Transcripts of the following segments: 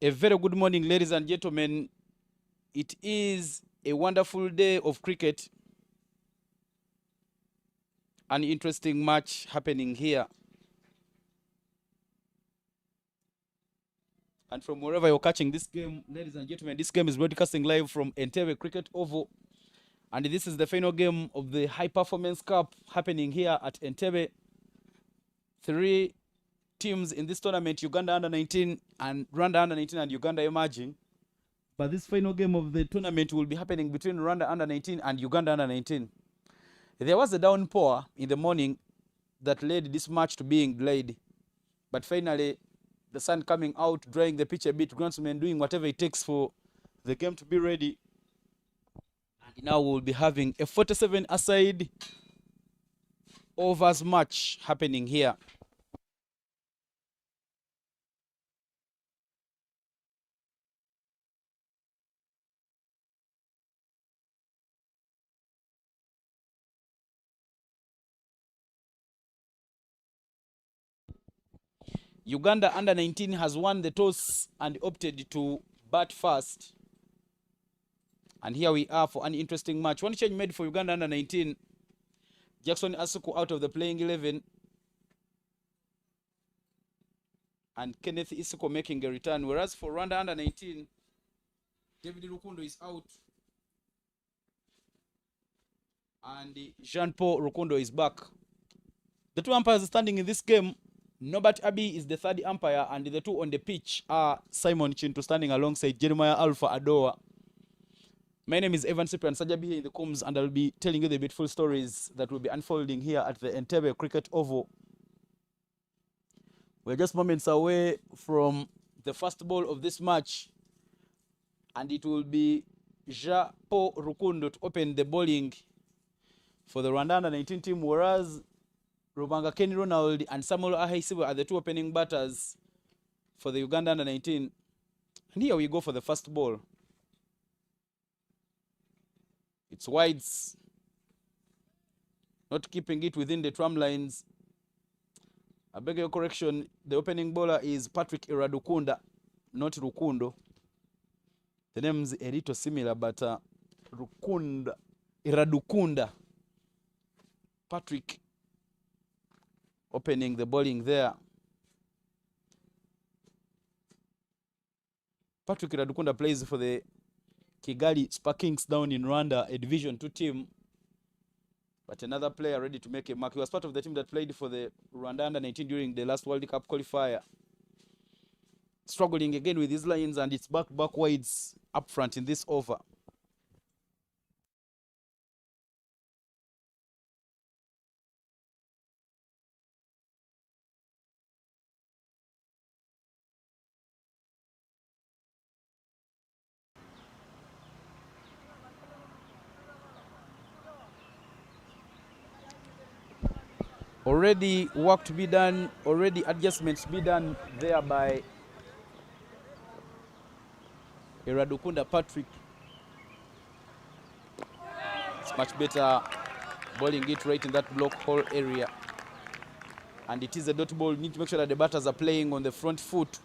A very good morning, ladies and gentlemen. It is a wonderful day of cricket. An interesting match happening here. And from wherever you're catching this game, ladies and gentlemen, this game is broadcasting live from Entebbe Cricket Oval. And this is the final game of the High Performance Cup happening here at Entebbe. 3 teams in this tournament, Uganda under-19 and Rwanda under-19 and Uganda emerging. But this final game of the tournament will be happening between Rwanda under-19 and Uganda under-19. There was a downpour in the morning that led this match to being delayed. But finally, the sun coming out, drying the pitch a bit, groundsmen doing whatever it takes for the game to be ready. And now we'll be having a 47-a-side overs match happening here. Uganda under-19 has won the toss and opted to bat first. And here we are for an interesting match. One change made for Uganda under-19. Jackson Asuku out of the playing 11. And Kenneth Isuko making a return. Whereas for Rwanda under-19, David Rukundo is out. And Jean-Paul Rukundo is back. The two umpires standing in this game, Norbert Abbey is the third umpire, and the two on the pitch are Simon Chintu standing alongside Jeremiah Alpha Adoa. My name is Evan Cyprian Sajabi here in the Combs, and I'll be telling you the beautiful stories that will be unfolding here at the Entebbe Cricket Oval. We're just moments away from the first ball of this match, and it will be Jean-Paul Rukundo to open the bowling for the Rwanda under-19 team, whereas Rubanga Kenny Ronald and Samuel Ahaisiwe are the two opening batters for the Uganda under-19. And here we go for the first ball. It's wides, not keeping it within the tram lines. I beg your correction, the opening bowler is Patrick Iradukunda, not Rukundo. The name's a little similar, but Rukunda, Iradukunda. Patrick opening the bowling there. Patrick Iradukunda plays for the Kigali Sparkings down in Rwanda, a Division 2 team. But another player ready to make a mark. He was part of the team that played for the Rwanda under-19 during the last World Cup qualifier. Struggling again with his lines, and it's back wides up front in this over. Already work to be done, already adjustments to be done there by Iradukunda Patrick. It's much better bowling it right in that block hole area. And it is a dot ball. You need to make sure that the batters are playing on the front foot.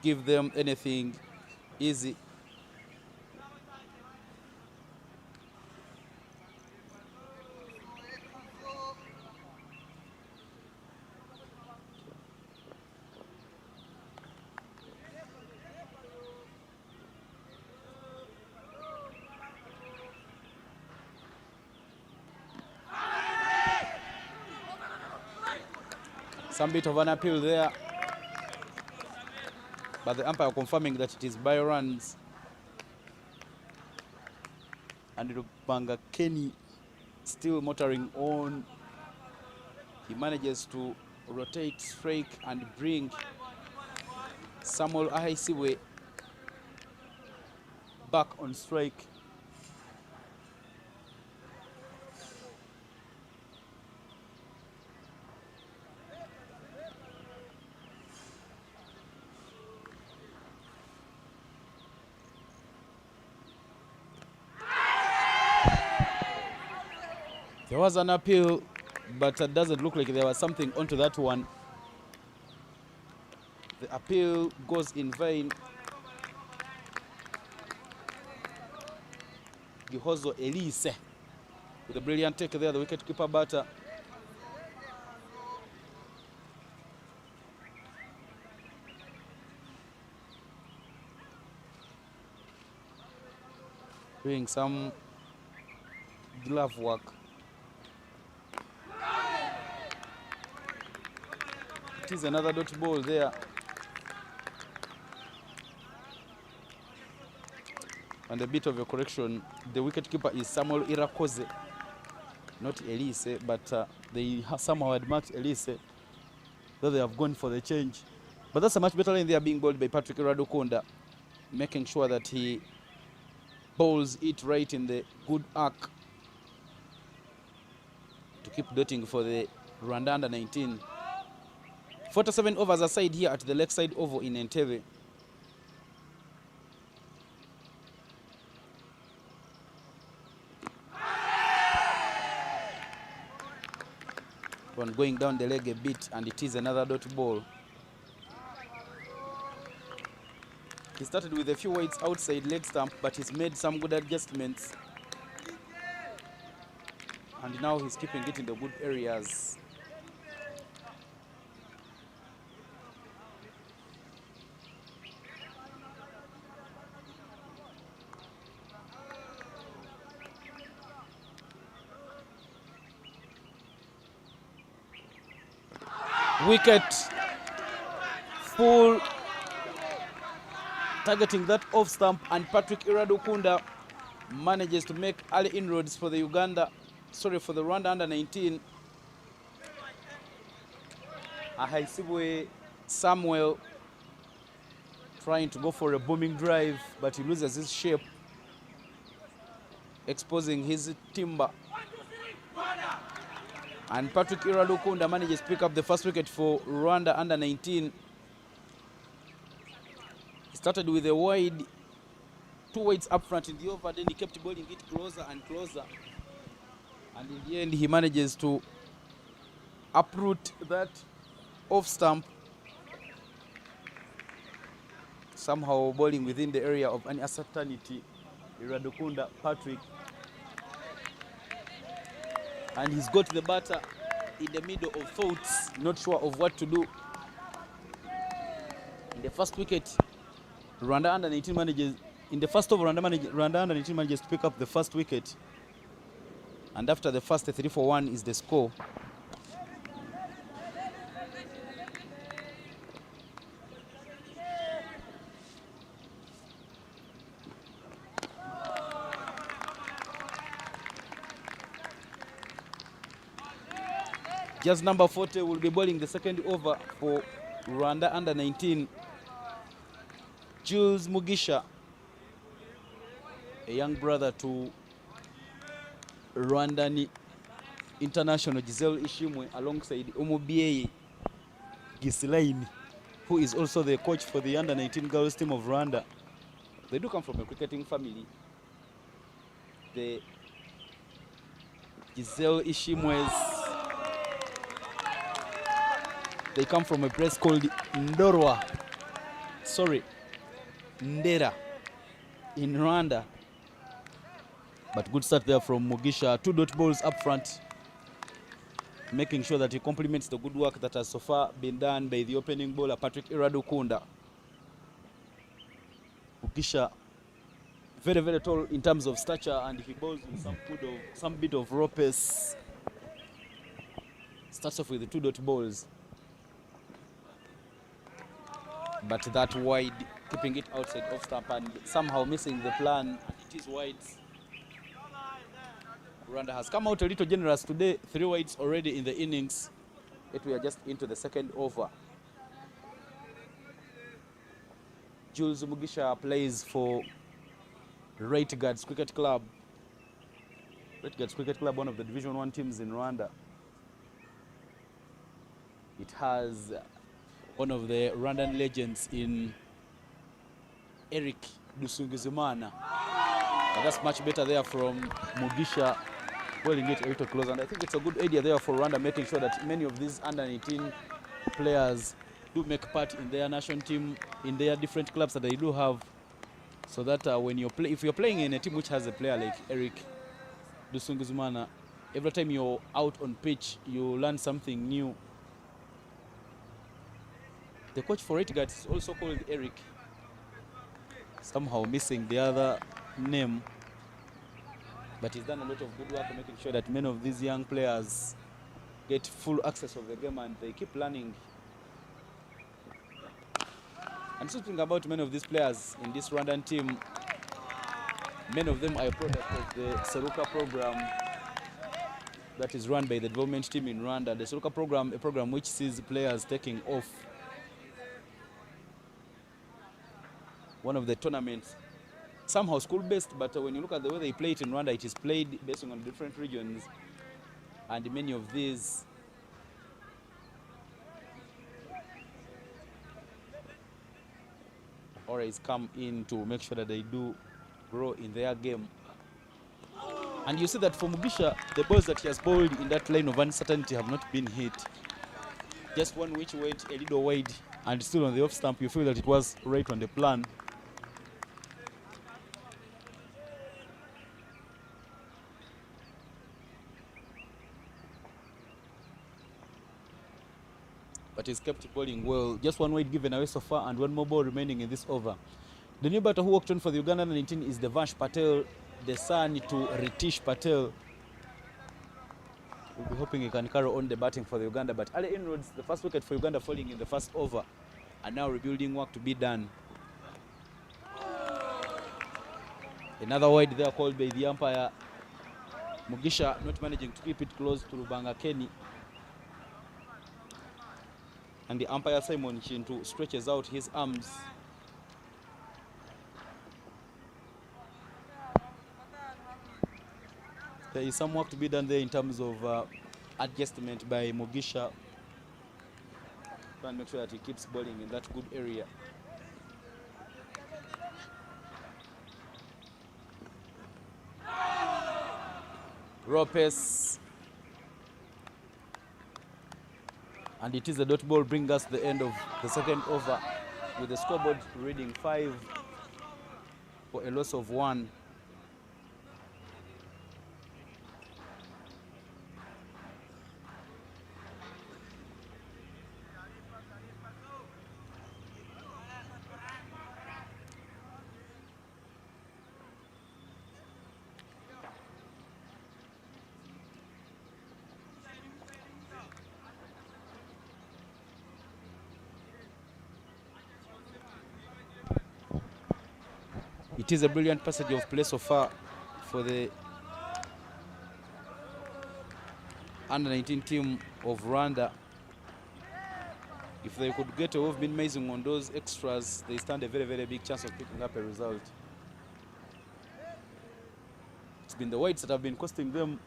Give them anything easy. Some bit of an appeal there, but the umpire confirming that it is by runs. And Rubanga Kenny still motoring on. He manages to rotate, strike, and bring Samuel Ahaisiwe back on strike. There was an appeal, but it doesn't look like there was something onto that one. The appeal goes in vain. Gihozo Elise with a brilliant take there, the wicketkeeper batter. Doing some glove work. It is another dot ball there. And a bit of a correction, the wicketkeeper is Samuel Irakoze, not Elise, but they somehow had marked Elise, though they have gone for the change. But that's a much better line there being bowled by Patrick Iradukunda, making sure that he bowls it right in the good arc to keep dotting for the Rwanda under 19. 47 overs aside here at the Lakeside Oval in Entebbe. One going down the leg a bit, and it is another dot ball. He started with a few wides outside leg stump, but he's made some good adjustments. And now he's keeping it in the good areas. Wicket, full, targeting that off stump, and Patrick Iradukunda manages to make early inroads for the Rwanda under 19. Ahaisibwe Samuel trying to go for a booming drive, but he loses his shape, exposing his timber. And Patrick Iradukunda manages to pick up the first wicket for Rwanda under 19. He started with a wide, 2 wides up front in the over, then he kept bowling it closer and closer. And in the end, he manages to uproot that off stump, somehow bowling within the area of uncertainty. Iradukunda, Patrick. And he's got the batter in the middle of thoughts, not sure of what to do. In the first wicket, Rwanda under 19 manages, in the first over, Rwanda under 19 manages to pick up the first wicket. And after the first, 3-for-1 is the score. Just number 40 will be bowling the second over for Rwanda under 19. Jules Mugisha, a young brother to Rwandan international Giselle Ishimwe, alongside Omubieye Gisilaini, who is also the coach for the under 19 girls team of Rwanda. They do come from a cricketing family. The Giselle Ishimwe's, they come from a place called Ndera in Rwanda. But good start there from Mugisha. 2 dot balls up front, making sure that he complements the good work that has so far been done by the opening bowler, Patrick Iradukunda. Mugisha, very, very tall in terms of stature, and he bowls with some bit of raw pace. Starts off with the 2 dot balls, but that wide, keeping it outside off stump and somehow missing the plan, and it is wide. Rwanda has come out a little generous today, 3 wides already in the innings. Yet we are just into the second over. Jules Mugisha plays for Right Guards Cricket Club. Right Guards Cricket Club, one of the Division 1 teams in Rwanda. It has one of the Rwandan legends in Eric Dusungizimana. But that's much better there from Mugisha, bowling it a little closer. And I think it's a good idea there for Rwanda, making sure that many of these under 19 players do make part in their national team, in their different clubs that they do have, so that when if you're playing in a team which has a player like Eric Dusunguzumana, every time you're out on pitch, you learn something new. The coach for Etihad is also called Eric, somehow missing the other name, but he's done a lot of good work making sure that many of these young players get full access of the game and they keep learning. And speaking about many of these players in this Rwandan team, many of them are a product of the Seruka program that is run by the development team in Rwanda. The Seruka program, a program which sees players taking off one of the tournaments, somehow school-based, but when you look at the way they play it in Rwanda, it is played based on different regions, and many of these always come in to make sure that they do grow in their game. And you see that for Mugisha, the balls that he has bowled in that line of uncertainty have not been hit. Just one which went a little wide and still on the off stump, you feel that it was right on the plan. But he's kept bowling well. Just one wide given away so far and one more ball remaining in this over. The new batter who walked on for the Uganda 19 is Devansh Patel, the son to Ritish Patel. We'll be hoping he can carry on the batting for the Uganda, but early inroads, the first wicket for Uganda falling in the first over, and now rebuilding work to be done. Another wide there called by the umpire. Mugisha not managing to keep it close to Lubanga Kenny. And the umpire Simon Chintu stretches out his arms. There is some work to be done there in terms of adjustment by Mugisha. Try and make sure that he keeps bowling in that good area. Raw pace. And it is a dot ball, bring us the end of the second over with the scoreboard reading 5 for a loss of 1. It is a brilliant passage of play so far for the under-19 team of Rwanda. If they could get away with minimizing on those extras, they stand a very, very big chance of picking up a result. It's been the wides that have been costing them,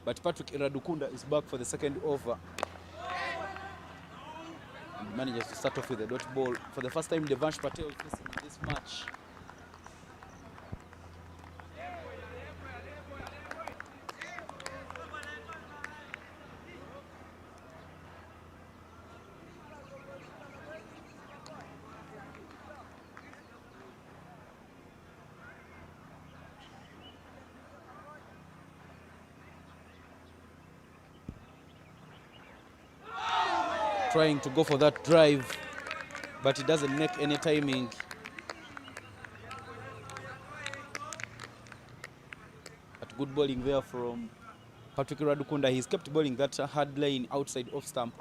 but Patrick Iradukunda is back for the second over. And manages to start off with a dot ball. For the first time, Devansh Patel facing in this match. Trying to go for that drive, but it doesn't make any timing. But good bowling there from Patrick Radukunda. He's kept bowling that hard line outside off stump.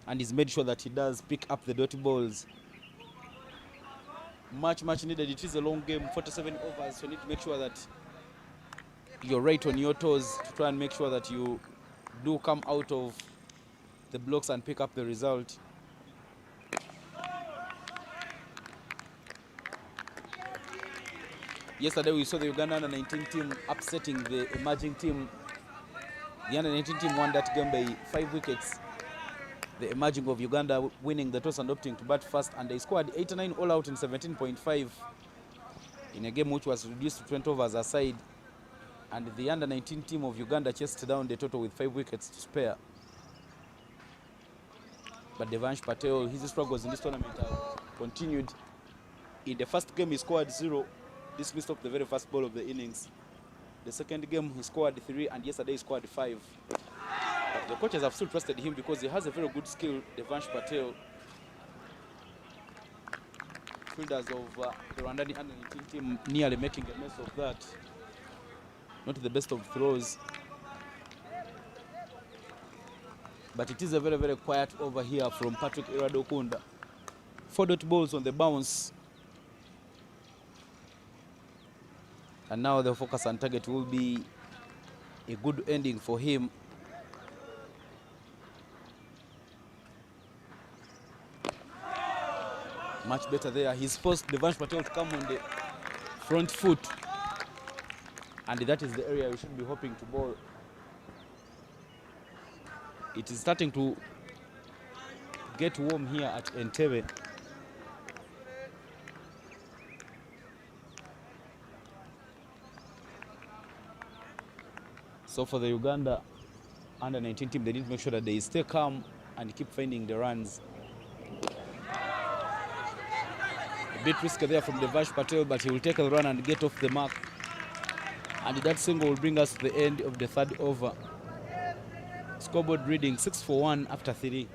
And he's made sure that he does pick up the dirty balls. Much needed. It is a long game, 47 overs, so you need to make sure that you're right on your toes to try and make sure that you do come out of the blocks and pick up the result. Yesterday we saw the Uganda under-19 team upsetting the emerging team. The under-19 team won that game by 5 wickets. The emerging of Uganda winning the toss and opting to bat first, and they scored 89 all out in 17.5 in a game which was reduced to 20 overs aside. And the under-19 team of Uganda chased down the total with 5 wickets to spare. But Devansh Patel, his struggles in this tournament have continued. In the first game, he scored 0, dismissed off the very first ball of the innings. The second game, he scored 3, and yesterday he scored 5. But the coaches have still trusted him because he has a very good skill, Devansh Patel. Fielders of the Rwandani under-19 team nearly making a mess of that. Not the best of throws. But it is a very, very quiet over here from Patrick Iradokunda. 4 dot balls on the bounce. And now the focus and target will be a good ending for him. Much better there. He's forced Devansh Patel to come on the front foot. And that is the area we should be hoping to bowl. It is starting to get warm here at Entebbe. So for the Uganda under-19 team, they need to make sure that they stay calm and keep finding the runs. A bit risky there from Devansh Patel, but he will take a run and get off the mark. And that single will bring us to the end of the third over. Scoreboard reading 6 for 1 after 3.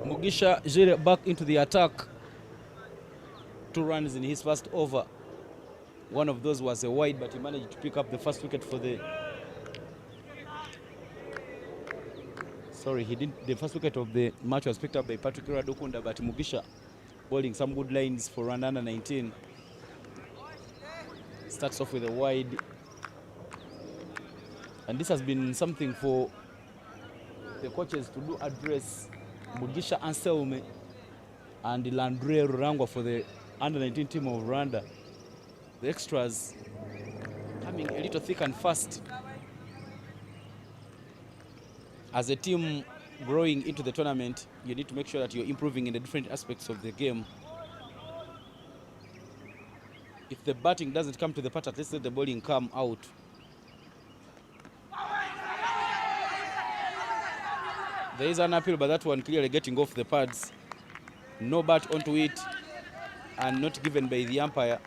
Mugisha Jire back into the attack. 2 runs in his first over. One of those was a wide, but he managed to pick up the first wicket for the... Sorry, he didn't. The first wicket of the match was picked up by Patrick Iradokunda, but Mugisha bowling some good lines for Rwanda under-19. Starts off with a wide. And this has been something for the coaches to do address. Mugisha Anselme and Landre Rurangwa for the under-19 team of Rwanda. The extras coming a little thick and fast. As a team growing into the tournament, you need to make sure that you're improving in the different aspects of the game. If the batting doesn't come to the part, at least let the bowling come out. There is an appeal, but that one clearly getting off the pads. No bat onto it and not given by the umpire.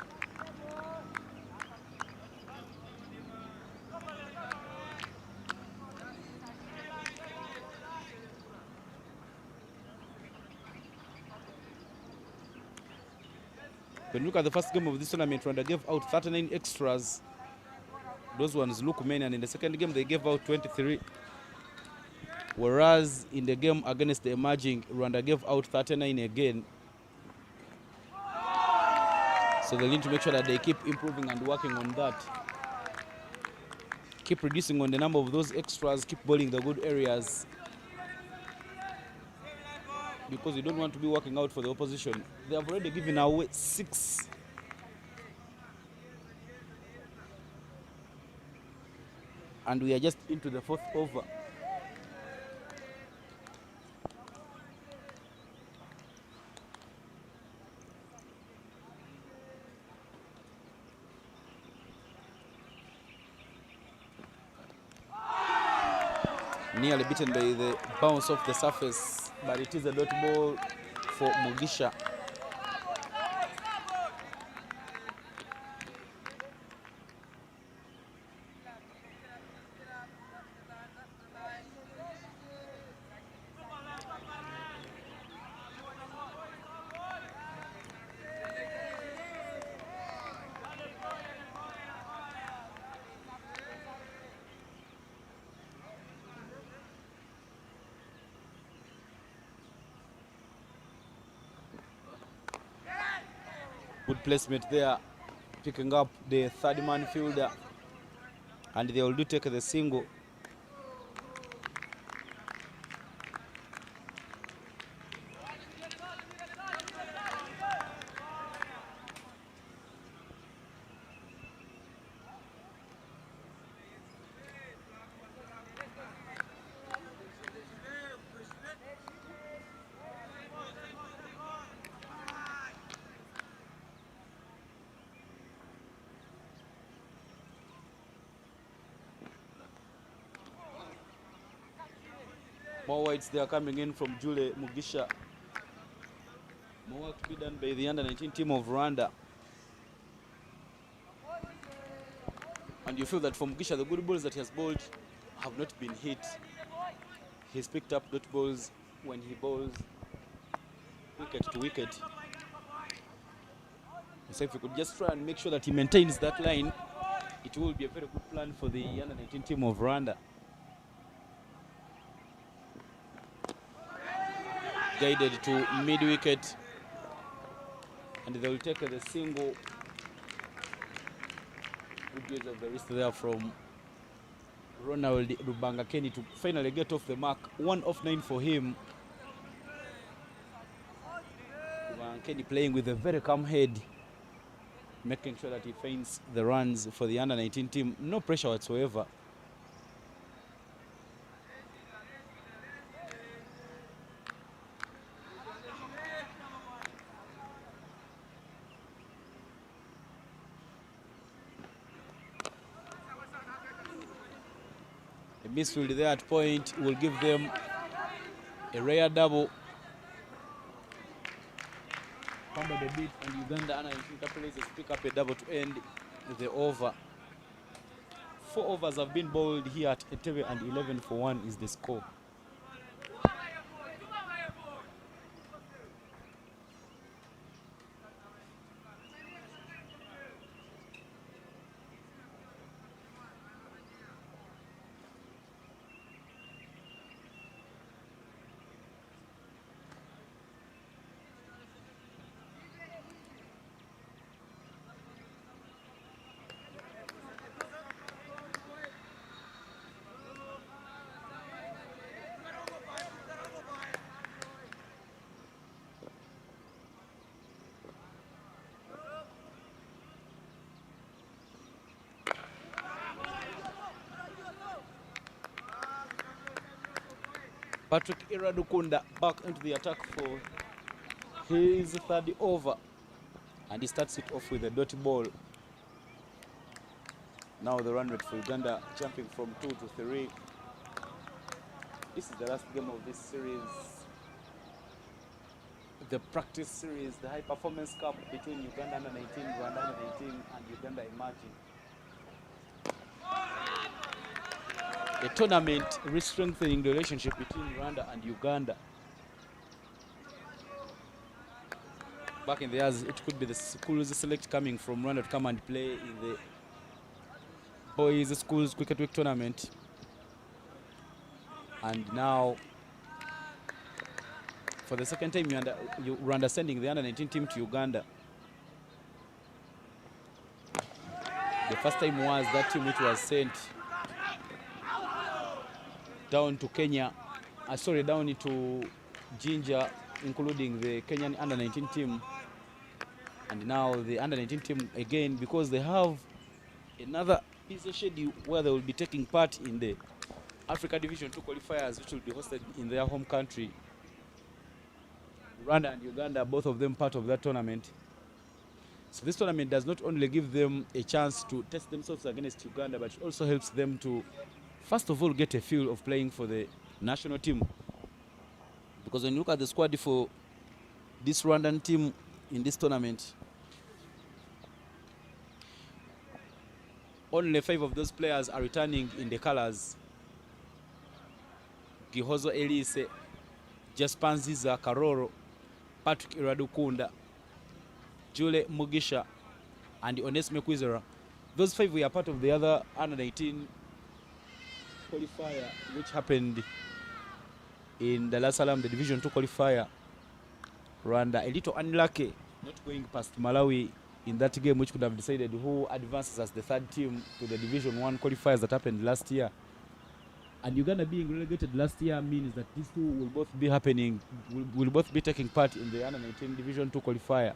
When you look at the first game of this tournament, Rwanda gave out 39 extras. Those ones look many, and in the second game they gave out 23. Whereas in the game against the emerging, Rwanda gave out 39 again. So they need to make sure that they keep improving and working on that. Keep reducing on the number of those extras, keep bowling the good areas. Because you don't want to be working out for the opposition. They have already given away 6. And we are just into the 4th over. Nearly beaten by the bounce off the surface, but it is a dot ball for Mugisha. Good placement there picking up the third man fielder, and they will do take the single. More whites they are coming in from Jule Mugisha. More work to be done by the under-19 team of Rwanda. And you feel that for Mugisha, the good balls that he has bowled have not been hit. He's picked up dot balls when he bowls wicket to wicket. So if we could just try and make sure that he maintains that line, it will be a very good plan for the under-19 team of Rwanda. Guided to mid-wicket, and they will take the single. Good use of the wrist there from Ronald Rubanga Kenny to finally get off the mark. 1 off 9 for him. Rubanga Kenny playing with a very calm head, making sure that he finds the runs for the under-19 team. No pressure whatsoever. Misfield there at point will give them a rare double. Pamba the beat, and Uganda under-19 capitalizes pick up a double to end the over. 4 overs have been bowled here at Entebbe, and 11 for 1 is the score. Patrick Iradukunda back into the attack for his third over, and he starts it off with a dot ball. Now the run rate for Uganda jumping from 2 to 3. This is the last game of this series, the practice series, the high performance cup between Uganda under-19, Rwanda under-19, and Uganda emerging. A tournament re-strengthening the relationship between Rwanda and Uganda. Back in the years, it could be the schools select coming from Rwanda to come and play in the boys' schools cricket week tournament. And now, for the second time, Rwanda sending the under-19 team to Uganda. The first time was that team which was sent down to Kenya, down into Jinja, including the Kenyan under-19 team. And now the under-19 team again, because they have another busy schedule where they will be taking part in the Africa Division 2 qualifiers, which will be hosted in their home country. Rwanda and Uganda, both of them part of that tournament. So this tournament does not only give them a chance to test themselves against Uganda, but it also helps them to, first of all, get a feel of playing for the national team. Because when you look at the squad for this Rwandan team in this tournament, only 5 of those players are returning in the colors. Gihozo Elise, Jaspanziza Karoro, Patrick Iradukunda, Jule Mugisha, and Onesme Kwizera. Those 5 were part of the other under-19 qualifier, which happened in Dar es Salaam, the Division 2 qualifier. Rwanda a little unlucky, not going past Malawi in that game, which could have decided who advances as the third team to the Division 1 qualifiers that happened last year. And Uganda being relegated last year means that these two will both be happening, will both be taking part in the Under-19 Division 2 qualifier,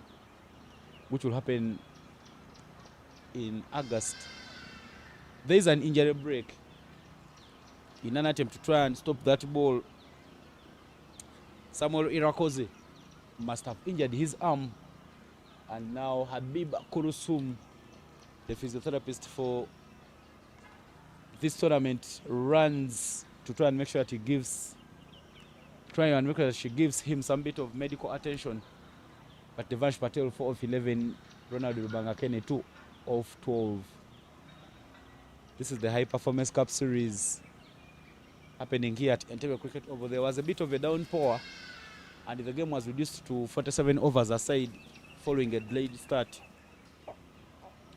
which will happen in August. There is an injury break. In an attempt to try and stop that ball, Samuel Irakoze must have injured his arm, and now Habib Kurusum, the physiotherapist for this tournament, runs to try and make sure that she gives him some bit of medical attention. But Devansh Patel 4 of 11, Ronald Rubangakene 2 of 12. This is the High Performance Cup Series happening here at Entebbe Cricket Oval. There was a bit of a downpour, and the game was reduced to 47 overs aside following a delayed start.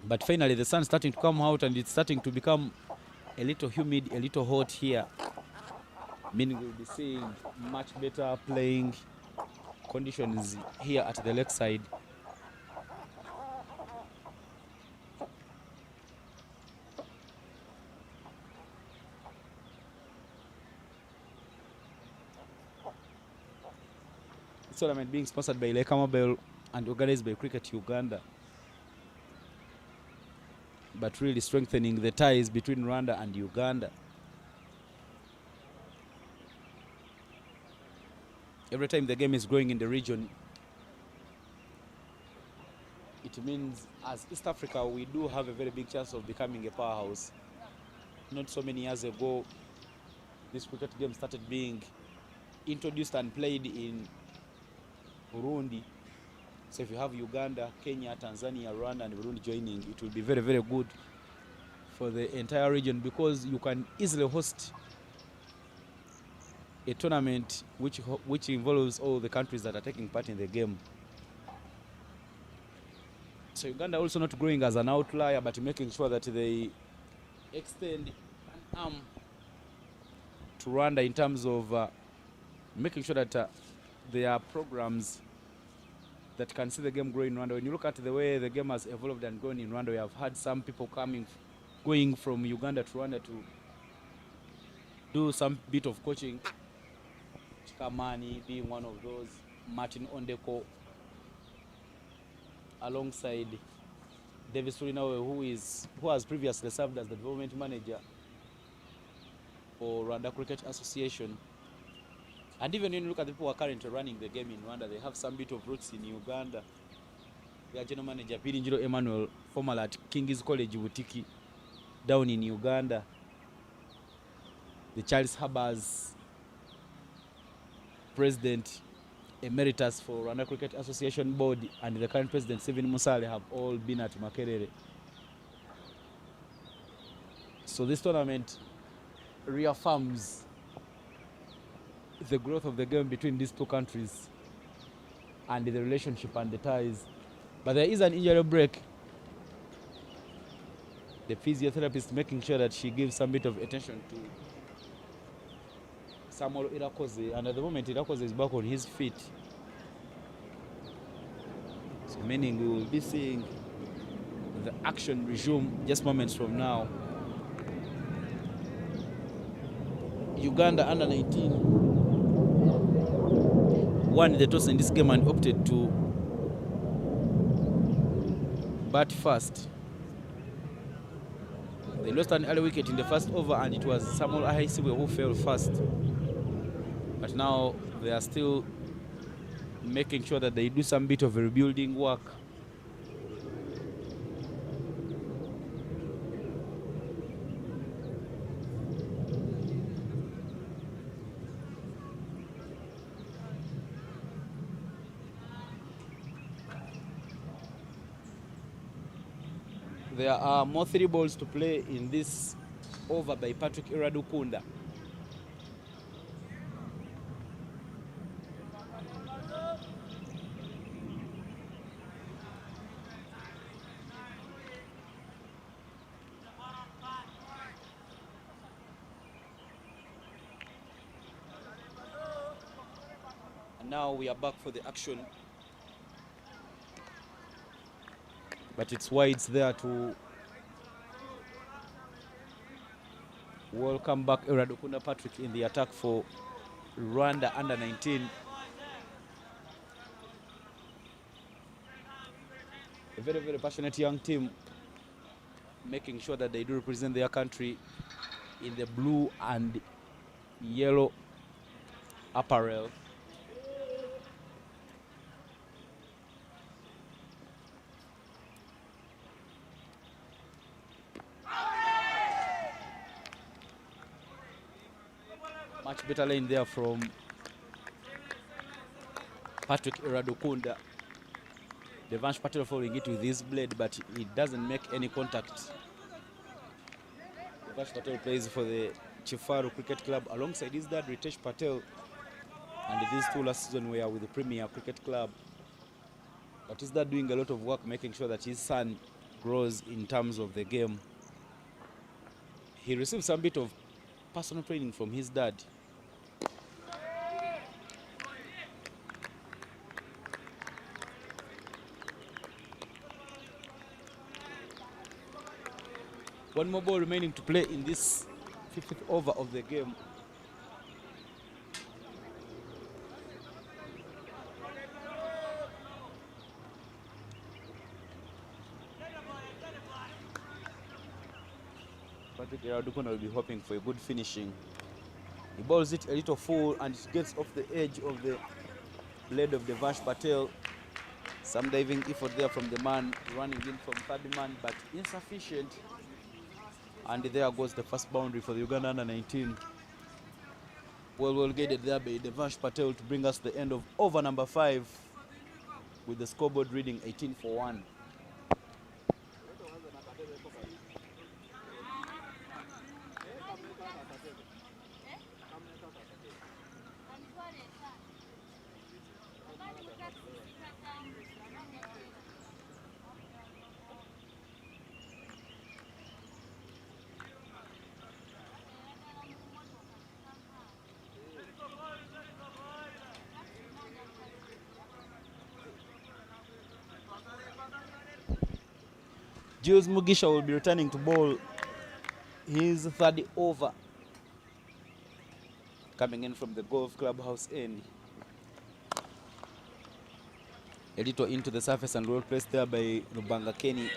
But finally the sun's starting to come out, and it's starting to become a little humid, a little hot here, meaning we'll be seeing much better playing conditions here at the lakeside. This tournament being sponsored by Leka Mobile and organized by Cricket Uganda, but really strengthening the ties between Rwanda and Uganda. Every time the game is growing in the region, it means as East Africa we do have a very big chance of becoming a powerhouse. Not so many years ago, this cricket game started being introduced and played in Burundi. So if you have Uganda, Kenya, Tanzania, Rwanda and Burundi joining, it will be very, very good for the entire region, because you can easily host a tournament which involves all the countries that are taking part in the game. So Uganda also not growing as an outlier, but making sure that they extend an arm to Rwanda in terms of making sure that there are programs that can see the game grow in Rwanda. When you look at the way the game has evolved and grown in Rwanda, we have had some people going from Uganda to Rwanda to do some bit of coaching. Chikamani being one of those, Martin Ondeko, alongside Davis Surinawe, who has previously served as the development manager for Rwanda Cricket Association. And even when you look at the people who are currently running the game in Rwanda, they have some bit of roots in Uganda. Their general manager, Pirinjiro Emmanuel, former at King's College Butiki, down in Uganda. The Charles Habers, President Emeritus for Rwanda Cricket Association Board, and the current President, Stephen Musale, have all been at Makerere. So this tournament reaffirms the growth of the game between these two countries and the relationship and the ties. But there is an injury break. The physiotherapist making sure that she gives some bit of attention to Samuel Irakoze, and at the moment Irakoze is back on his feet. So meaning we will be seeing the action resume just moments from now. Uganda under 19 won the toss in this game and opted to bat first. They lost an early wicket in the first over, and it was Samuel Ahaisiwe who fell first. But now they are still making sure that they do some bit of rebuilding work. There are more 3 balls to play in this over by Patrick Iradukunda. And now we are back for the action. but it's Whites there to welcome back Iradukunda Patrick in the attack for Rwanda under 19. A very, very passionate young team, making sure that they do represent their country in the blue and yellow apparel. Much better lane there from Patrick Iradukunda. Devansh Patel following it with his blade, but it doesn't make any contact. Devansh Patel plays for the Chifaru Cricket Club alongside his dad Ritesh Patel, and these two last season were with the Premier Cricket Club. But his dad doing a lot of work making sure that his son grows in terms of the game. He received some bit of personal training from his dad. One more ball remaining to play in this 50th over of the game. Patrick Iradukunda will be hoping for a good finishing. He balls it a little full and it gets off the edge of the blade of Devansh Patel. Some diving effort there from the man running in from third man, but insufficient. And there goes the first boundary for the Uganda under 19. Well guided there by Devansh Patel to bring us the end of over number 5 with the scoreboard reading 18-1. Jules Mugisha will be returning to bowl his third over, coming in from the golf clubhouse end. A little into the surface and well placed there by Rubanga Kenny.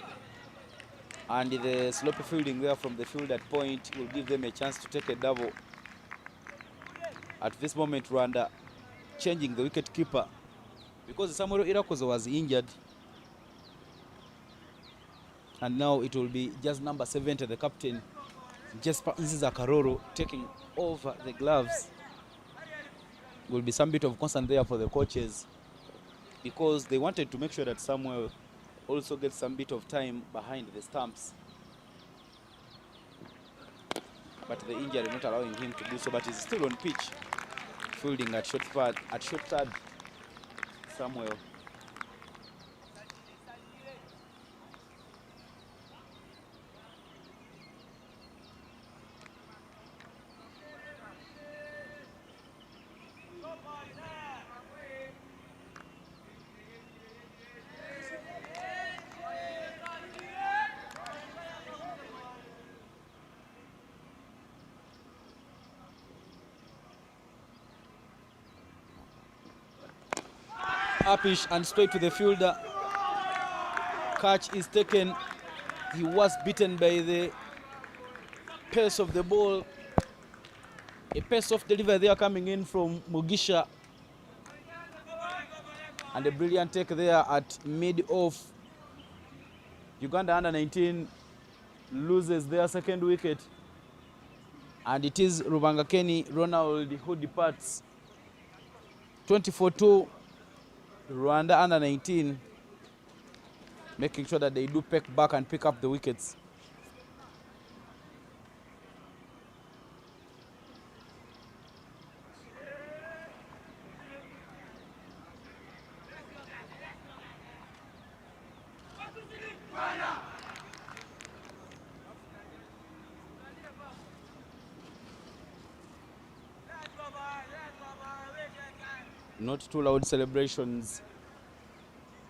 And the sloppy fielding there from the field at point will give them a chance to take a double. At this moment, Rwanda changing the wicket keeper because Samuel Irakoze was injured. And now it will be just number 70, the captain, Jesper Nziza-Karoro, taking over the gloves. Will be some bit of concern there for the coaches because they wanted to make sure that Samuel also gets some bit of time behind the stumps. But the injury not allowing him to do so, but he's still on pitch, fielding at short third, Samuel. Upish and straight to the fielder. Catch is taken. He was beaten by the pace of the ball. A pace-off delivery there coming in from Mugisha. And a brilliant take there at mid-off. Uganda under 19 loses their second wicket. And it is Rubanga Kenny Ronald who departs. 24-2. Rwanda under 19, making sure that they do peck back and pick up the wickets. Not too loud celebrations,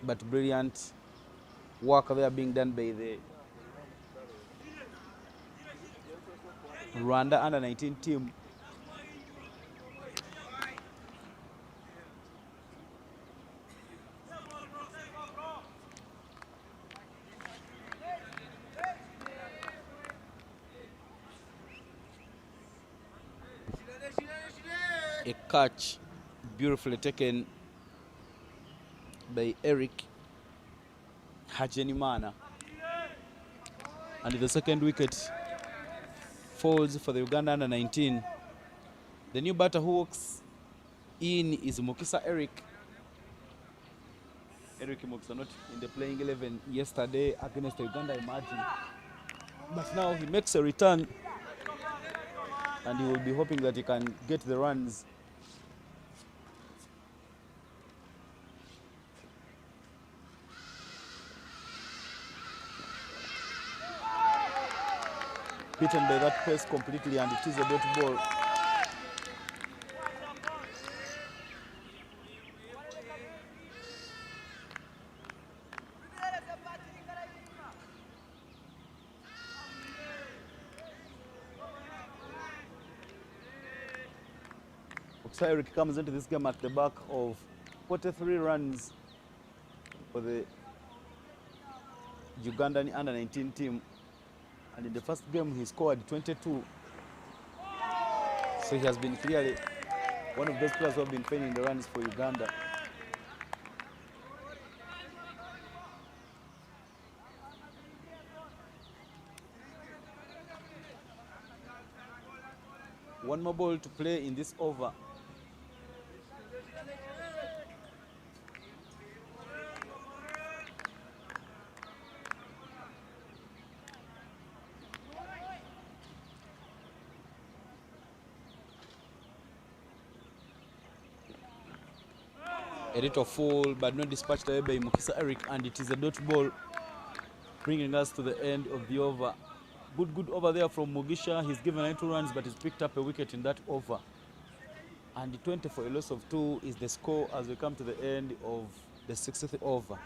but brilliant work there being done by the Rwanda under 19 team. A catch beautifully taken by Eric Hajenimana, and the second wicket falls for the Uganda under 19. The new batter who walks in is Mukisa Eric. Eric Mukisa not in the playing 11 yesterday against the Uganda, imagine. But now he makes a return and he will be hoping that he can get the runs. Beaten by that pace completely, and it is a dot ball. Eric comes into this game at the back of 43 runs for the Ugandan under 19 team, and in the first game he scored 22. So he has been clearly one of those players who have been finding the runs for Uganda. One more ball to play in this over. A little full, but not dispatched away by Mukisa Eric, and it is a dot ball, bringing us to the end of the over. Good over there from Mugisha. He's given 9 runs, but he's picked up a wicket in that over. And 20 for a loss of 2 is the score as we come to the end of the 60th over.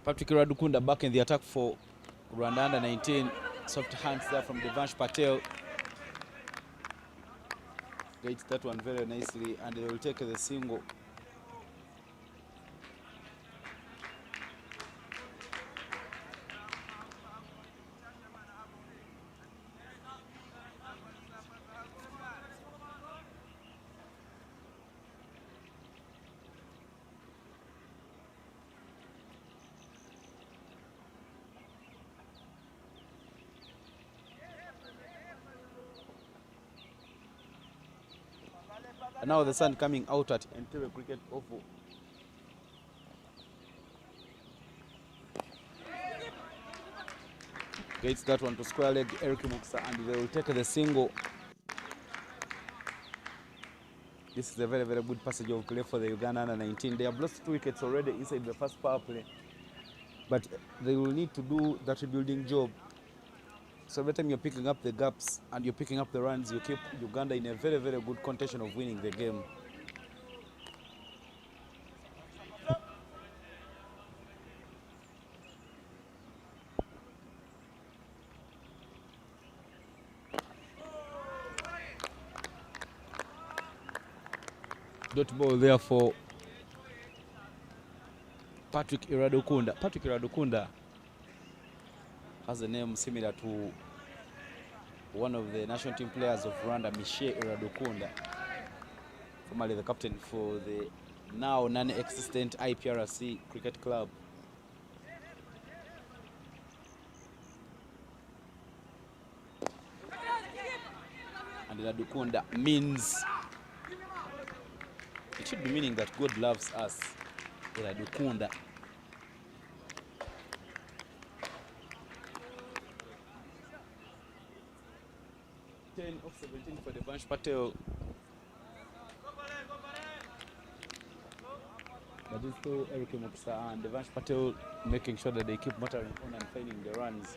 Patrick Radukunda back in the attack for Rwanda under 19. Soft hands there from Devansh Patel. Gets that one very nicely, and they will take the single. And now the sun coming out at Entebbe Cricket Oval. Gets that one to square leg Eric Muksa, and they will take the single. This is a very, very good passage of play for the Uganda under 19. They have lost 2 wickets already inside the first power play, but they will need to do that rebuilding job. So every time you're picking up the gaps and you're picking up the runs, you keep Uganda in a very, very good contention of winning the game. Dot ball there for Patrick Iradukunda. Patrick Iradukunda has a name similar to one of the national team players of Rwanda, Michel Iradukunda, formerly the captain for the now non-existent IPRC cricket club. And Iradukunda means, it should be meaning that God loves us. Iradukunda. 10 of 17 for the Devansh Patel. But it's still Eric Moksa and Devansh Patel making sure that they keep motoring on and finding the runs.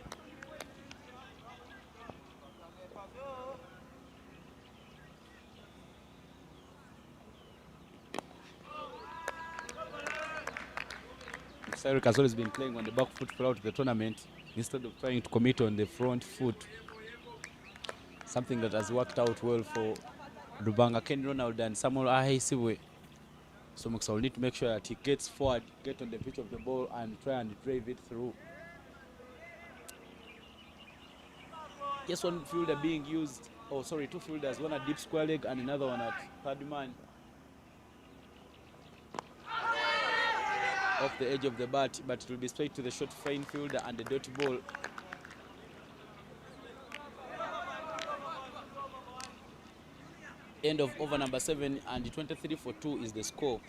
Eric has always been playing on the back foot throughout the tournament instead of trying to commit on the front foot. Something that has worked out well for Rubanga, Ken Ronald and Samuel Ahesiwe. So Moksa will need to make sure that he gets forward, get on the pitch of the ball and try and drive it through. Yes, one fielder being used, oh sorry, two fielders, one at deep square leg and another one at third man. Off the edge of the bat, but it will be straight to the short fine fielder and the dot ball. End of over number 7 and 23-2 is the score.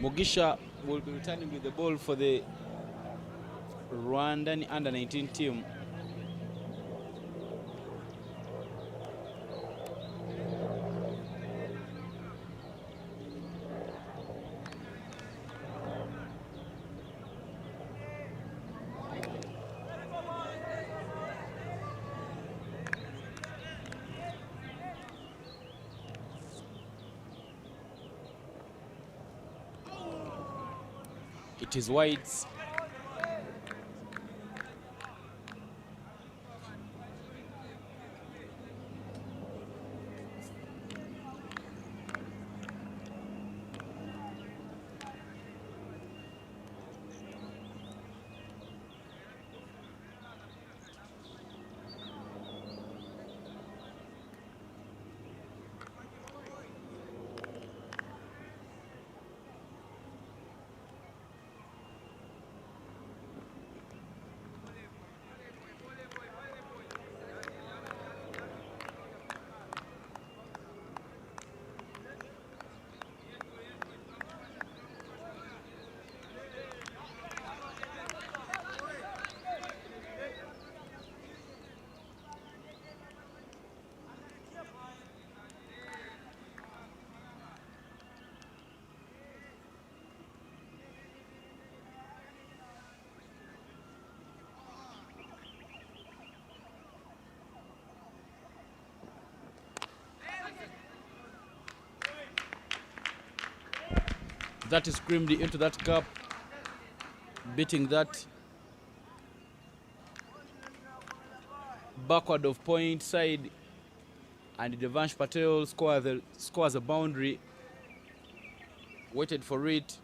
Mugisha will be returning with the ball for the Rwandan under-19 team. It is Whites. That is screamed into that cup, beating that backward of point side, and Devansh Patel scores a boundary, waited for it,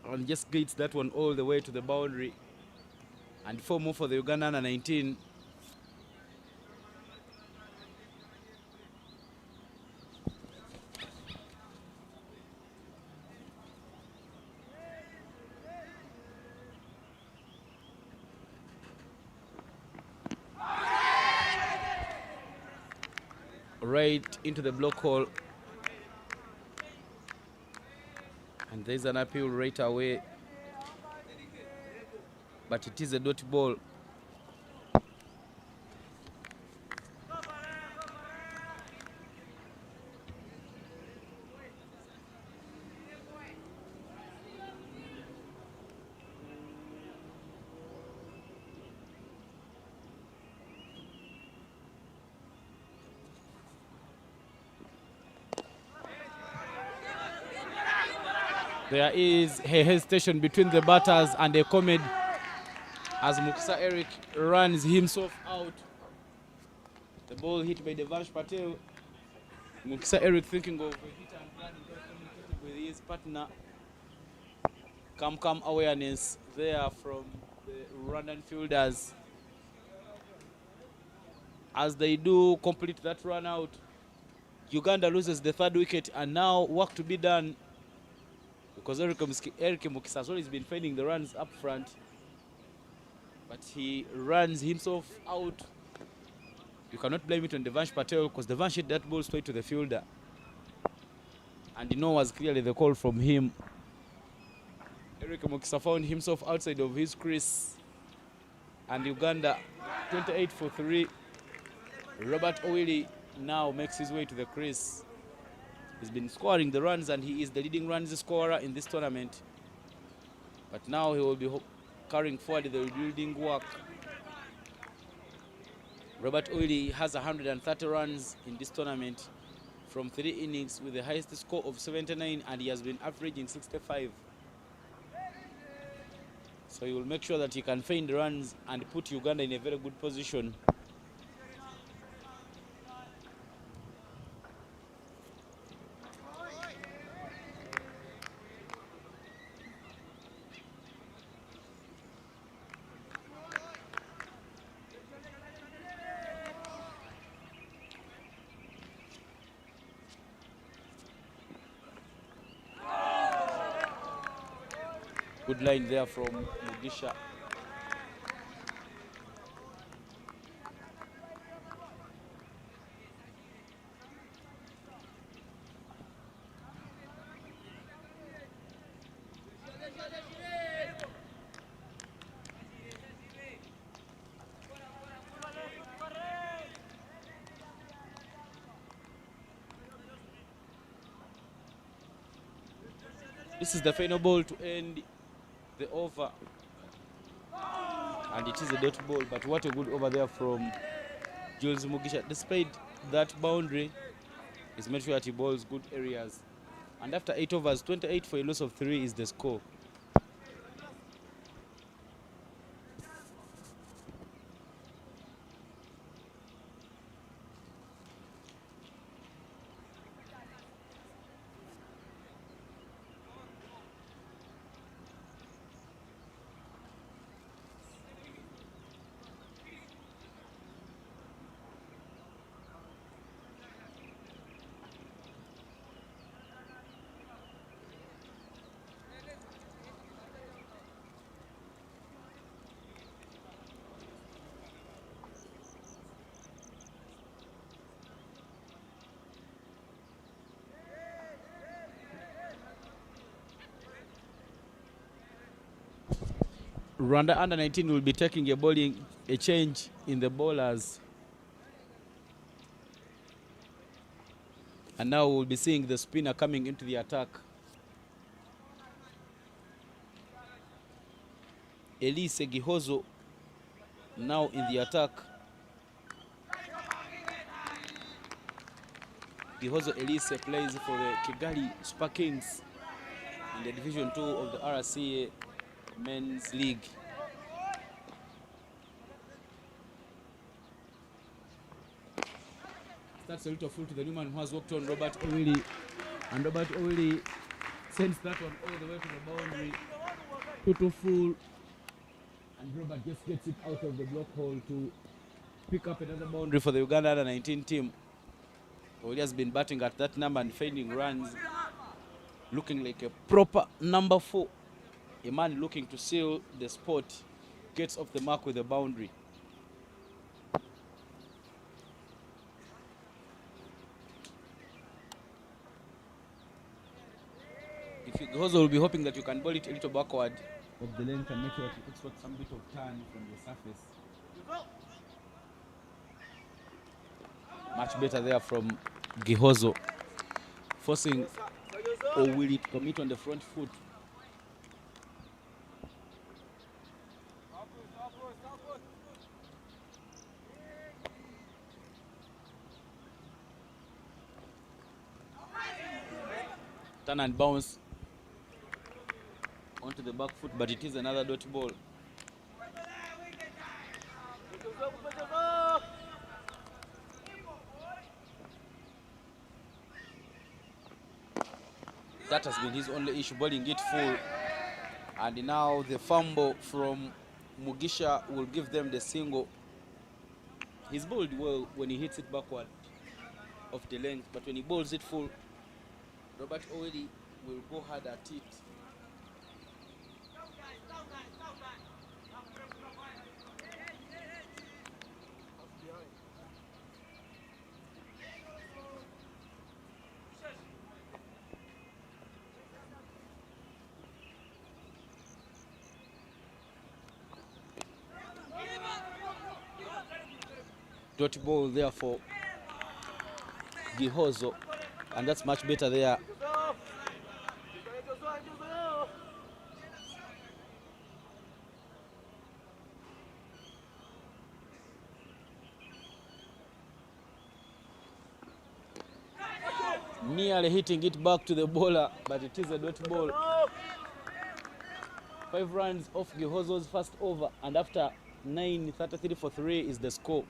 and just gets that one all the way to the boundary. And 4 more for the Uganda under 19. Right into the block hole, and there's an appeal right away, but it is a dot ball. There is a hesitation between the batters and a comment as Mukisa Eric runs himself out. The ball hit by Devansh Patel. Mukisa Eric thinking of a hit and run without communicating with his partner. Calm awareness there from the Rwandan fielders. As they do complete that run out, Uganda loses the third wicket, and now work to be done because Eric Mukisa has always been finding the runs up front, but he runs himself out. You cannot blame it on Devansh Patel because Devansh hit that ball straight to the fielder, and you know was clearly the call from him. Eric Mukisa found himself outside of his crease, and Uganda 28 for 3. Robert Owili now makes his way to the crease. He's been scoring the runs and he is the leading runs scorer in this tournament. But now he will be carrying forward the rebuilding work. Robert Owili has 130 runs in this tournament from 3 innings with the highest score of 79, and he has been averaging 65. So he will make sure that he can find runs and put Uganda in a very good position. Good line there from Mugisha. This is the final ball to end the over, and it is a dot ball, but what a good over there from Jules Mugisha. Despite that boundary, he's made sure that he bowls good areas, and after 8 overs, 28 for a loss of 3 is the score. Rwanda under 19 will be taking a change in the bowlers. And now we'll be seeing the spinner coming into the attack. Elise Gihozo now in the attack. Gihozo Elise plays for the Kigali Super Kings in the Division 2 of the RCA Men's League. That's a little full to the new man who has worked on Robert Owili, and Robert Owili sends that one all the way to the boundary. Total full, and Robert just gets it out of the block hole to pick up another boundary for the Uganda under 19 team. Owili has been batting at that number and finding runs, looking like a proper number 4. A man looking to seal the spot gets off the mark with a boundary. If you Gihozo will be hoping that you can bowl it a little backward of the length and make sure that you extract some bit of turn from the surface. Much better there from Gihozo, forcing Owili to commit on the front foot. Turn and bounce onto the back foot, but it is another dot ball. That has been his only issue, bowling it full. And now the fumble from Mugisha will give them the single. He's bowled well when he hits it backward of the length, but when he bowls it full, Robert Oweli will go hard at it. Dot ball there for Gihozo, and that's much better there. Nearly hitting it back to the bowler, but it is a dot ball. 5 runs off Gihozo's first over, and after 9, 33 for 3 is the score.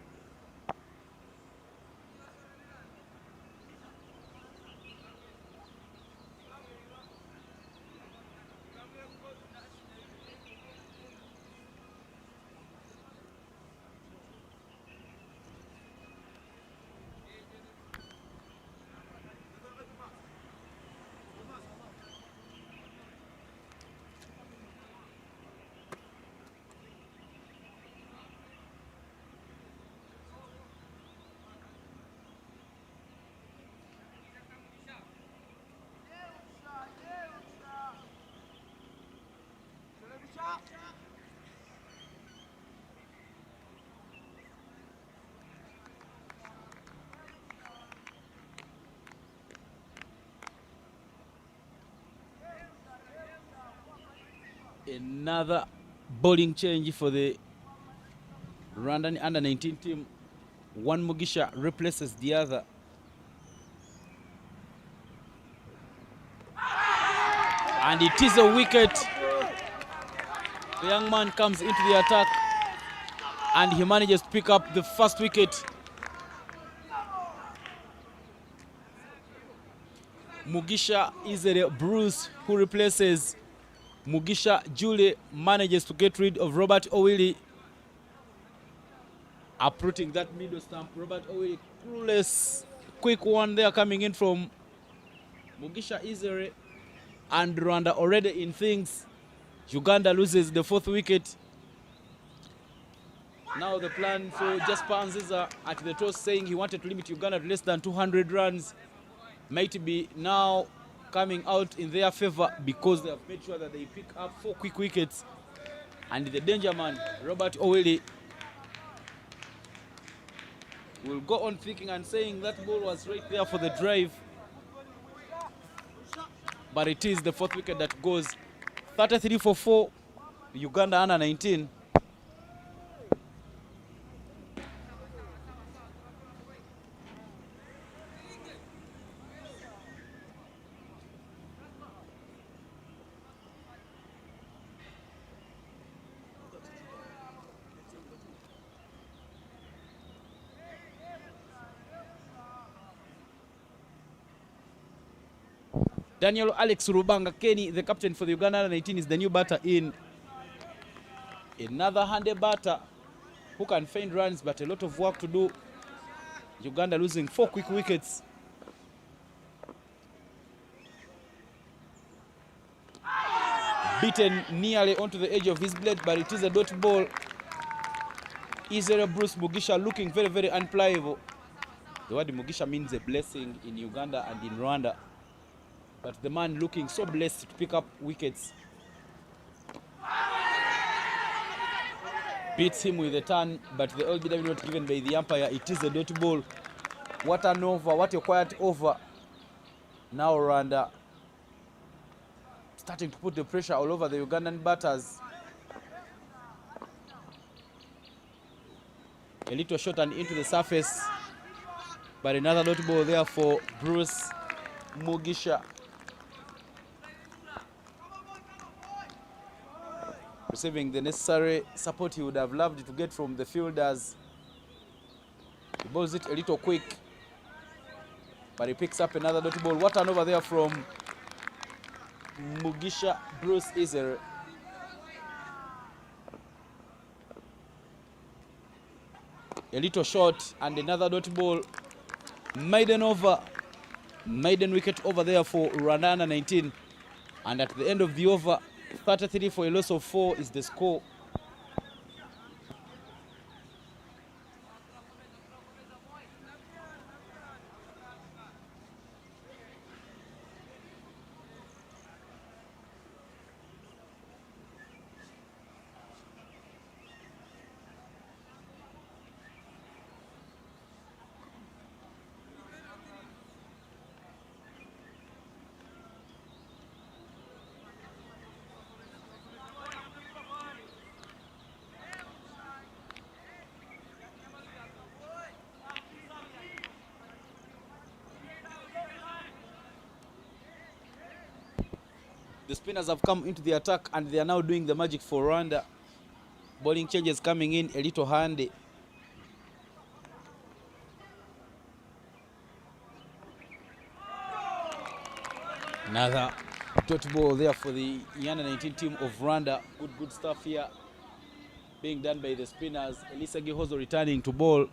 Another bowling change for the Rwandan under-19 team. One Mugisha replaces the other. And it is a wicket. The young man comes into the attack and he manages to pick up the first wicket. Mugisha Izere Bruce, who replaces Mugisha Julie, manages to get rid of Robert Owili, uprooting that middle stump. Robert Owili, clueless, quick one there coming in from Mugisha Izere, and Rwanda already in things. Uganda loses the 4th wicket. Now the plan for Jasper Nziza at the toss, saying he wanted to limit Uganda to less than 200 runs, might be now coming out in their favor, because they have made sure that they pick up 4 quick wickets. And the danger man, Robert Owili, will go on thinking and saying that ball was right there for the drive. But it is the 4th wicket that goes. 33 for 4, Uganda under 19. Daniel Alex Rubanga Kenny, the captain for the Uganda under-19, is the new batter in. Another handy batter who can find runs, but a lot of work to do. Uganda losing 4 quick wickets. Beaten nearly onto the edge of his blade, but it is a dot ball. Izere Bruce Mugisha looking very, very unplayable. The word Mugisha means a blessing in Uganda and in Rwanda. But the man looking so blessed to pick up wickets. Beats him with a turn, but the LBW not given by the umpire. It is a dot ball. What an over, what a quiet over. Now Rwanda starting to put the pressure all over the Ugandan batters. A little shot and into the surface, but another dot ball there for Bruce Mugisha. receiving the necessary support he would have loved to get from the fielders. He balls it a little quick, but he picks up another dot ball. What an over there from Mugisha Bruce Izere. A little short and another dot ball. Maiden over. Maiden wicket over there for Rwanda 19. And at the end of the over, 33 for a loss of 4 is the score. The spinners have come into the attack and they are now doing the magic for Rwanda. Bowling changes coming in a little handy. Another dot ball there for the U-19 team of Rwanda. Good stuff here being done by the spinners. Elisa Gihozo returning to bowl.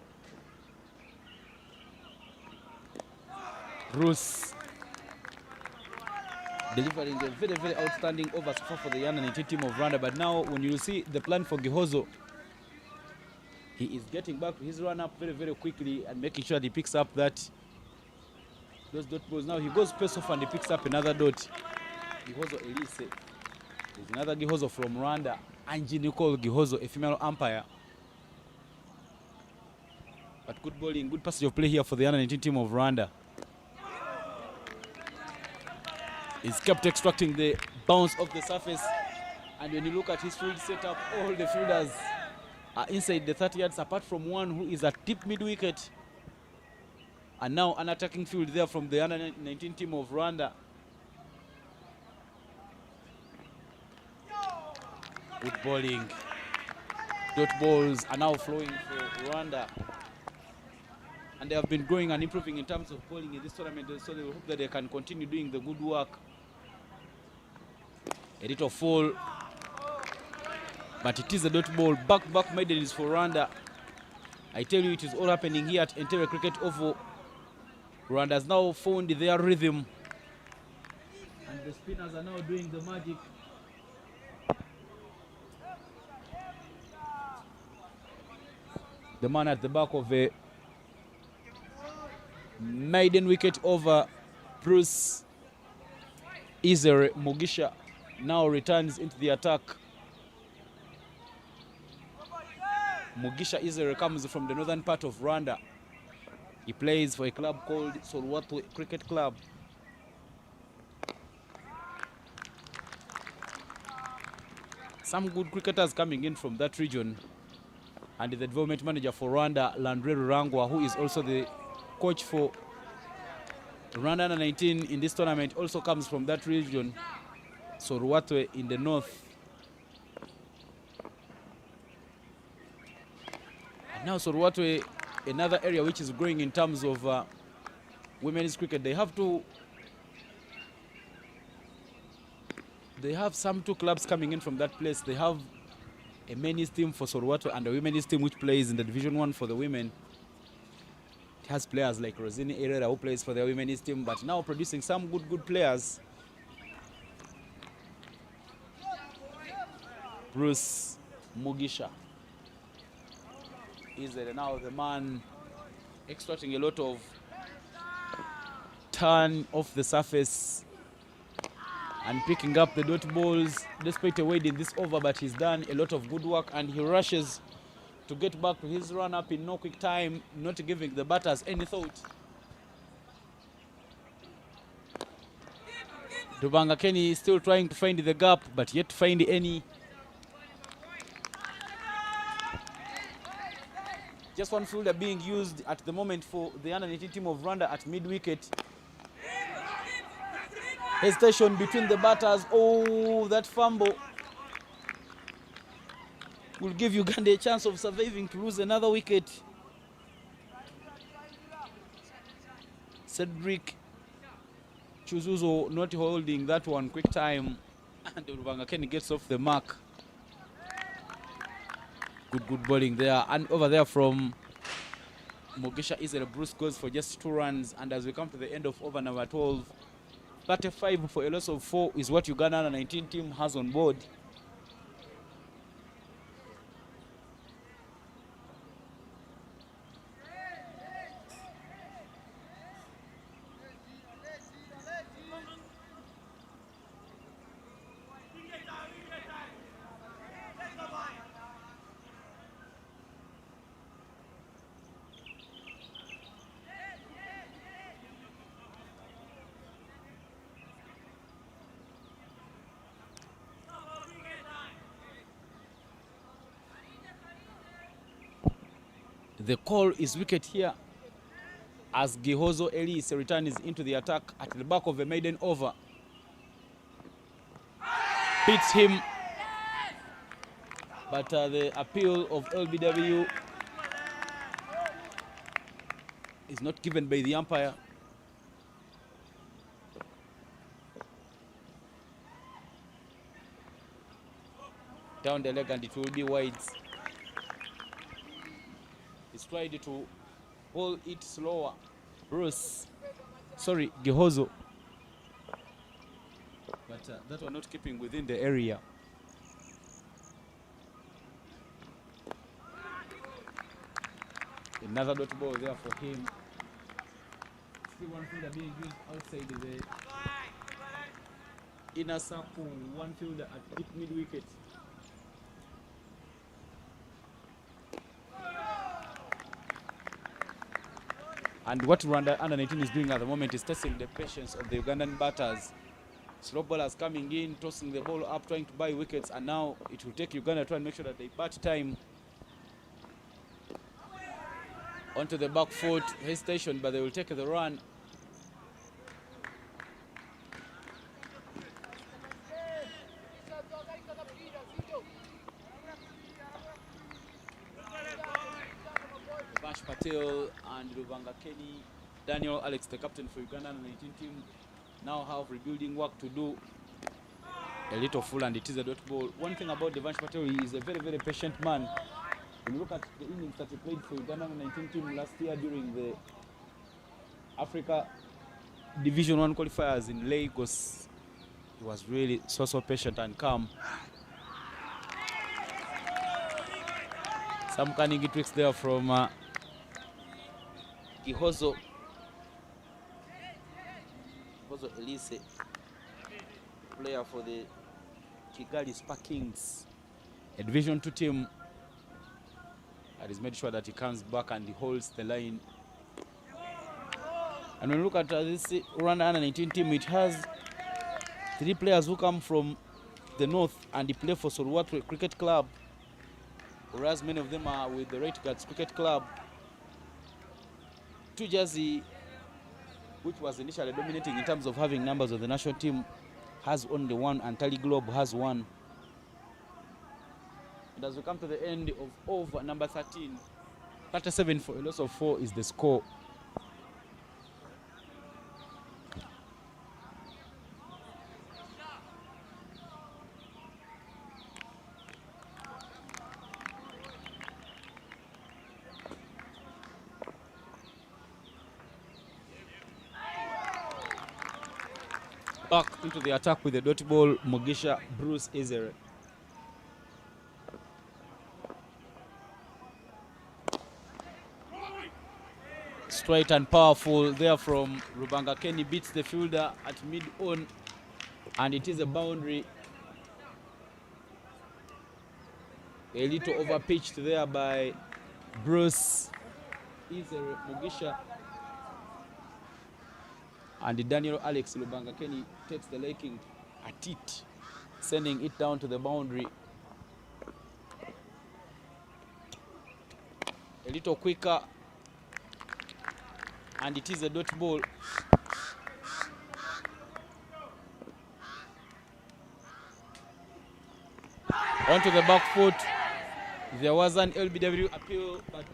Bruce delivering a very outstanding over so far for the U-19 team of Rwanda. But now when you see the plan for Gihozo, he is getting back to his run-up very quickly and making sure that he picks up those dot balls. Now he goes pace off and he picks up another dot. Gihozo Elise. There's another Gihozo from Rwanda. Angie Nicole Gihozo, a female umpire. But good bowling, good passage of play here for the U-19 team of Rwanda. He's kept extracting the bounce off the surface. And when you look at his field setup, all the fielders are inside the 30 yards, apart from one who is at deep mid-wicket. And now an attacking field there from the U-19 team of Rwanda. Good bowling. Dot balls are now flowing for Rwanda. And they have been growing and improving in terms of bowling in this tournament, so they hope that they can continue doing the good work. A little fall, but it is a dot ball. Back maiden is for Rwanda. I tell you, it is all happening here at Entebbe Cricket Oval. Rwanda has now found their rhythm, and the spinners are now doing the magic. The man at the back of a maiden wicket over Bruce Izere, Mugisha, now returns into the attack. Mugisha Izere comes from the northern part of Rwanda. He plays for a club called Solwatwe Cricket Club. Some good cricketers coming in from that region. And the development manager for Rwanda, Landry Rurangwa, who is also the coach for Rwanda Under-19 in this tournament, also comes from that region, Sorwatwe in the north. And now Sorwatwe, another area which is growing in terms of women's cricket. They have some two clubs coming in from that place. They have a men's team for Sorwatwe and a women's team which plays in the Division 1 for the women. It has players like Rosini Herrera who plays for their women's team, but now producing some good players. Bruce Mugisha is now the man extracting a lot of turn off the surface and picking up the dot balls despite a wade in this over, but he's done a lot of good work and he rushes to get back to his run-up in no quick time, not giving the batters any thought. Dubanga Kenny is still trying to find the gap, but yet to find any. Just one fielder being used at the moment for the Under-19 team of Rwanda at mid-wicket. Hesitation between the batters. Oh, that fumble. will give Uganda a chance of surviving to lose another wicket. Cedric Chuzuzo not holding that one quick time, and Rubangakeni gets off the mark. Good bowling there, and over there from Mugisha Israel Bruce goes for just 2 runs, and as we come to the end of over number 12, 35 for a loss of 4 is what Uganda under 19 team has on board. The call is wicket here as Gihozo Elise returns into the attack at the back of the maiden over. Beats him, but the appeal of LBW is not given by the umpire. Down the leg, and it will be wides. He's tried to hold it slower. Gihozo. But that one not keeping within the area. Another dot ball there for him. Still one fielder being used outside the inner circle. One fielder at deep mid wicket. And what Rwanda under 19 is doing at the moment is testing the patience of the Ugandan batters. Slow bowlers coming in, tossing the ball up, trying to buy wickets, and now it will take Uganda to try and make sure that they bat time. Onto the back foot, hesitation, but they will take the run. Vash Patel and Rubangakeni, Daniel Alex, the captain for Uganda under 19 team, now have rebuilding work to do. A little full, and it is a dot ball. One thing about Devansh Patel, he is a very patient man. When you look at the innings that he played for Uganda under 19 team last year during the Africa Division 1 qualifiers in Lagos, he was really so patient and calm. Some cunning tricks there from Gihozo Elise, player for the Kigali Sparkings, a Division 2 team, and he's made sure that he comes back and he holds the line. And when you look at this Rwanda under 19 team, it has 3 players who come from the north and they play for Sorwatwe Cricket Club, whereas many of them are with the Right Guards Cricket Club. Tujazi, which was initially dominating in terms of having numbers of the national team, has only 1, and Tally Globe has 1. And as we come to the end of over number 13, 37 for a loss of 4 is the score. Back into the attack with the dot ball, Mugisha Bruce Israel. Straight and powerful there from Rubangakeni, beats the fielder at mid-on, and it is a boundary. A little over-pitched there by Bruce Israel Mugisha. And Daniel Alex Rubangakeni takes the liking at it, sending it down to the boundary. A little quicker, and it is a dot ball. Onto the back foot, There was an LBW appeal, but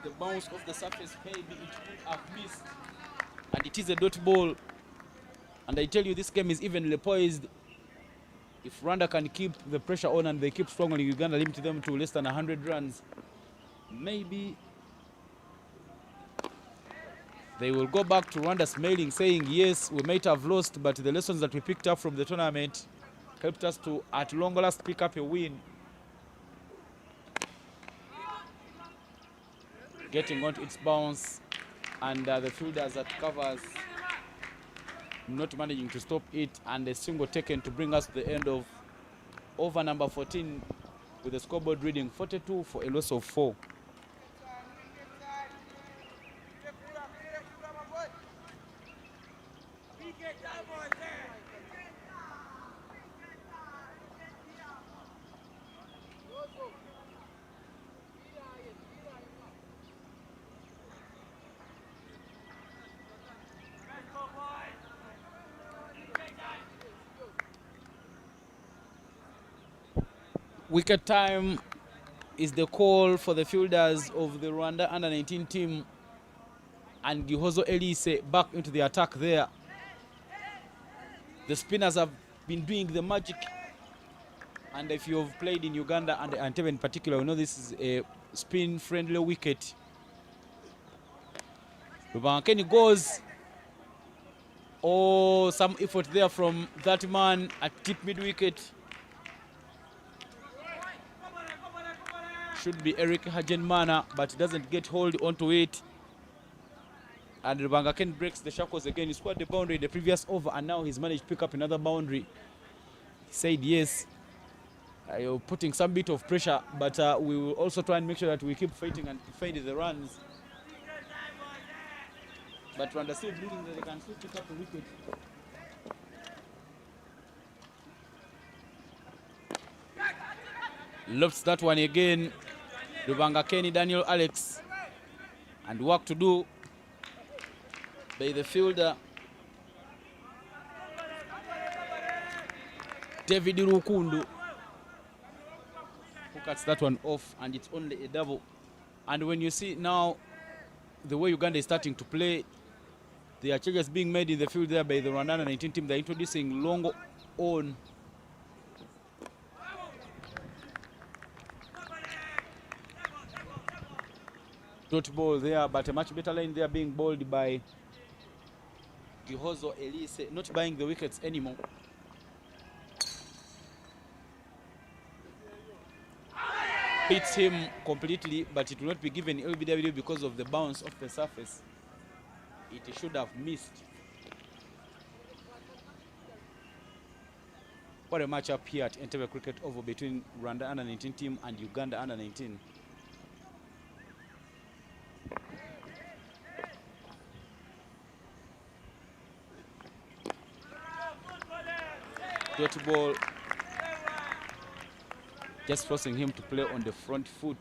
the bounce of the surface, maybe it would have missed. And it is a dot ball. And I tell you, this game is evenly poised. If Rwanda can keep the pressure on and they keep strongly, Uganda limit them to less than 100 runs, maybe they will go back to Rwanda smiling, saying, yes, we might have lost, but the lessons that we picked up from the tournament helped us to, at long last, pick up a win. Getting onto its bounce, and the fielders at covers not managing to stop it, and a single taken to bring us to the end of over number 14 with the scoreboard reading 42 for a loss of 4. Wicket time is the call for the fielders of the Rwanda under-19 team, and Gihozo Elise back into the attack there. The spinners have been doing the magic, and if you have played in Uganda and Entebbe in particular, you know this is a spin-friendly wicket. Rubankeni goes. Oh, some effort there from that man at tip mid-wicket. Should be Eric Hagenmana, but doesn't get hold onto it. And Rubangaken breaks the shackles again. He scored the boundary the previous over, and now he's managed to pick up another boundary. He said, yes, you're putting some bit of pressure, but we will also try and make sure that we keep fighting and defend the runs. But Rwanda still believing that they can still pick up a wicket. Lofts that one again. Rubangakeni, Daniel Alex. And work to do by the fielder David Rukundu, who cuts that one off, and it's only a double. And when you see now the way Uganda is starting to play, there are changes being made in the field there by the Rwanda 19 team. They're introducing Longo on. Dot ball there, but a much better line there being bowled by Gihozo Elise, not buying the wickets anymore. Hits him completely, but it will not be given LBW because of the bounce off the surface. It should have missed. What a matchup here at Entebbe Cricket Oval between Rwanda under-19 team and Uganda under-19. Dot ball, just forcing him to play on the front foot.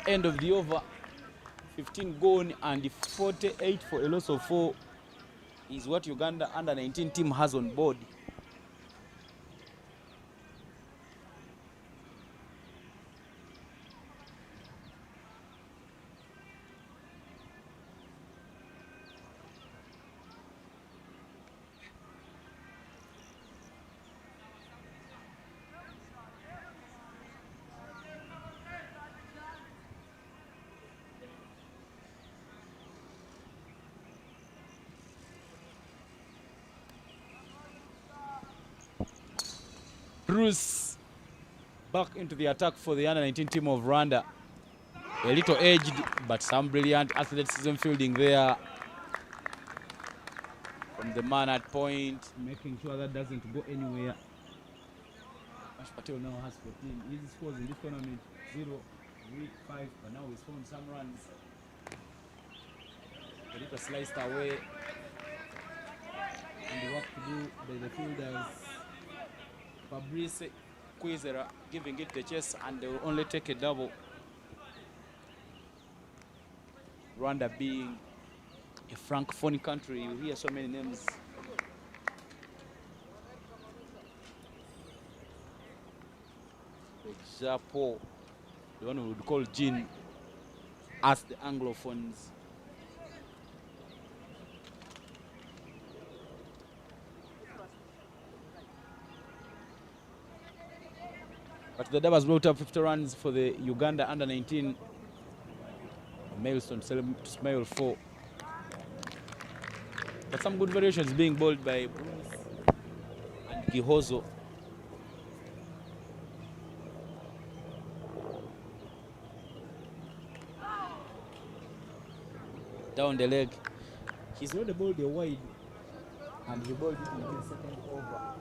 End of the over, 15 gone and 48 for a loss of 4 is what Uganda under-19 team has on board. Bruce back into the attack for the under-19 team of Rwanda. A little edged, but some brilliant athleticism fielding there from the man at point, making sure that doesn't go anywhere. Ash Patel now has 14. His scores in this tournament 0, 3, 5, but now he's found some runs. A little sliced away, and the work to do by the fielders. Fabrice Kwizera giving it the chase, and they will only take a double. Rwanda being a francophone country, you hear so many names. For example, the one we would call Jean as the Anglophones. But the Dabas brought up 50 runs for the Uganda under 19. Milestone to Smile 4. But some good variations being bowled by Bruce and Gihozo. Down the leg. He's not bowled a wide, and he bowled it in the second over.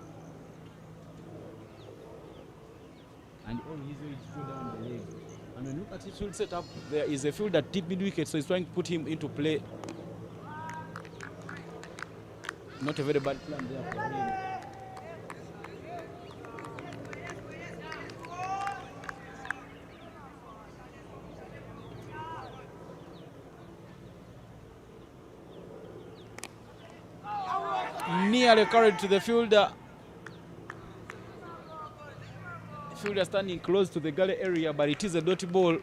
And all his weight threw down the leg. And when you look at his field setup, there is a field at deep mid wicket, so he's trying to put him into play. Not a very bad plan there for him. Nearly carried to the fielder. The fielder standing close to the gully area, but it is a dotty ball.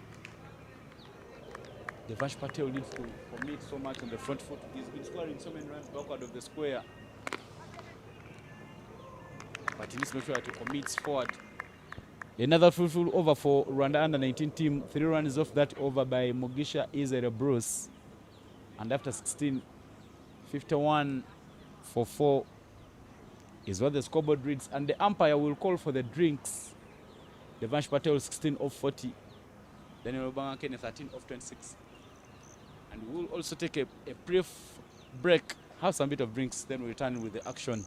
Devansh Patel needs to commit so much on the front foot. He's been scoring so many runs backward of the square. But he needs to make sure to commit forward. Another fruitful over for Rwanda under 19 team. 3 runs off that over by Mugisha Israel Bruce. And after 16, 51 for 4 is what the scoreboard reads. And the umpire will call for the drinks. Devansh Patel 16 off 40. Daniel Obangakene 13 off 26. And we'll also take a brief break, have some bit of drinks, then we'll return with the action.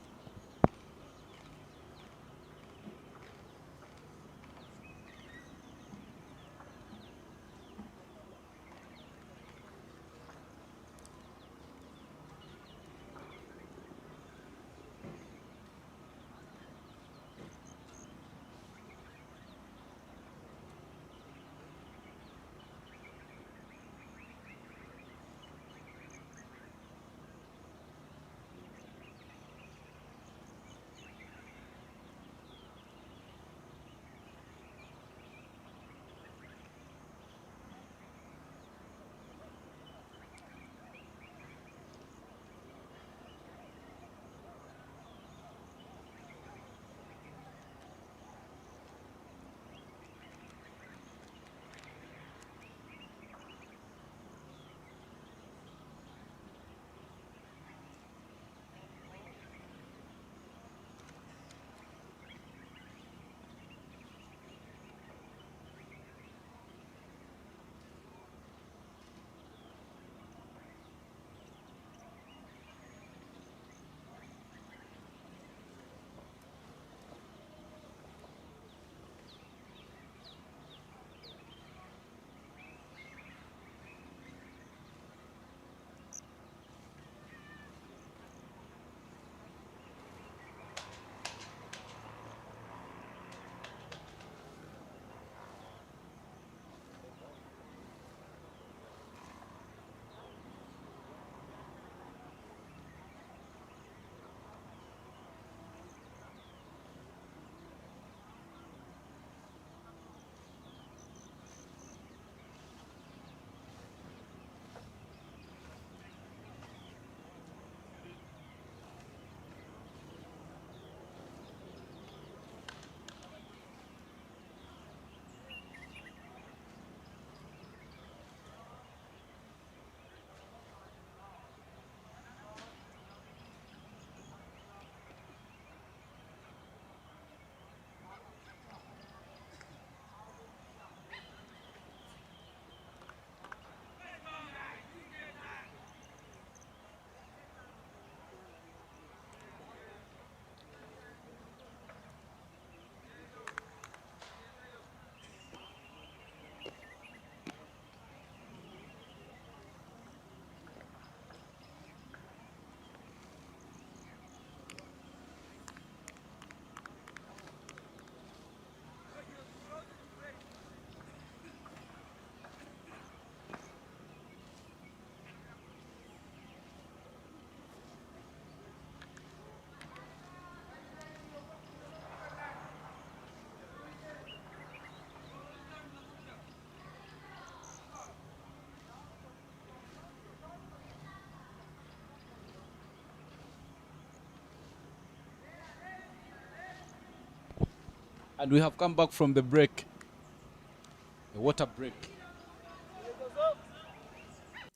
And we have come back from the break, a water break.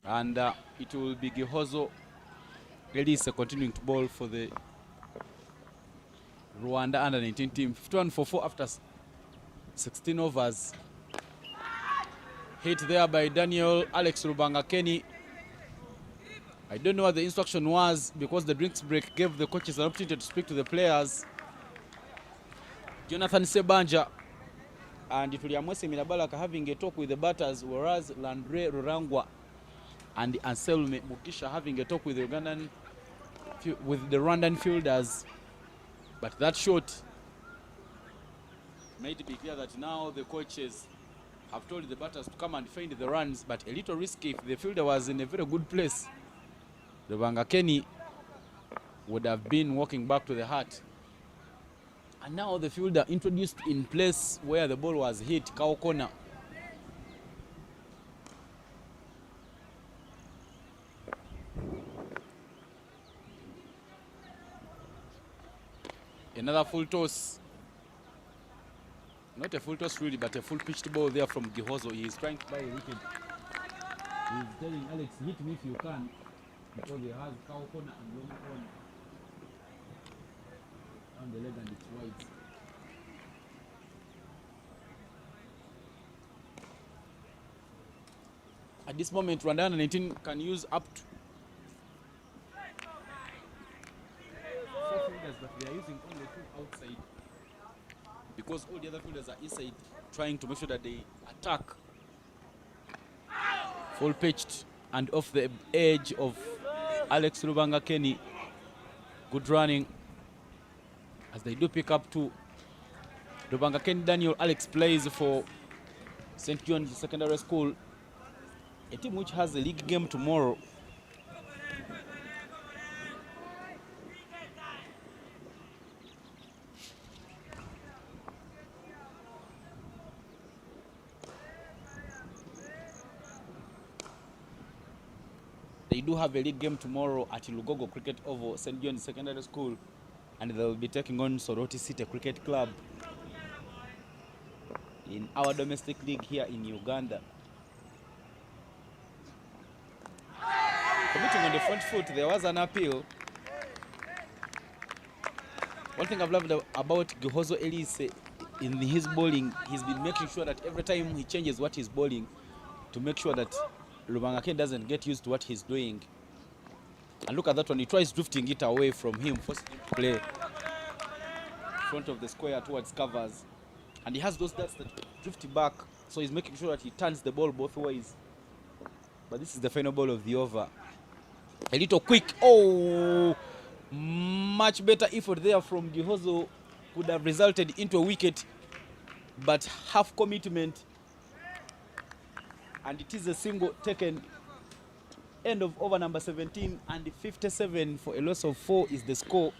And it will be Gihozo Elise continuing to bowl for the Rwanda under-19 team. 51 for 4 after 16 overs. Hit there by Daniel Alex Rubanga-Kenny. I don't know what the instruction was because the drinks break gave the coaches an opportunity to speak to the players. Jonathan Sebanja and Tuliamwese Minabalaka having a talk with the batters, whereas Landre Rurangwa and Anselme Mukisha having a talk with the Rwandan fielders. But that shot made it be clear that now the coaches have told the batters to come and find the runs, but a little risky. If the fielder was in a very good place, Rubanga-Kenny would have been walking back to the hut. And now the fielder introduced in place where the ball was hit, cow corner. Another full toss. Not a full toss really, but a full pitched ball there from Gihozo. He is trying to buy a wicket. He is telling Alex, hit me if you can, because he has cow corner and long corner on the leg and it's wide. At this moment, Rwanda under-19 can use up to 4 fielders, but they are using only 2 outside because all the other fielders are inside, trying to make sure that they attack. Full pitched and off the edge of Alex Rubanga-Kenny. Good running as they do pick up 2. Rubanga-Kenny Daniel Alex plays for St. John's Secondary School, a team which has a league game tomorrow. They do have a league game tomorrow at Lugogo Cricket Oval, St. John's Secondary School, and they will be taking on Soroti City Cricket Club in our domestic league here in Uganda. Committing on the front foot, there was an appeal. One thing I've loved about Gihozo Elise in his bowling, he's been making sure that every time he changes what he's bowling to make sure that Rubanga-Kenny doesn't get used to what he's doing. And look at that one, he tries drifting it away from him, forcing him to play front of the square towards covers. And he has those darts that drift back, so he's making sure that he turns the ball both ways. But this is the final ball of the over. A little quick, oh, much better effort there from Gihozo would have resulted into a wicket, but half commitment. And it is a single taken. End of over number 17 and 57 for a loss of 4 is the score.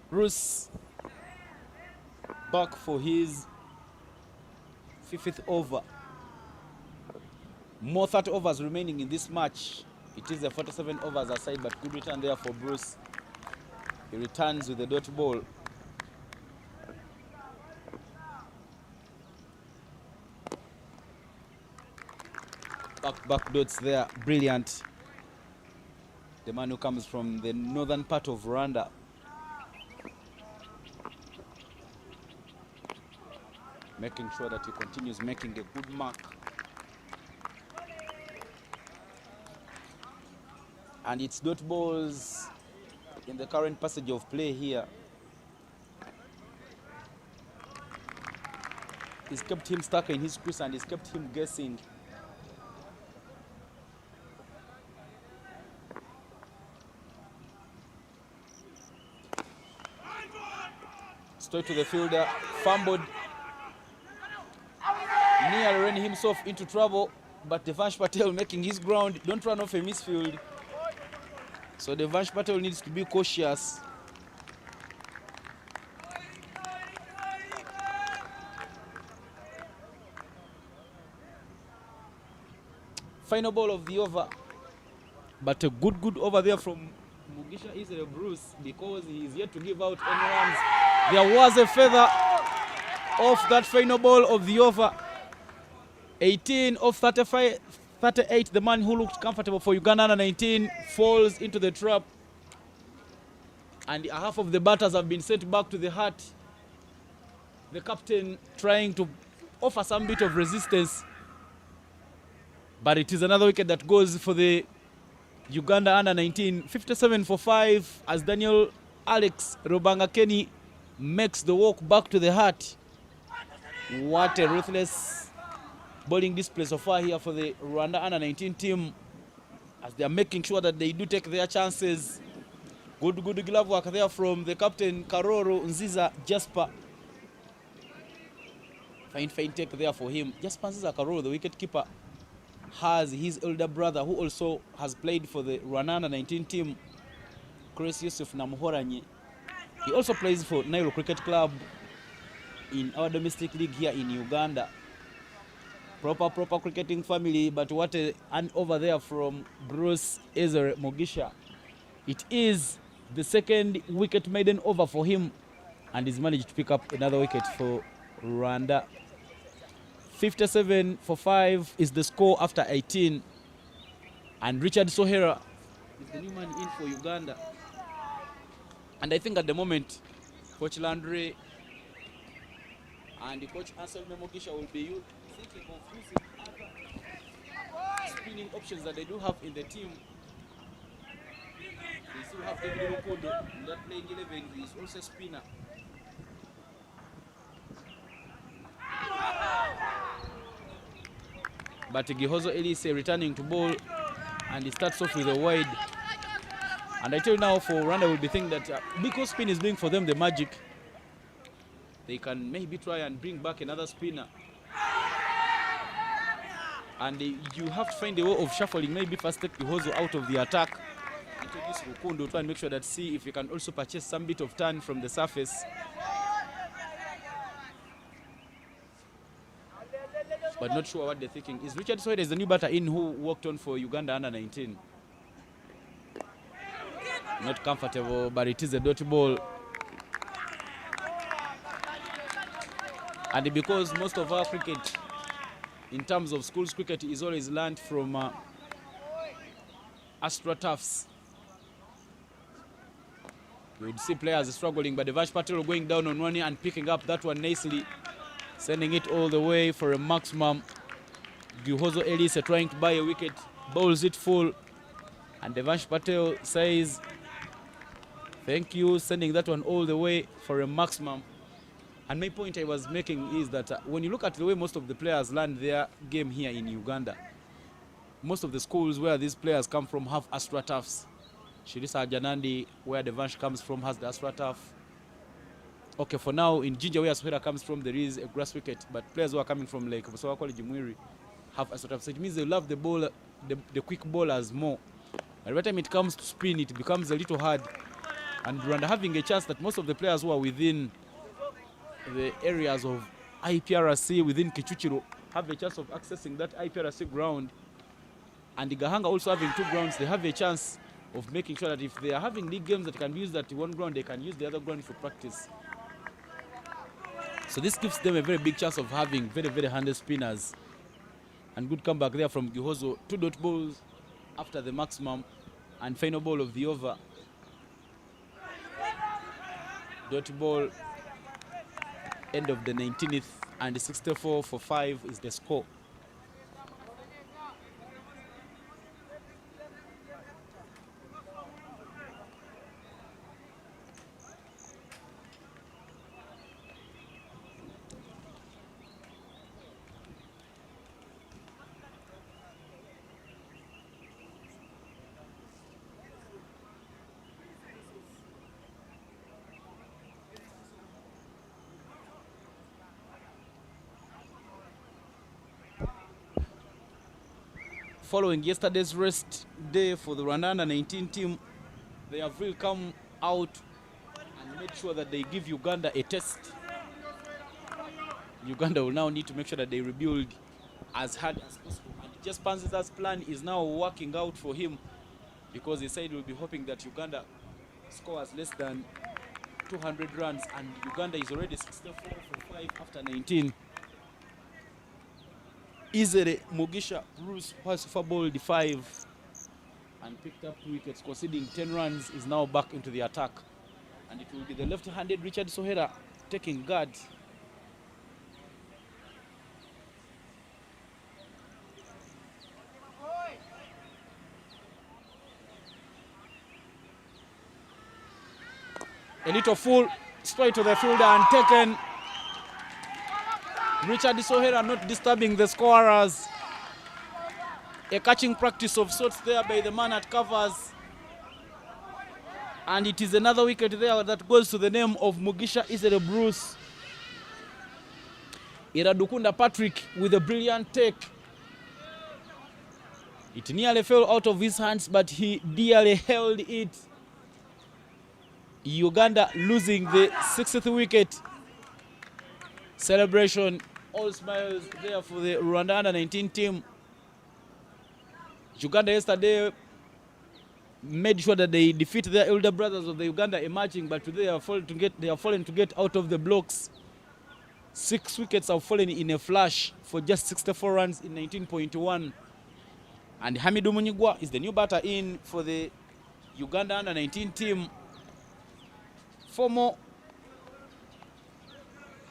Bruce back for his 5th over. More 30 overs remaining in this match. It is a 47 overs aside, but good return there for Bruce. He returns with the dot ball. Back dots there, brilliant. The man who comes from the northern part of Rwanda. Making sure that he continues making a good mark. And it's dot balls in the current passage of play here. He's kept him stuck in his crease and he's kept him guessing. Straight to the fielder, fumbled. Nearly ran himself into trouble, but Devansh Patel making his ground. Don't run off a misfield. So Devansh Patel needs to be cautious. Final ball of the over. But a good over there from Mugisha is a Bruce, because he is yet to give out any runs. There was a feather off that final ball of the over. 18 of 35, 38. The man who looked comfortable for Uganda under 19 falls into the trap. And half of the batters have been sent back to the hut. The captain trying to offer some bit of resistance. But it is another wicket that goes for the Uganda under 19. 57 for 5 as Daniel Alex Rubangakeni makes the walk back to the hut. What a ruthless bowling display so far here for the Rwanda under 19 team, as they are making sure that they do take their chances. Good glove work there from the captain Karoro Nziza Jasper. Fine take there for him. Jasper Nziza Karoro, the wicket keeper, has his elder brother who also has played for the Rwanda under 19 team, Chris Yusuf Namuhoranye. He also plays for Nairo Cricket Club in our domestic league here in Uganda. Proper cricketing family, but what an over there from Bruce Ezra Mugisha. It is the second wicket maiden over for him, and he's managed to pick up another wicket for Rwanda. 57 for 5 is the score after 18. And Richard Sohera is the new man in for Uganda. And I think at the moment, Coach Landry and Coach Anselme Mugisha will be thinking of using other spinning options that they do have in the team. They still have David Rukundo, that playing 11, he is also a spinner. But Gihozo Elise returning to bowl, and he starts off with a wide. And I tell you now, for Rwanda will be thinking that because spin is doing for them the magic, they can maybe try and bring back another spinner. And you have to find a way of shuffling, maybe first take Gihozo out of the attack, introduce Rukundo, try and make sure that see if you can also purchase some bit of turn from the surface. But not sure what they're thinking. Is Richard Sohera is the new batter in who walked on for Uganda under 19. Not comfortable, but it is a dot ball. And because most of our cricket, in terms of schools cricket, is always learned from AstroTurfs. You would see players struggling, but Devansh Patel going down on one knee and picking up that one nicely, sending it all the way for a maximum. Gihozo Elise trying to buy a wicket, bowls it full, and Devansh Patel says thank you, sending that one all the way for a maximum. And my point I was making is that when you look at the way most of the players learn their game here in Uganda, most of the schools where these players come from have AstroTurfs. Shirisa Janandi, where Devansh comes from, has the AstroTurf. Okay, for now, in Jinja, where Sohera comes from, there is a grass wicket, but players who are coming from like Musawa College Mwiri have AstroTurf. So it means they love the ball, the quick bowlers more. But by the time it comes to spin, it becomes a little hard. And Rwanda having a chance that most of the players who are within the areas of IPRC, within Kichuchiro, have a chance of accessing that IPRC ground. And the Gahanga also having 2 grounds, they have a chance of making sure that if they are having league games that can use that one ground, they can use the other ground for practice. So this gives them a very big chance of having very handy spinners. And good comeback there from Gihozo. 2 dot balls after the maximum and final ball of the over. Dot ball, end of the 19th, and 64 for 5 is the score. following yesterday's rest day for the Rwanda Under-19 team, they have really come out and made sure that they give Uganda a test. Uganda will now need to make sure that they rebuild as hard as possible. And just Panzer's plan is now working out for him, because he said he will be hoping that Uganda scores less than 200 runs, and Uganda is already 64 for 5 after 19. Easily, Mugisha Bruce has fouled 5 and picked up 2 wickets, conceding 10 runs, is now back into the attack. And it will be the left-handed Richard Sohera taking guard. A little full straight to the fielder and taken. Richard Sohera not disturbing the scorers. A catching practice of sorts there by the man at covers. And it is another wicket there that goes to the name of Mugisha Isere Bruce. Iradukunda Patrick with a brilliant take. It nearly fell out of his hands, but he dearly held it. Uganda losing the 6th wicket. Celebration, all smiles there for the Rwanda Under-19 team. Uganda yesterday made sure that they defeat their elder brothers of the Uganda emerging, but today they are fallen to get out of the blocks. 6 wickets have fallen in a flash for just 64 runs in 19.1. And Hamidu Munyigwa is the new batter in for the Uganda Under-19 team. 4 more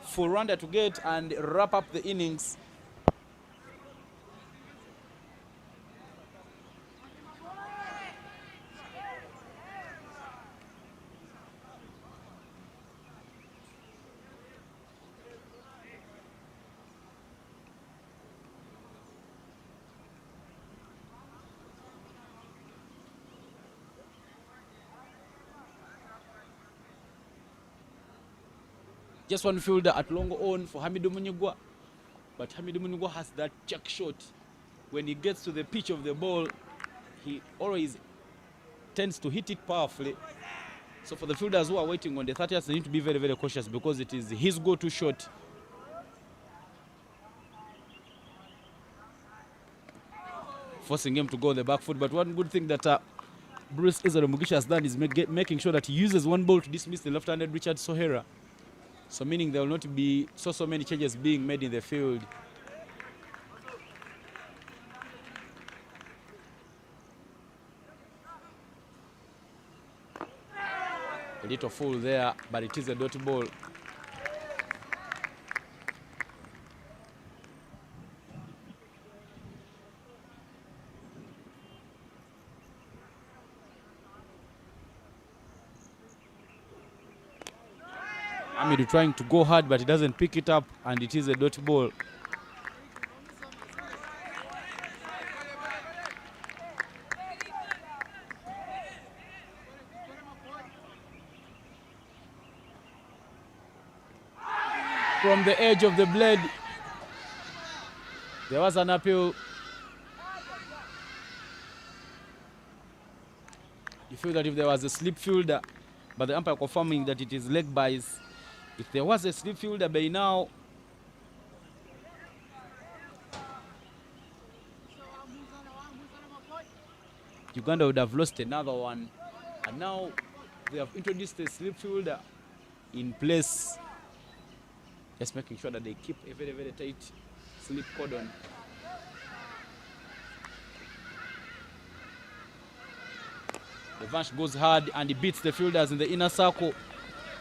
for Rwanda to get and wrap up the innings. Just one fielder at long on for Hamidu Munyigwa. But Hamidu Munyigwa has that check shot. When he gets to the pitch of the ball, he always tends to hit it powerfully. So for the fielders who are waiting on the 30th, they need to be very, very cautious, because it is his go-to shot. Forcing him to go on the back foot. But one good thing that Bruce Isere Mugisha has done is making sure that he uses one ball to dismiss the left-handed Richard Sohera. So meaning there will not be so many changes being made in the field. A little full there, but it is a dot ball. Hamidu trying to go hard, but he doesn't pick it up, and it is a dot ball. From the edge of the blade, there was an appeal. You feel that if there was a slip fielder, but the umpire confirming that it is leg byes. If there was a slip fielder by now, Uganda would have lost another one. And now they have introduced a slip fielder in place, just making sure that they keep a very, very tight slip cordon. The Vansh goes hard and he beats the fielders in the inner circle.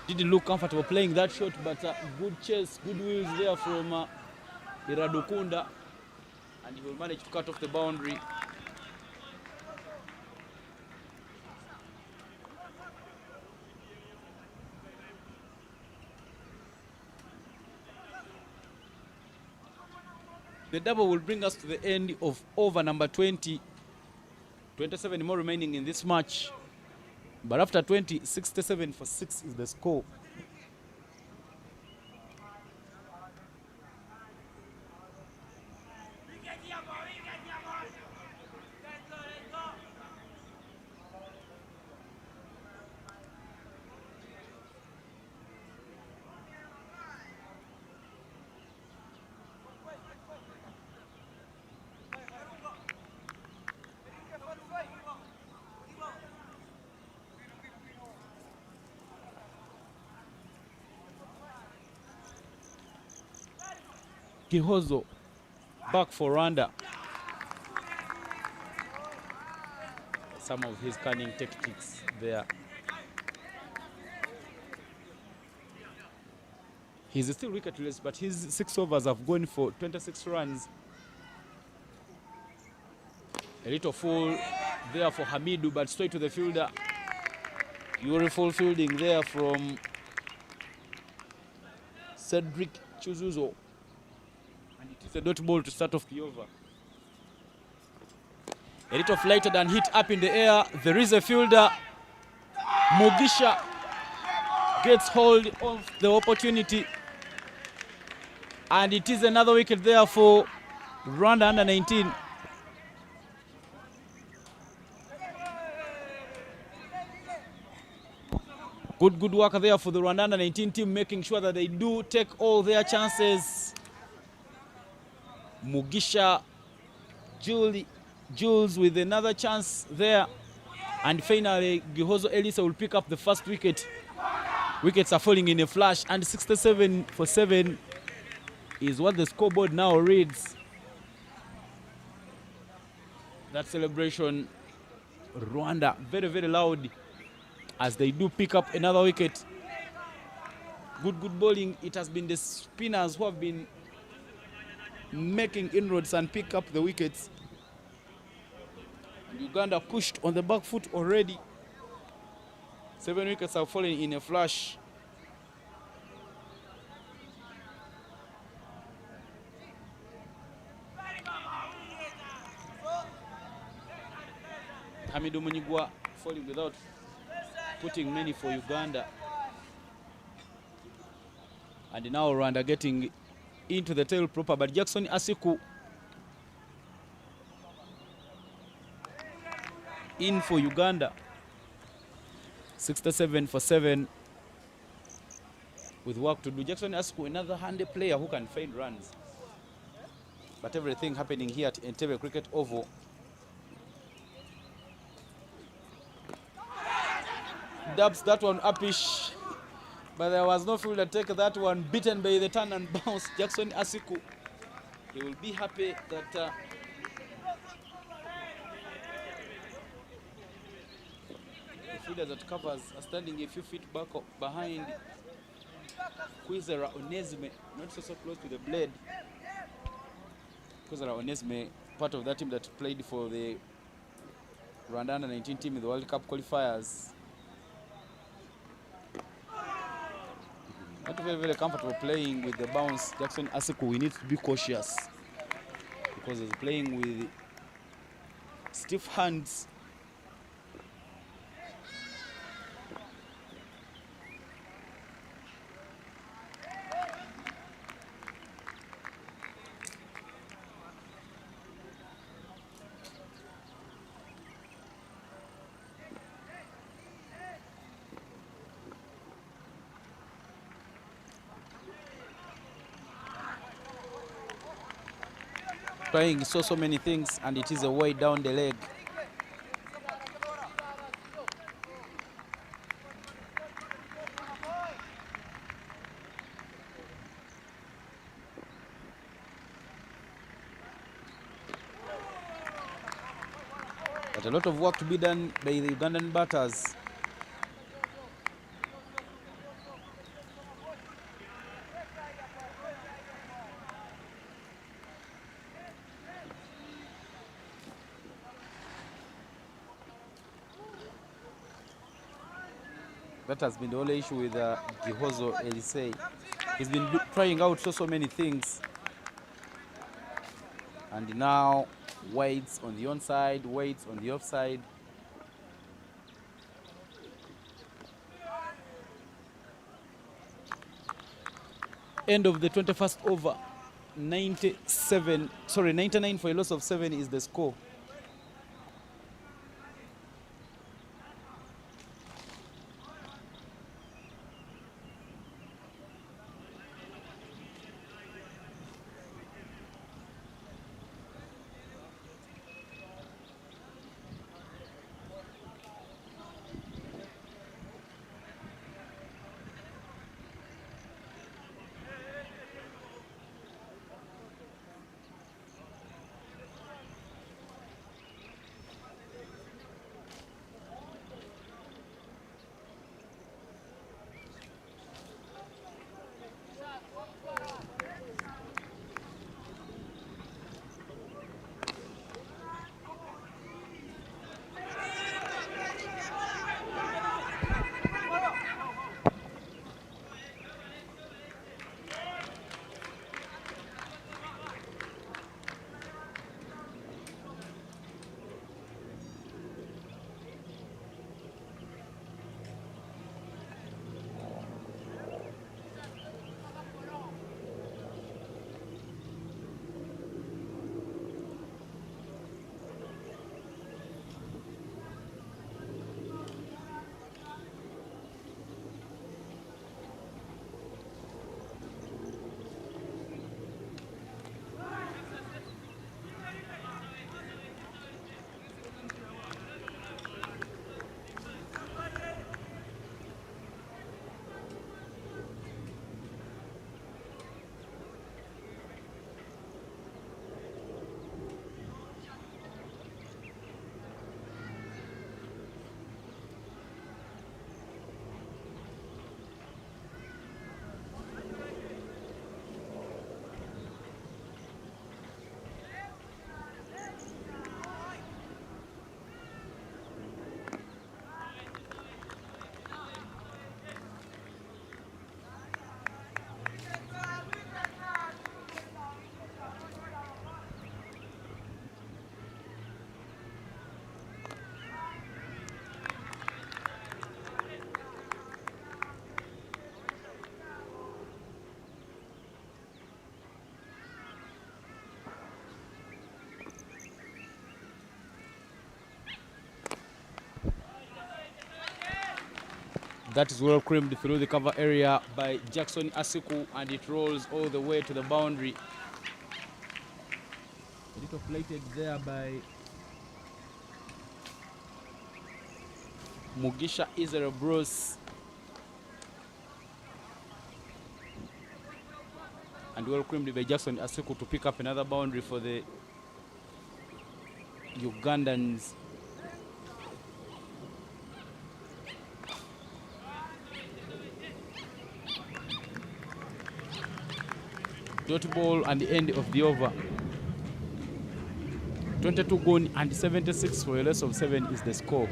Didn't look comfortable playing that shot, but good chase, good wheels there from Iradukunda, and he will manage to cut off the boundary. The double will bring us to the end of over number 20. 27 more remaining in this match. But after 20, 67 for 6 is the score. Gihozo back for Rwanda. Some of his cunning tactics there. He's still wicketless, but his 6 overs have gone for 26 runs. A little full there for Hamidu, but straight to the fielder. Beautiful fielding there from Cedric Chuzuzo. And it is a dot ball to start off the over. A little flighted and hit up in the air. There is a fielder. Mugisha gets hold of the opportunity. And it is another wicket there for Rwanda under 19. Good work there for the Rwanda under 19 team, making sure that they do take all their chances. Mugisha, Jules with another chance there. And finally, Gihozo Elisa will pick up the first wicket. Wickets are falling in a flash, and 67 for 7 is what the scoreboard now reads. That celebration, Rwanda, very, very loud as they do pick up another wicket. Good bowling. It has been the spinners who have been making inroads and pick up the wickets. And Uganda pushed on the back foot already. 7 wickets have fallen in a flash. Hamidu Munyigwa falling without putting many for Uganda. And now Rwanda getting into the tail proper, but Jackson Asiku in for Uganda. 67 for 7 with work to do. Jackson Asiku, another handy player who can find runs. But everything happening here at Entebbe Cricket Oval. Dubs that one upish, but there was no fielder take that one, beaten by the turn and bounce. Jackson Asiku, he will be happy that the fielder that covers are standing a few feet back behind Kwizera Onesime, not so close to the blade. Kwizera Onesime, part of that team that played for the Rwanda under 19 team in the World Cup qualifiers. Not very, very comfortable playing with the bounce. Jackson Asiku, we need to be cautious because he's playing with stiff hands. Trying so many things, and it is a way down the leg. But a lot of work to be done by the Ugandan batters. That has been the only issue with Gihozo Elise. He's been trying out so many things. And now weights on the onside, weights on the offside. End of the 21st over. 99 for a loss of 7 is the score. That is well creamed through the cover area by Jackson Asiku, and it rolls all the way to the boundary. A little plated there by Mugisha Israel Bruce. And well creamed by Jackson Asiku to pick up another boundary for the Ugandans. Dot ball and the end of the over. 22 gone and 76 for a loss of 7 is the score.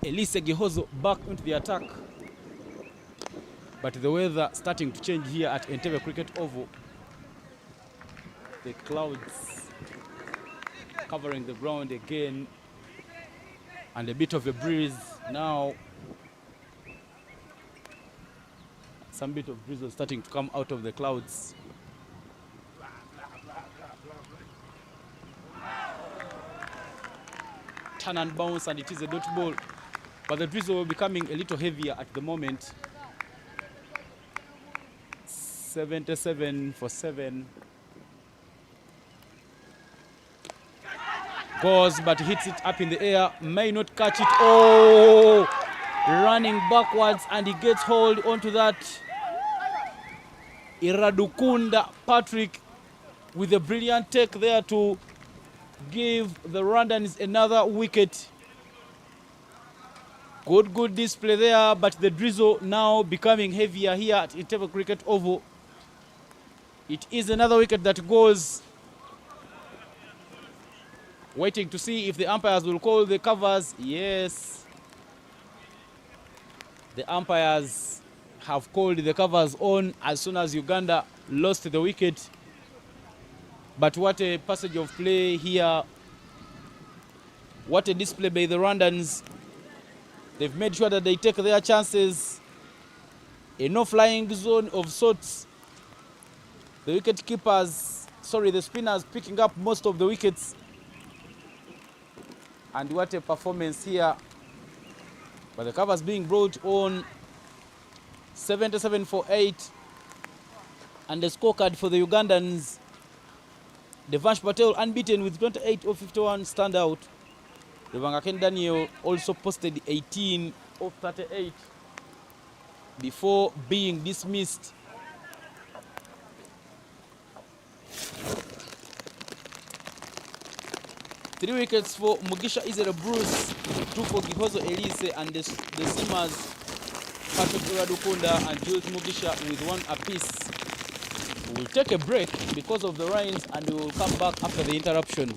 Elise Gihozo back into the attack. But the weather starting to change here at Entebbe Cricket Oval. The clouds covering the ground again. And a bit of a breeze now. Some bit of drizzle starting to come out of the clouds. Turn and bounce, and it is a dot ball. But the drizzle will be becoming a little heavier at the moment. 77 for 7. Goes, but hits it up in the air. May not catch it. Oh! Running backwards, and he gets hold onto that. Iradukunda Patrick with a brilliant take there to give the Rwandans another wicket. Good display there, but the drizzle now becoming heavier here at Entebbe Cricket Oval. It is another wicket that goes. Waiting to see if the umpires will call the covers. Yes. The umpires have called the covers on as soon as Uganda lost the wicket. But what a passage of play here. What a display by the Rwandans. They've made sure that they take their chances. A no-flying zone of sorts. The the spinners picking up most of the wickets. And what a performance here. But the covers being brought on. 77 for 8. And the scorecard for the Ugandans. Devansh Patel unbeaten with 28 of 51 standout. Revangaken Daniel also posted 18 of 38 before being dismissed. Three wickets for Mugisha Israel Bruce, 2 for Gihozo Elise, and the seamers Patrick Iradukunda and Jules Mugisha with 1 apiece. We'll take a break because of the rains, and we will come back after the interruption.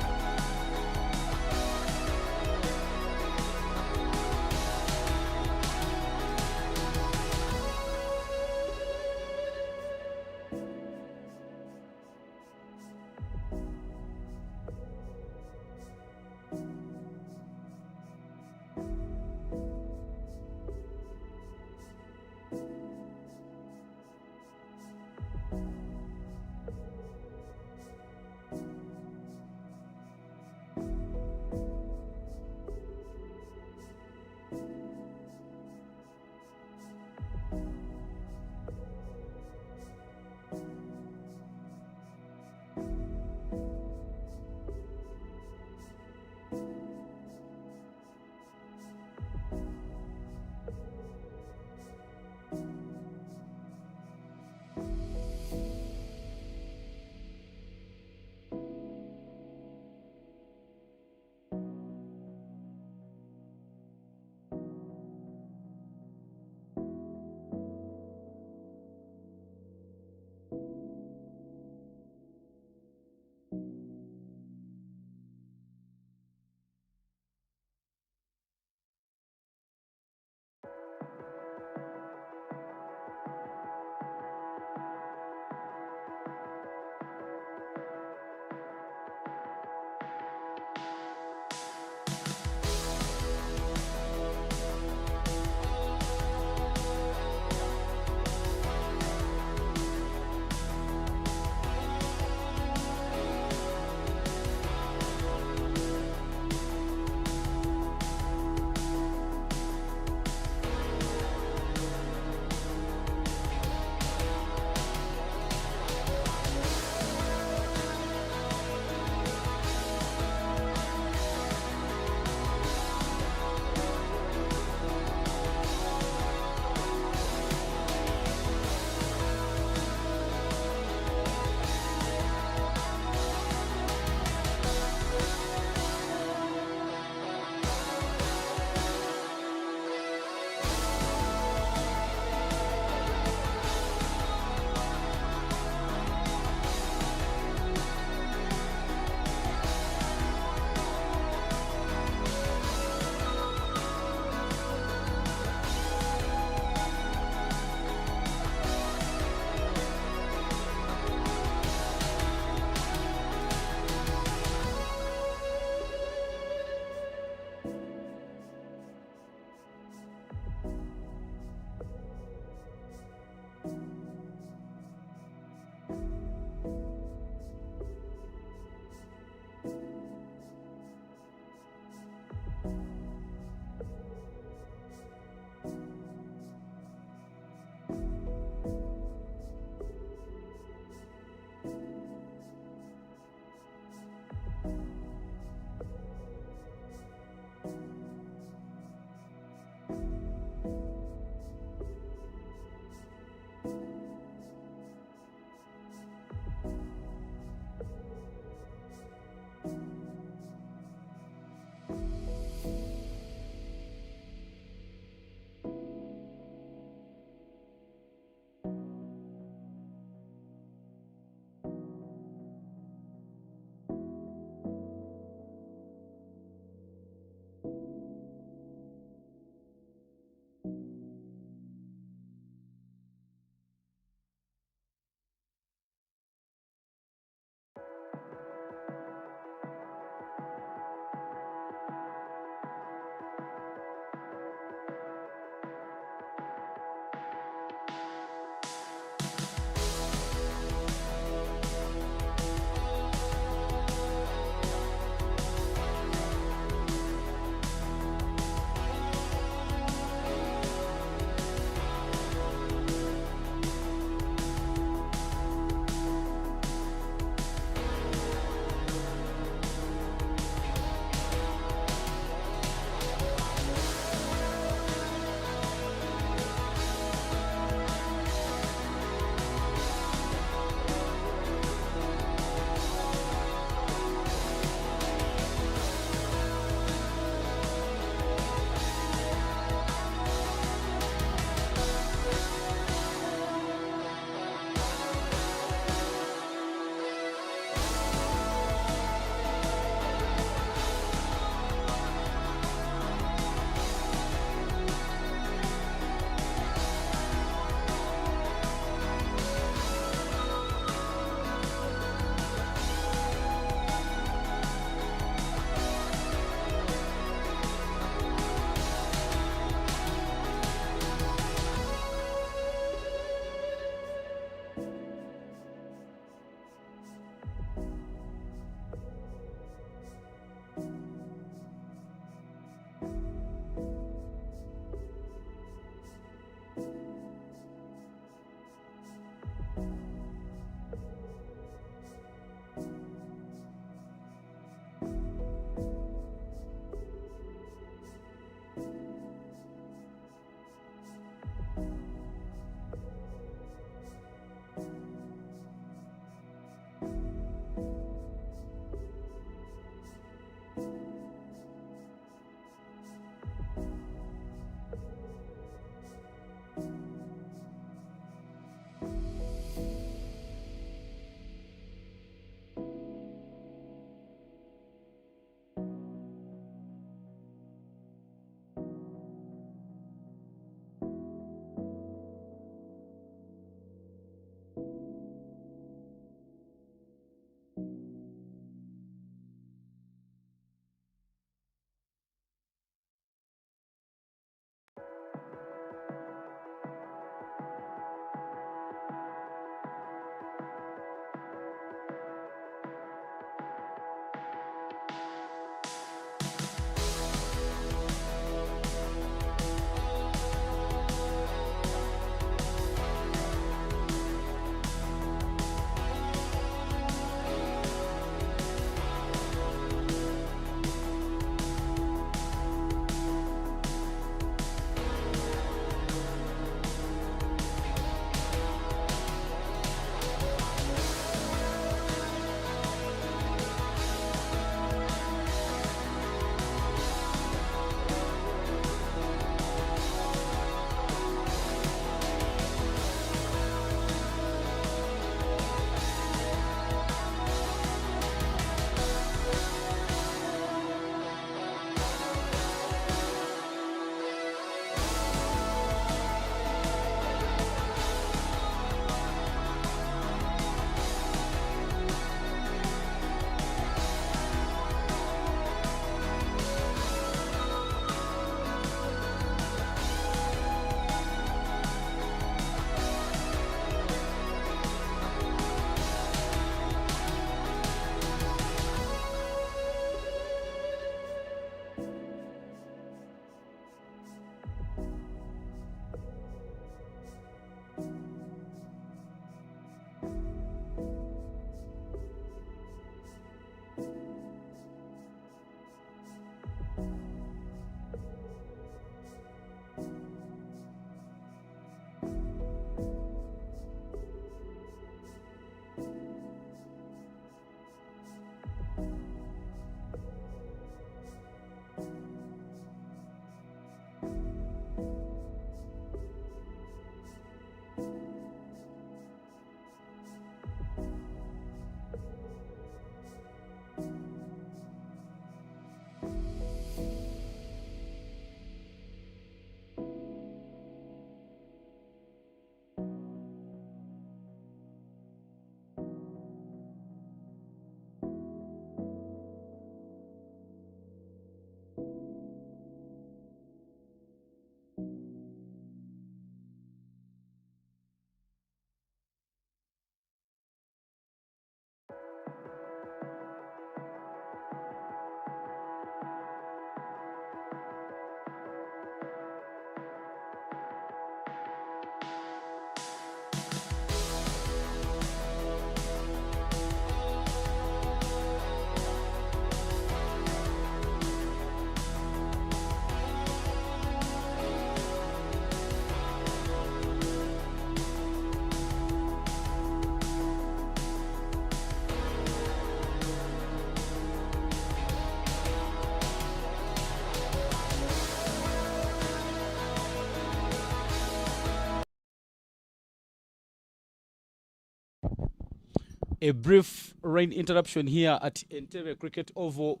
A brief rain interruption here at Entebbe Cricket Oval.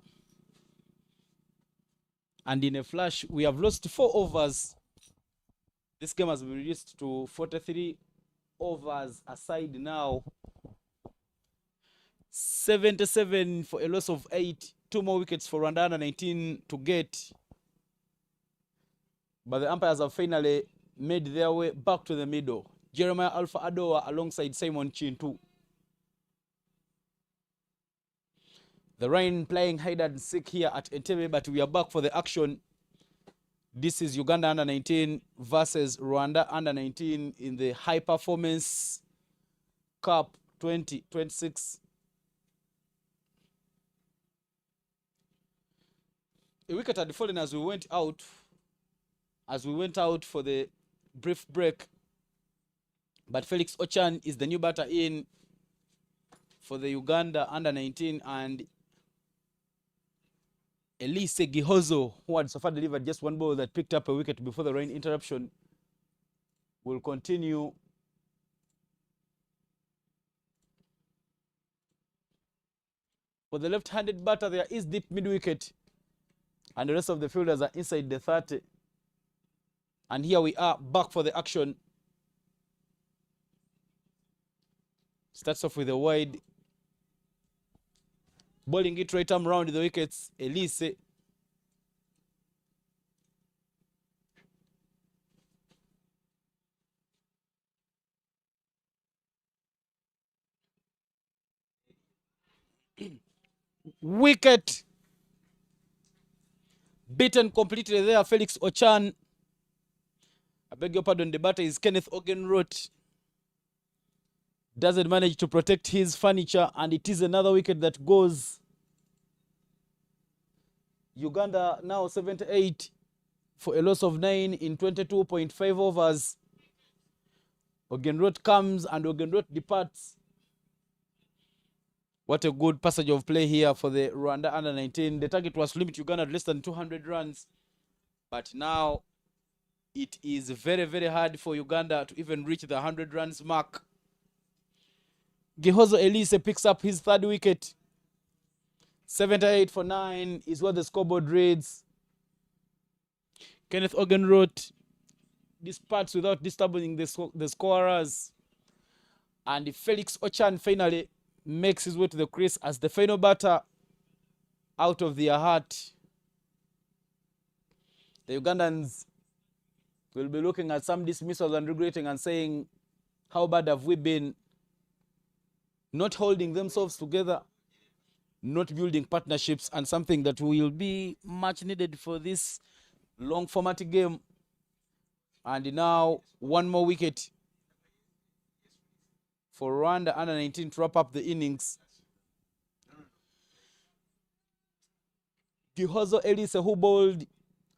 And in a flash, we have lost 4 overs. This game has been reduced to 43 overs aside now. 77 for a loss of 8. 2 more wickets for Rwanda under 19 to get. But the umpires have finally made their way back to the middle. Jeremiah Alpha Adoa alongside Simon Chintu. The rain playing hide and seek here at Entebbe, but we are back for the action. This is Uganda under 19 versus Rwanda under 19 in the High Performance Cup 2026. A wicket had fallen as we went out for the brief break. But Felix Ochan is the new batter in for the Uganda under 19, and Elise Gihozo, who had so far delivered just 1 ball that picked up a wicket before the rain interruption, will continue. For the left-handed batter, there is deep mid-wicket, and the rest of the fielders are inside the 30. And here we are back for the action. Starts off with a wide. Bowling it right arm round the wickets. Elise. Wicket. Beaten completely there, Felix Ochan. I beg your pardon, the batter is Kenneth Ogenroth. Doesn't manage to protect his furniture, and it is another wicket that goes. Uganda now 78 for a loss of 9 in 22.5 overs. Ogenroth comes and Ogenroth departs. What a good passage of play here for the Rwanda under 19. The target was to limit Uganda to less than 200 runs. But now it is very, very hard for Uganda to even reach the 100 runs mark. Gihozo Elise picks up his 3rd wicket. 78 for 9 is what the scoreboard reads. Kenneth Ogenroth dispatched without disturbing the scorers. And Felix Ochan finally makes his way to the crease as the final batter out of their heart. The Ugandans will be looking at some dismissals and regretting and saying, how bad have we been? Not holding themselves together, not building partnerships, and something that will be much needed for this long format game. And now 1 more wicket for Rwanda under 19 to wrap up the innings. Gihozo Elise, who bowled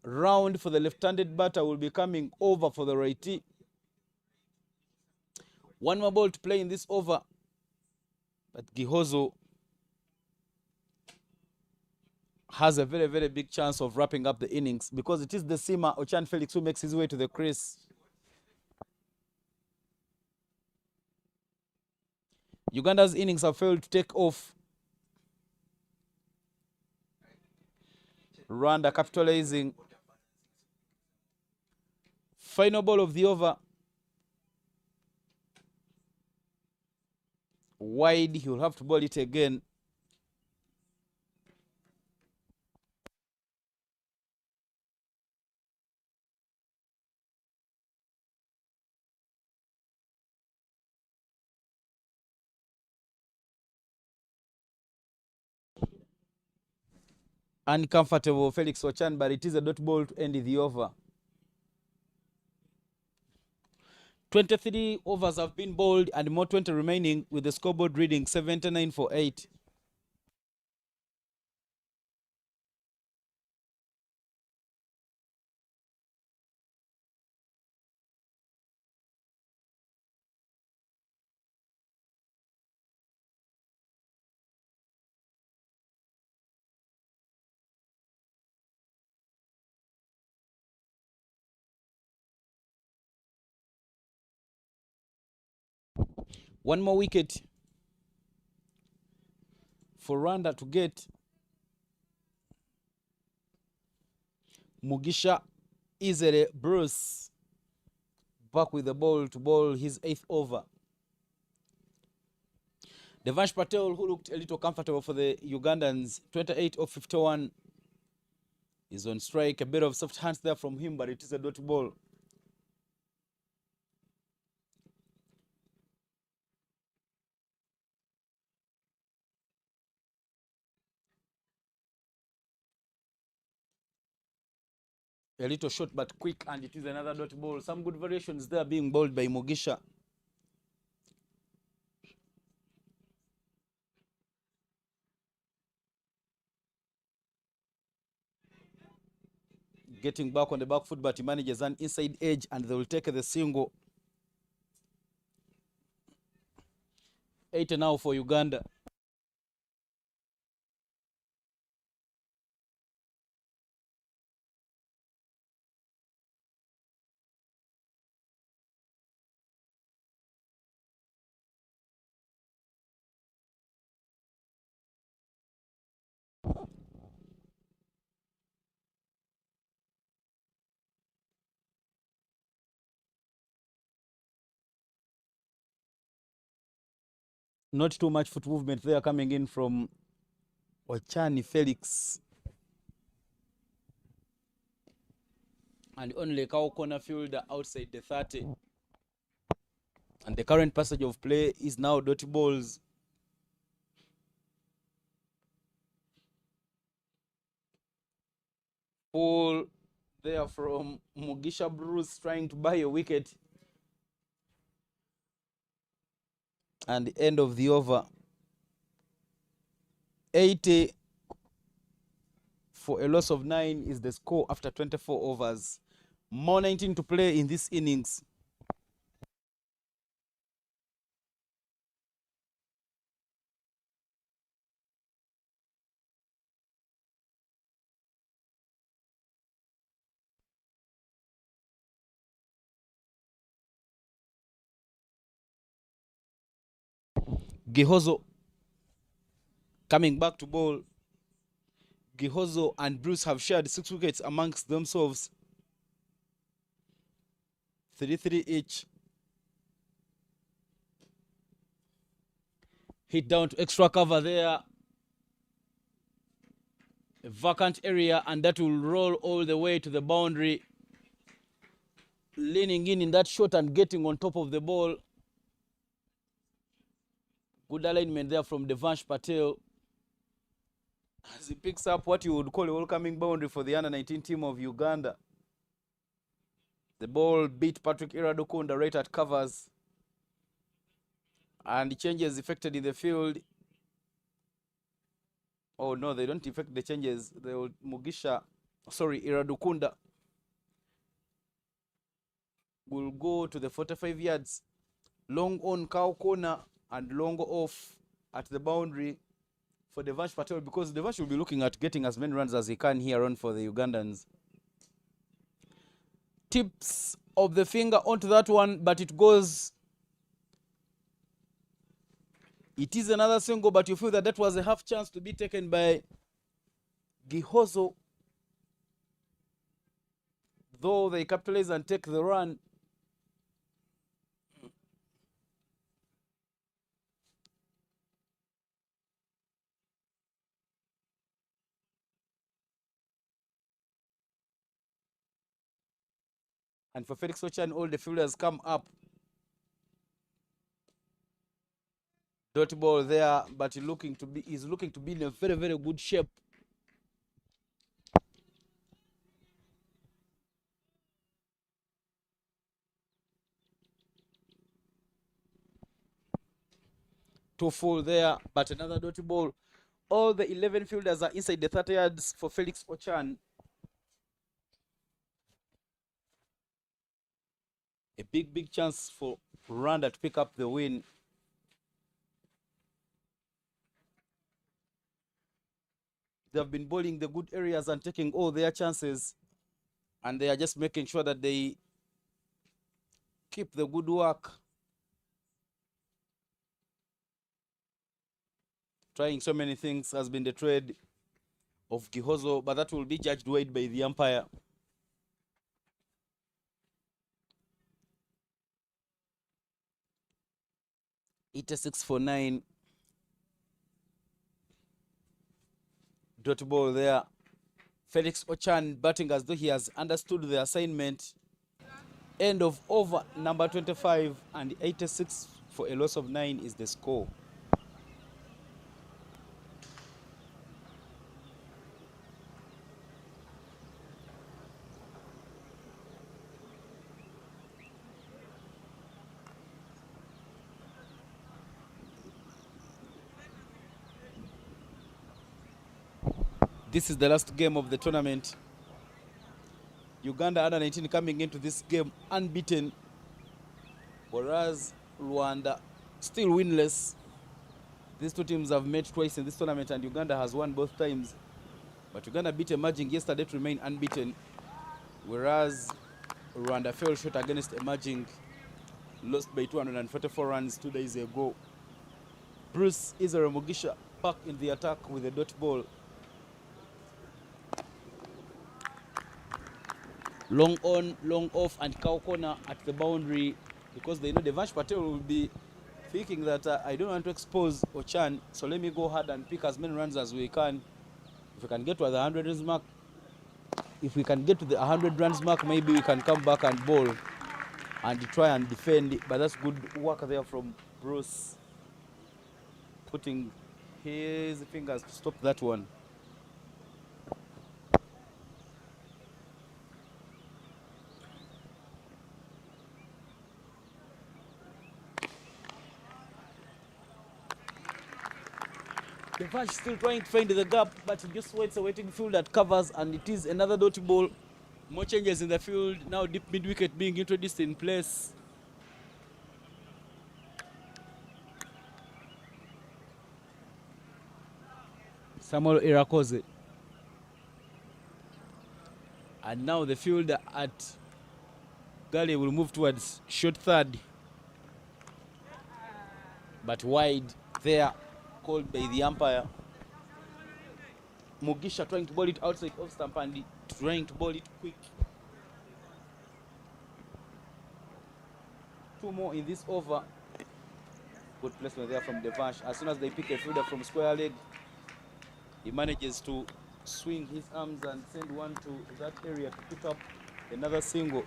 round for the left-handed batter, will be coming over for the righty. 1 more ball to play in this over. But Gihozo has a very, very big chance of wrapping up the innings because it is the seamer Ochan Felix who makes his way to the crease. Uganda's innings have failed to take off. Rwanda capitalizing. Final ball of the over. Wide, he'll have to bowl it again. Uncomfortable Felix Ochan, but it is a dot ball to end the over. 23 overs have been bowled and more 20 remaining, with the scoreboard reading 79 for 8. One more wicket for Rwanda to get Mugisha Izere Bruce back with the ball to bowl his 8th over. Devansh Patel, who looked a little comfortable for the Ugandans, 28 of 51, is on strike. A bit of soft hands there from him, but it is a dot ball. A little short but quick, and it is another dot ball. Some good variations there being bowled by Mugisha. Getting back on the back foot, but he manages an inside edge, and they will take the single. 8 now for Uganda. Not too much foot movement there coming in from Ochani Felix. And only Cow corner fielder outside the 30. And the current passage of play is now dot balls. Ball there from Mugisha Bruce trying to buy a wicket. And the end of the over. 80 for a loss of 9 is the score after 24 overs. More 19 to play in this innings. Gihozo coming back to bowl. Gihozo and Bruce have shared 6 wickets amongst themselves. 3-3 each. Hit down to extra cover there. A vacant area, and that will roll all the way to the boundary. Leaning in that shot and getting on top of the ball. Good alignment there from Devansh Patel. As he picks up what you would call a welcoming boundary for the under-19 team of Uganda. The ball beat Patrick Iradukunda right at covers. And changes effected in the field. Oh no, they don't effect the changes. They will Iradukunda will go to the 45 yards. Long on Cow corner and long off at the boundary for Devansh Patel, because Devansh will be looking at getting as many runs as he can here on for the Ugandans. Tips of the finger onto that one, but it goes. It is another single, but you feel that that was a half chance to be taken by Gihozo. Though they capitalize and take the run. And for Felix Ochan, all the fielders come up. Dot ball there, but he's looking to be in a very, very good shape. Too full there, but another dot ball. All the 11 fielders are inside the 30 yards for Felix Ochan. A big, big chance for Rwanda to pick up the win. They have been bowling the good areas and taking all their chances. And they are just making sure that they keep the good work. Trying so many things has been the trade of Kihozo, but that will be judged weighed by the umpire. It's a 6-for-9. Dot ball there. Felix Ochan batting as though he has understood the assignment. End of over number 25, and 86 for a loss of 9 is the score. This is the last game of the tournament. Uganda under 19 coming into this game unbeaten, whereas Rwanda still winless. These two teams have met twice in this tournament, and Uganda has won both times. But Uganda beat Emerging yesterday to remain unbeaten, whereas Rwanda fell short against Emerging, lost by 244 runs 2 days ago. Bruce Israel Mugisha back in the attack with a dot ball. Long on, long off, and cow corner at the boundary, because they know Devansh Patel will be thinking that I don't want to expose Ochan, so let me go hard and pick as many runs as we can. If we can get to the 100 runs mark, maybe we can come back and bowl and try and defend. But that's good work there from Bruce, putting his fingers to stop that one. Devansh still trying to find the gap, but he just waits a waiting field that covers, and it is another dot ball. More changes in the field. Now deep mid wicket being introduced in place. Samuel Irakoze. And now the field at Galley will move towards short third, but wide there, called by the umpire. Mugisha trying to ball it outside off stump and trying to ball it quick. 2 more in this over. Good placement there from Devansh. As soon as they pick a fielder from square leg, he manages to swing his arms and send one to that area to pick up another single.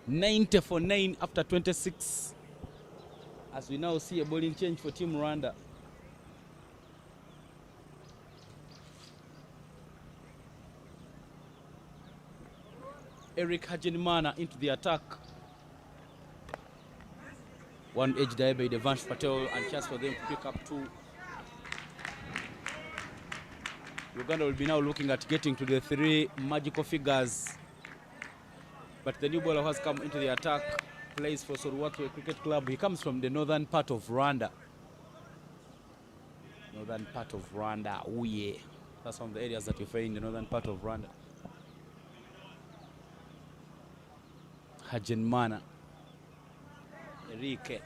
$90 for 9 after 26, as we now see a bowling change for Team Rwanda. Eric Hajenimana into the attack. One edge there by Devansh Patel, and chance for them to pick up 2. Uganda will be now looking at getting to the 3 magical figures. But the new bowler has come into the attack. plays for Sorwatwe Cricket Club. He comes from the northern part of Rwanda. Northern part of Rwanda. Oh yeah. That's one of the areas that you find in the northern part of Rwanda. Hagenmana. Enrique.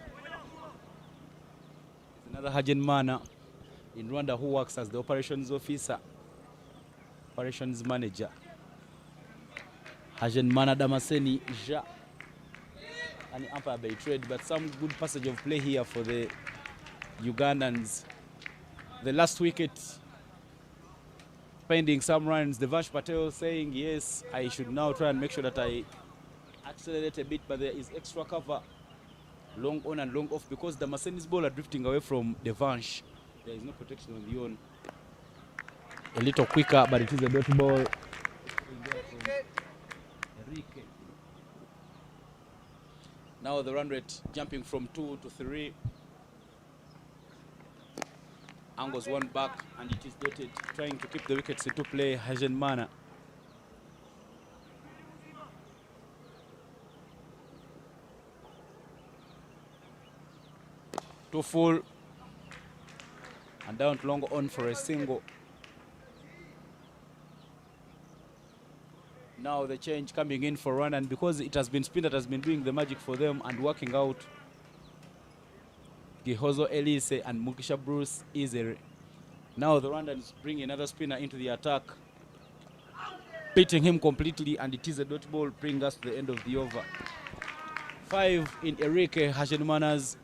Another Hagenmana in Rwanda who works as the operations officer, operations manager. Hagenmana Damaseni Ja. An umpire by trade, but some good passage of play here for the Ugandans. The last wicket, pending some runs. Devansh Patel saying, yes, I should now try and make sure that I accelerate a bit, but there is extra cover. Long on and long off because Damaseni's ball are drifting away from Devansh. There is no protection on the on. A little quicker, but it is a dot ball. Now the run rate jumping from 2 to 3. Angles one back and it is dotted, trying to keep the wickets into play. Hagenmana. Too full. And down to long on for a single. Now the change coming in for run, and because it has been spin that has been doing the magic for them and working out. Gihozo Elise and Mugisha Bruce Izere. Now the Rwandans bring another spinner into the attack, beating him completely, and it is a dot ball, bring us to the end of the over. 5 in Enrique Hagenmana's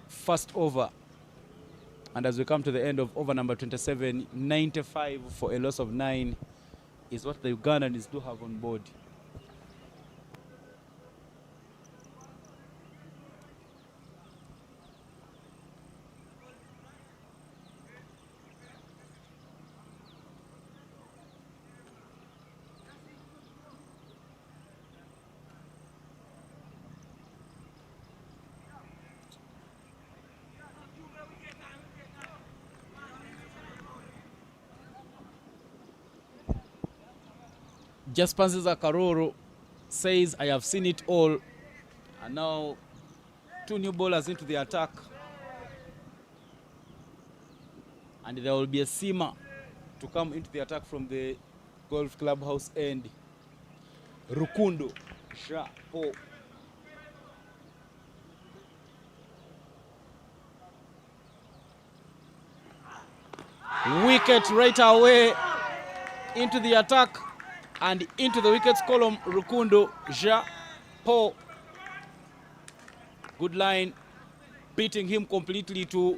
first over. And as we come to the end of over number 27, 95 for a loss of 9 is what the Ugandans do have on board. Jaspanziza Karoro says, I have seen it all. And now 2 new bowlers into the attack. And there will be a seamer to come into the attack from the golf clubhouse end. Rukundo Shapo. Wicket right away into the attack. And into the wickets column, Rukundo Ja Po. Good line, beating him completely to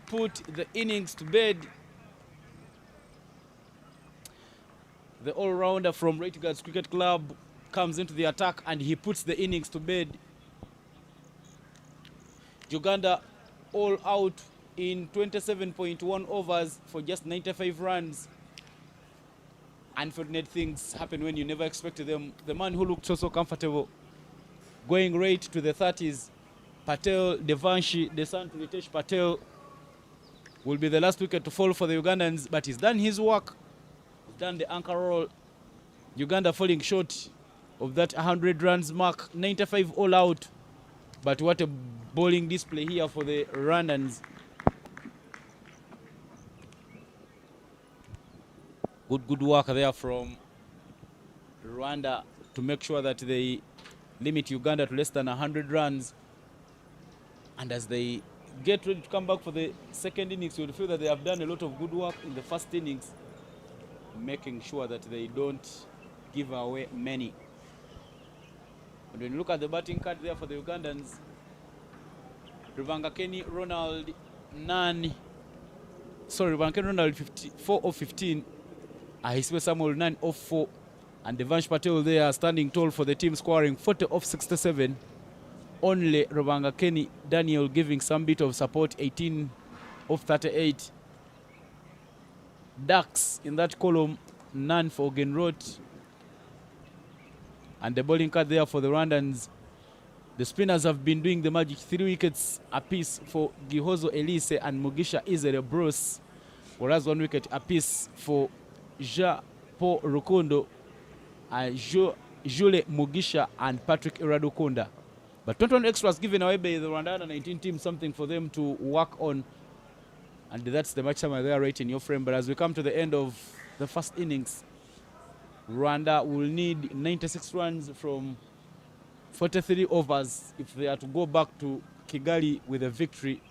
put the innings to bed. The all-rounder from Raitgard's Cricket Club comes into the attack and he puts the innings to bed. Uganda all out in 27.1 overs for just 95 runs. Unfortunate things happen when you never expected them. The man who looked so comfortable, going right to the 30s, Patel, Devanshi, the son to Ritesh Patel, will be the last wicket to fall for the Ugandans, but he's done his work. He's done the anchor roll. Uganda falling short of that 100 runs mark, 95 all out. But what a bowling display here for the Rwandans. Good work there from Rwanda to make sure that they limit Uganda to less than 100 runs. And as they get ready to come back for the second innings, you'll feel that they have done a lot of good work in the first innings, making sure that they don't give away many. And when you look at the batting card there for the Ugandans, Ruvangakeni Ronald, Ruvangakeni Ronald 4 of 15. Ahiswe Samuel 9 off 4, and Devansh Patel there standing tall for the team, scoring 40 off 67. Only Ruvangakeni Daniel giving some bit of support, 18 off 38. Ducks in that column, none for Genrot. And the bowling card there for the Rwandans. The spinners have been doing the magic, 3 wickets apiece for Gihozo Elise and Mugisha Izere Bruce, whereas 1 wicket apiece for Ja Po Rukundo, Jule Mugisha and Patrick Iradukunda. But 21 extras given away by the Rwanda Under-19 team, something for them to work on. And that's the match time there right in your frame. But as we come to the end of the first innings, Rwanda will need 96 runs from 43 overs if they are to go back to Kigali with a victory.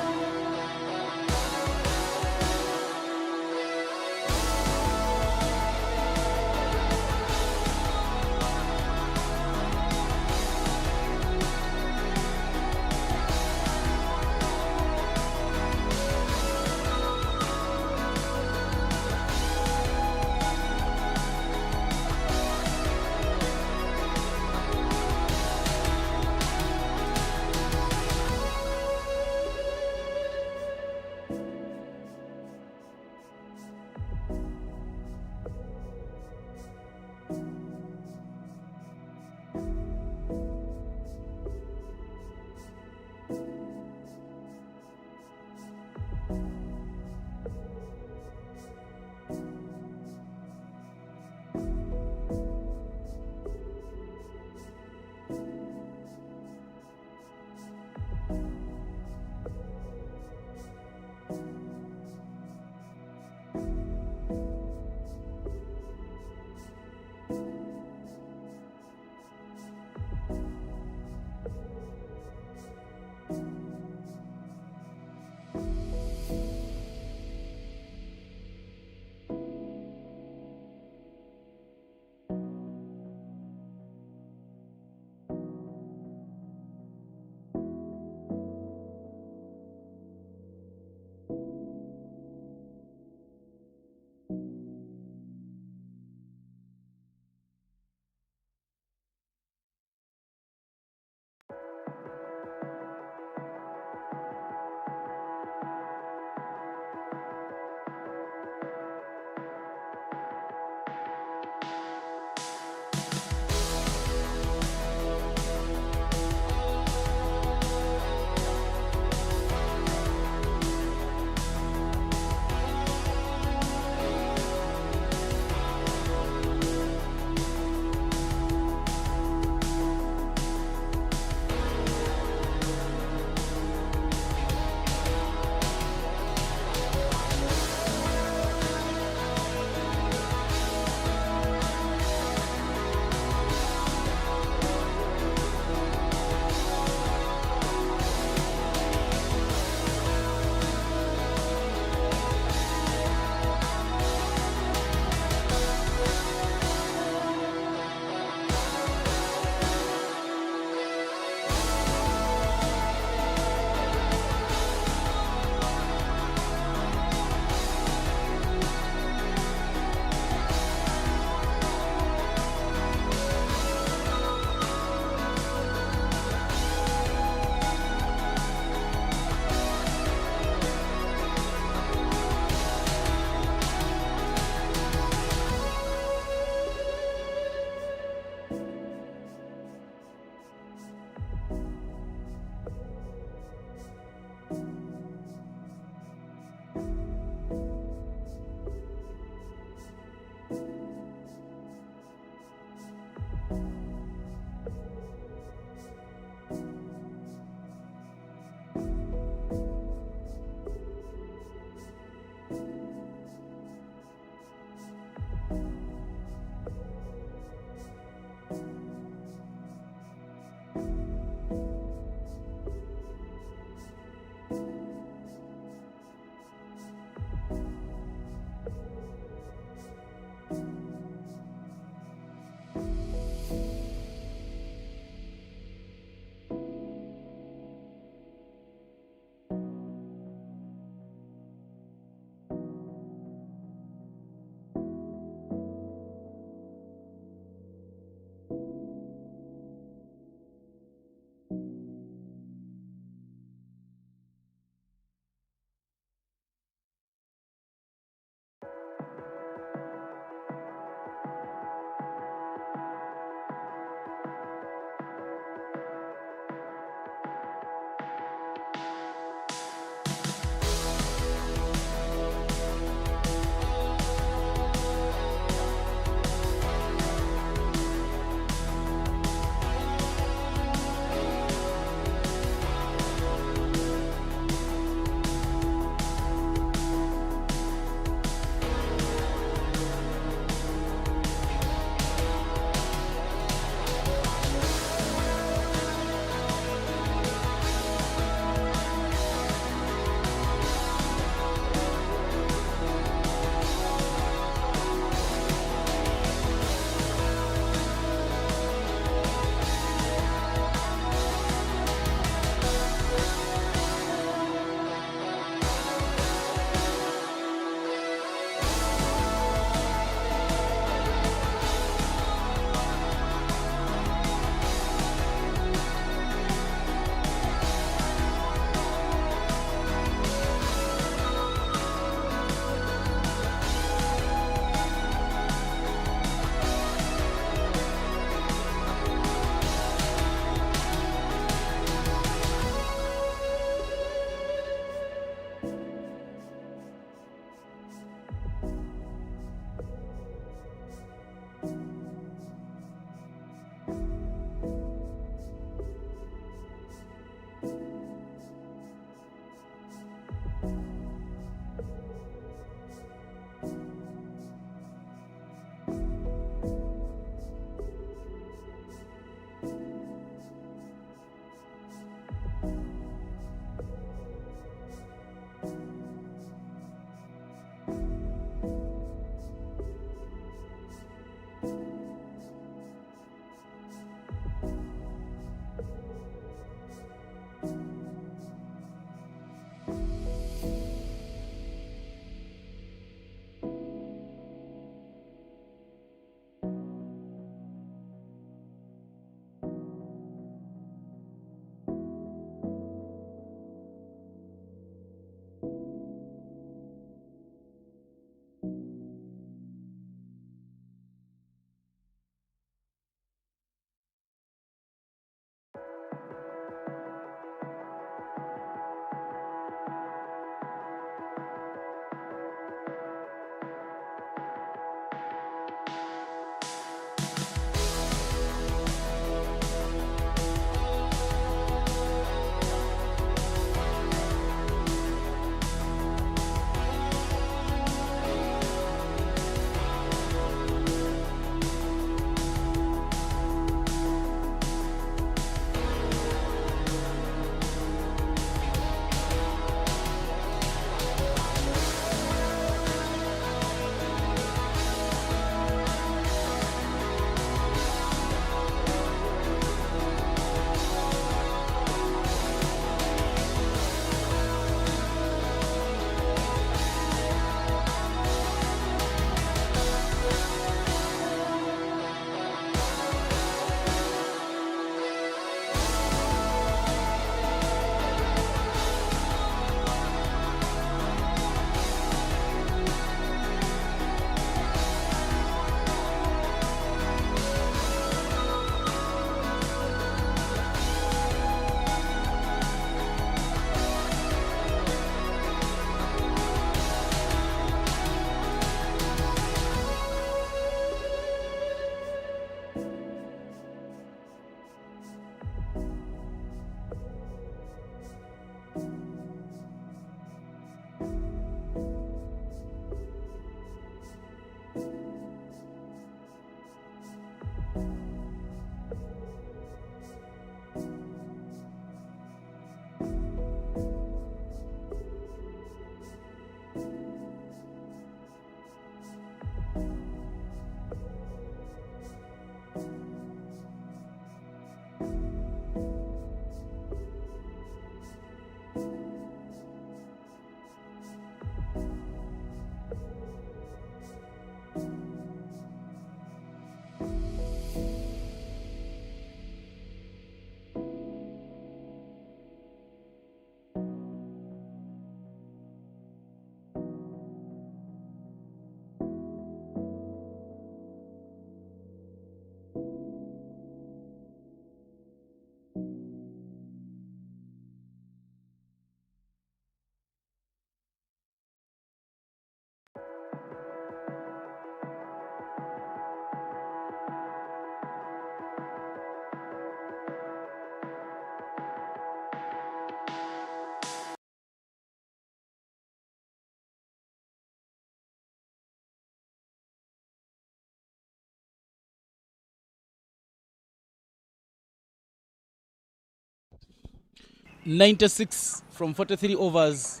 96 from 43 overs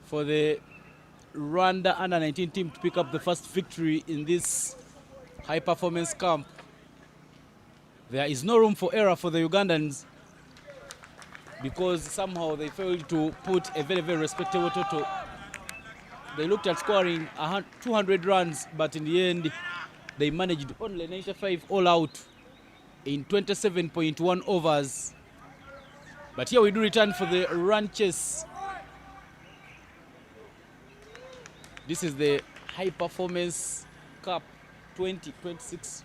for the Rwanda under-19 team to pick up the first victory in this high-performance camp. There is no room for error for the Ugandans because somehow they failed to put a very, very respectable total. They looked at scoring 200 runs, but in the end, they managed only 95 all out in 27.1 overs. But here we do return for the run chase. This is the High Performance Cup 2026.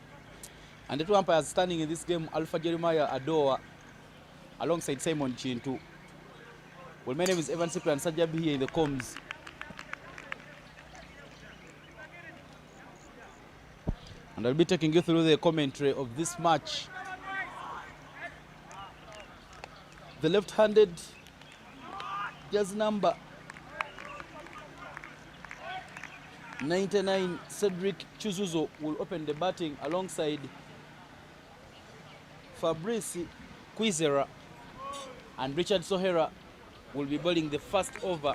And the two umpires standing in this game, Alpha Jeremiah Adoa, alongside Simon Chintu. Well, my name is Evan Sipra and Sajab here in the comms. And I'll be taking you through the commentary of this match. The left-handed jersey number 99, Cedric Chizuzo, will open the batting alongside Fabrice Kwizera, and Richard Sohera will be bowling the first over.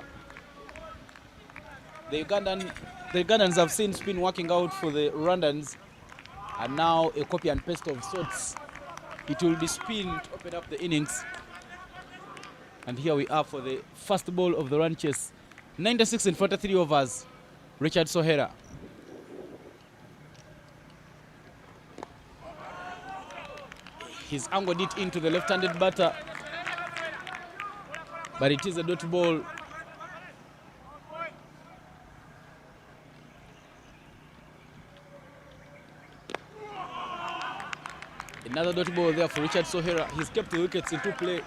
The Ugandans have seen spin working out for the Rwandans, and now a copy and paste of sorts. It will be spin to open up the innings. And here we are for the first ball of the run chase. 96 in 43 overs. Richard Sohera. He's angled it into the left-handed batter, but it is a dot ball. Another dot ball there for Richard Sohera. He's kept the wickets into play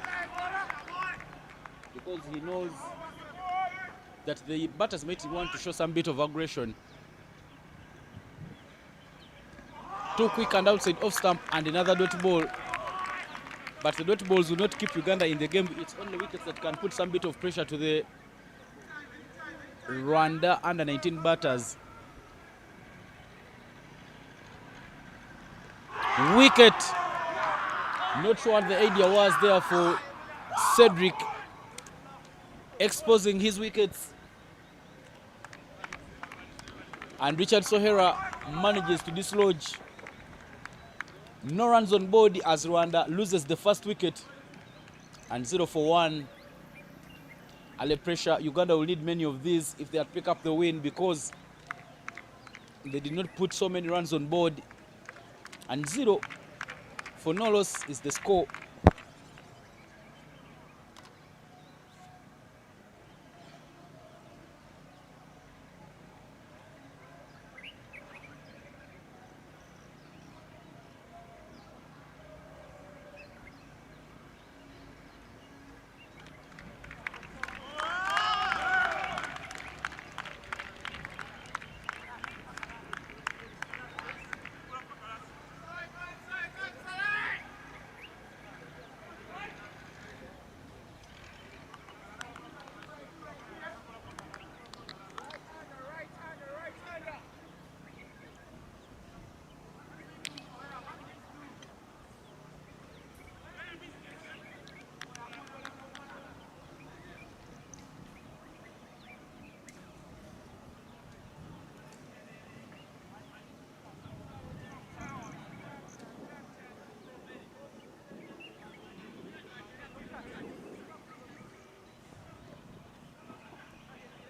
because he knows that the batters might want to show some bit of aggression. Too quick and outside off stump, and another dot ball. But the dot balls will not keep Uganda in the game. It's only wickets that can put some bit of pressure to the Rwanda under-19 batters. Wicket. Not sure what the idea was there for Cedric, exposing his wickets. And Richard Sohera manages to dislodge. No runs on board as Rwanda loses the first wicket. And 0 for 1. Under pressure, Uganda will need many of these if they pick up the win, because they did not put so many runs on board. And 0 for no loss is the score.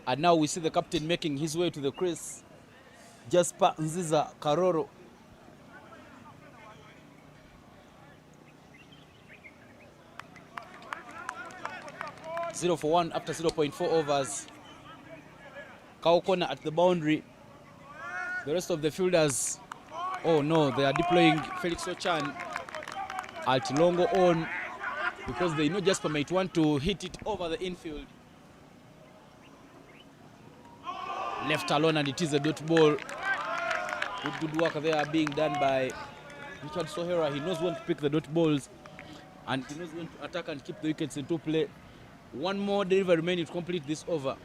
And now we see the captain making his way to the crease, Jasper Nziza Karoro. Zero for 1 after 0.4 overs. Cow corner at the boundary. The rest of the fielders, oh no, they are deploying Felix Ochan at Longo on, because they know Jasper might want to hit it over the infield. Left alone, and it is a dot ball. Good work there being done by Richard Sohera. He knows when to pick the dot balls, and he knows when to attack and keep the wickets into play. One more delivery remaining to complete this over.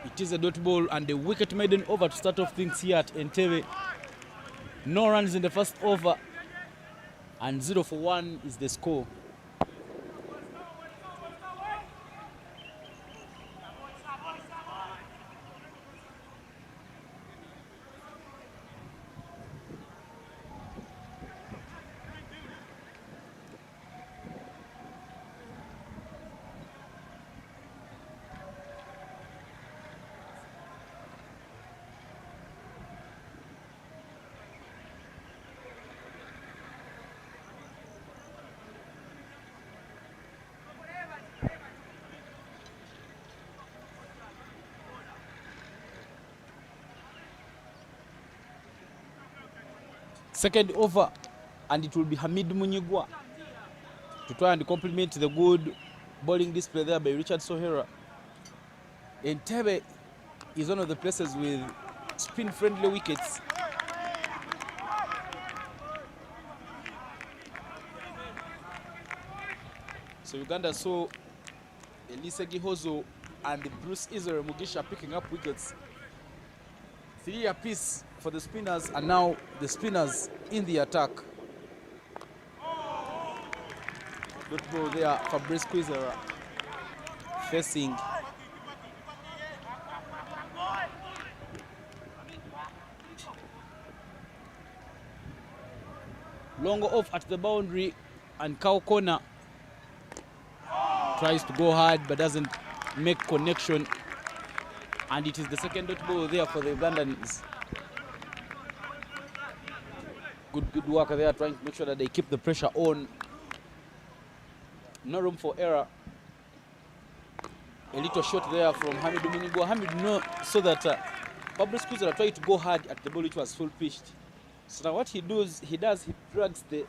It is a dot ball and a wicket maiden over to start off things here at Entebbe. No runs in the first over, and 0-1 is the score. Second over, and it will be Hamid Munyigwa to try and complement the good bowling display there by Richard Sohera. Entebbe is one of the places with spin-friendly wickets. So Uganda saw Elise Gihozo and Bruce Israel Mugisha picking up wickets. 3 apiece for the spinners, and now the spinners in the attack. Good ball there, Fabrice Kwizera facing long off at the boundary, and Cow Corner tries to go hard but doesn't make connection, and it is the second dot ball there for the Ugandans. Good work there, trying to make sure that they keep the pressure on. No room for error. A little shot there from Hamid Munyigwa. Hamid saw that Fabrice Kwizera tried to go hard at the ball which was full pitched. So now what he does, he drags the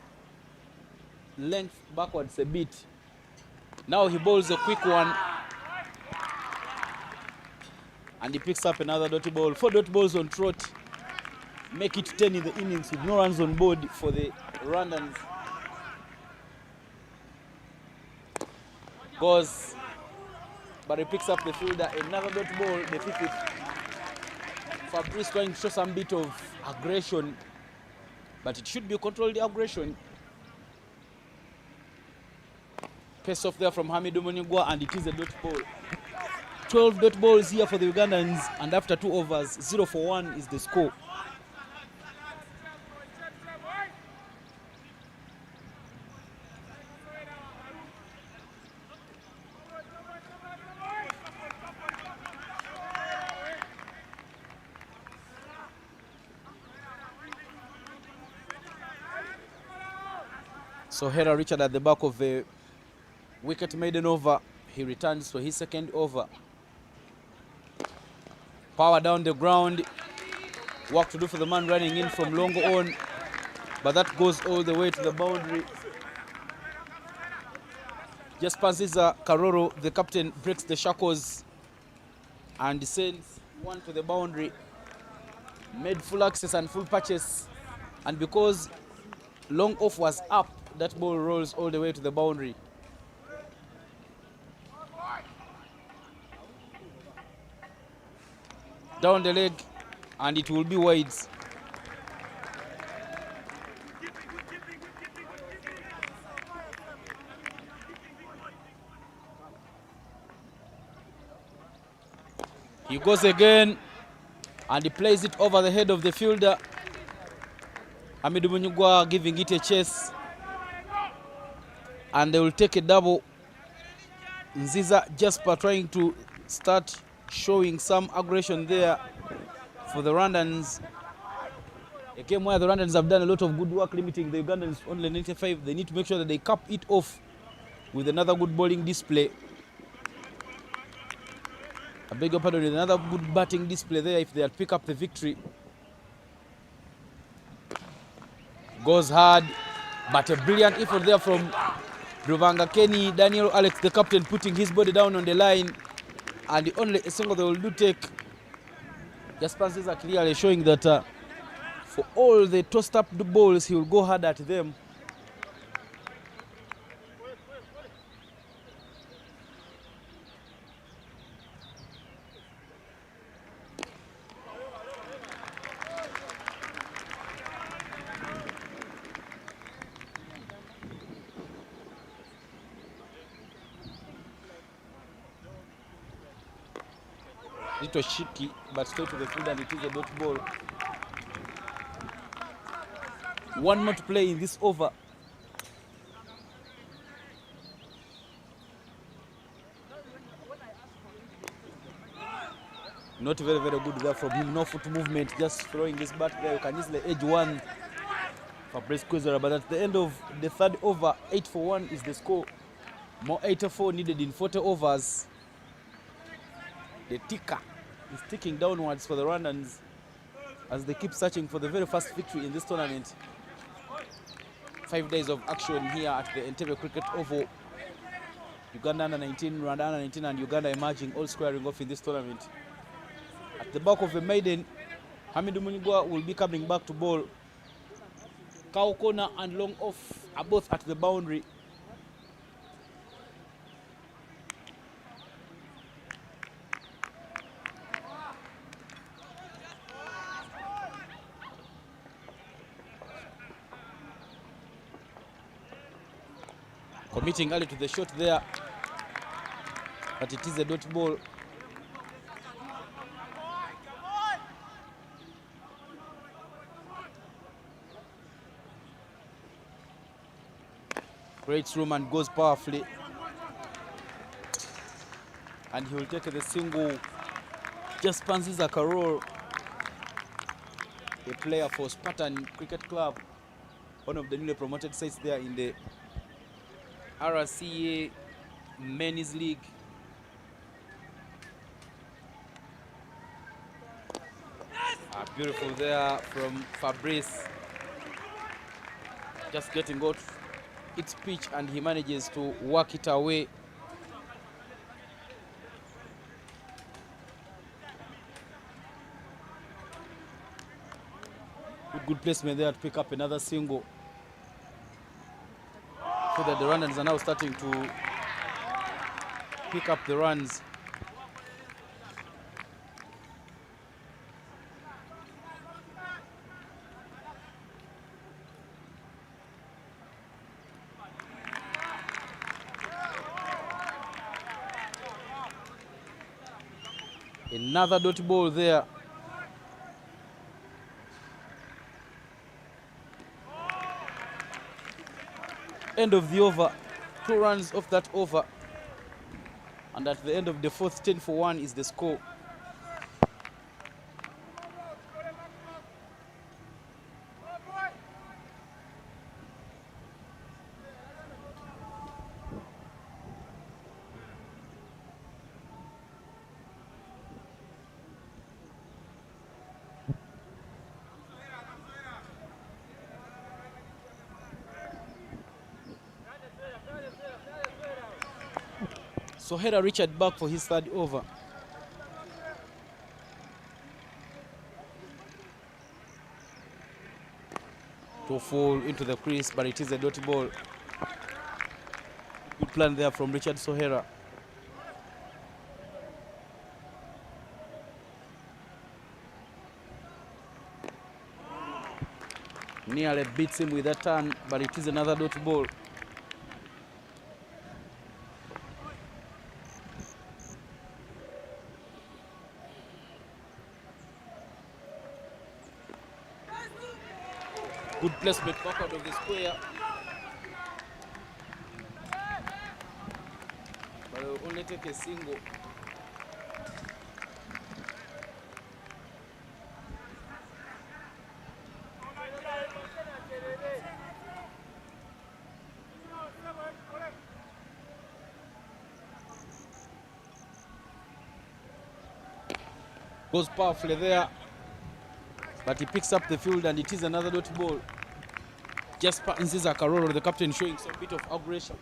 length backwards a bit. Now he bowls a quick one, and he picks up another dot ball. 4 dot balls on trot, make it 10 in the innings with no runs on board for the Rwandans. Goes, but he picks up the fielder, another dot ball, the 5th. Fabrice trying to show some bit of aggression, but it should be a controlled aggression. Pace off there from Hamid Munyigwa, and it is a dot ball. 12 dot balls here for the Ugandans, and after 2 overs, 0-1 is the score. So Hera Richard at the back of the wicket maiden over. He returns for his second over. Power down the ground. Work to do for the man running in from long on. But that goes all the way to the boundary. Just passes Karoro, the captain, breaks the shackles and sends one to the boundary. Made full access and full patches. And because long off was up, that ball rolls all the way to the boundary. Down the leg, and it will be wide. He goes again, and he plays it over the head of the fielder. Hamid Munyigwa giving it a chase, and they will take a double. Nziza Jasper trying to start showing some aggression there for the Rwandans. A game where the Rwandans have done a lot of good work limiting the Ugandans only 95. They need to make sure that they cap it off with another good bowling display. I beg your pardon, with another good batting display there if they'll pick up the victory. Goes hard, but a brilliant effort there from Ruvanga Kenny. Daniel Alex, the captain, putting his body down on the line. And the only single they will do take, just passes are clearly showing that for all the tossed up the balls, he will go hard at them. Little shaky, but straight to the field, and it is a dot ball. 1 more to play in this over. Not very, very good there from him. No foot movement, just throwing this bat there. You can easily edge one Fabrice Kwizera, but at the end of the third over, 8-1 is the score. More 84 needed in 40 overs. The ticker is ticking downwards for the Rwandans as they keep searching for the very first victory in this tournament. 5 days of action here at the Entebbe Cricket Oval. Uganda under 19, Rwanda under 19, and Uganda emerging, all squaring off in this tournament. At the back of the maiden, Hamidu Munigwa will be coming back to bowl. Cow corner and long off are both at the boundary. Committing early to the shot there, but it is a dot ball. Creates room and goes powerfully. And he will take the single. Just Panziza Karol, a player for Spartan Cricket Club, one of the newly promoted sides there in the RCA Men's League. Beautiful there from Fabrice. Just getting out its pitch, and he manages to work it away. Good placement there to pick up another single. So that the Rwandans are now starting to pick up the runs. Another dot ball there. End of the over. 2 runs off that over. And at the end of the fourth, 10-1 is the score. So Hera Richard back for his third over. To fall into the crease, but it is a dot ball. Good plan there from Richard Sohera. Nearly beats him with that turn, but it is another dot ball. Good placement back out of the square. But will only take a single. Goes powerfully there. But he picks up the field, and it is another dot ball. Just Nziza Karolo, the captain, showing some bit of aggression.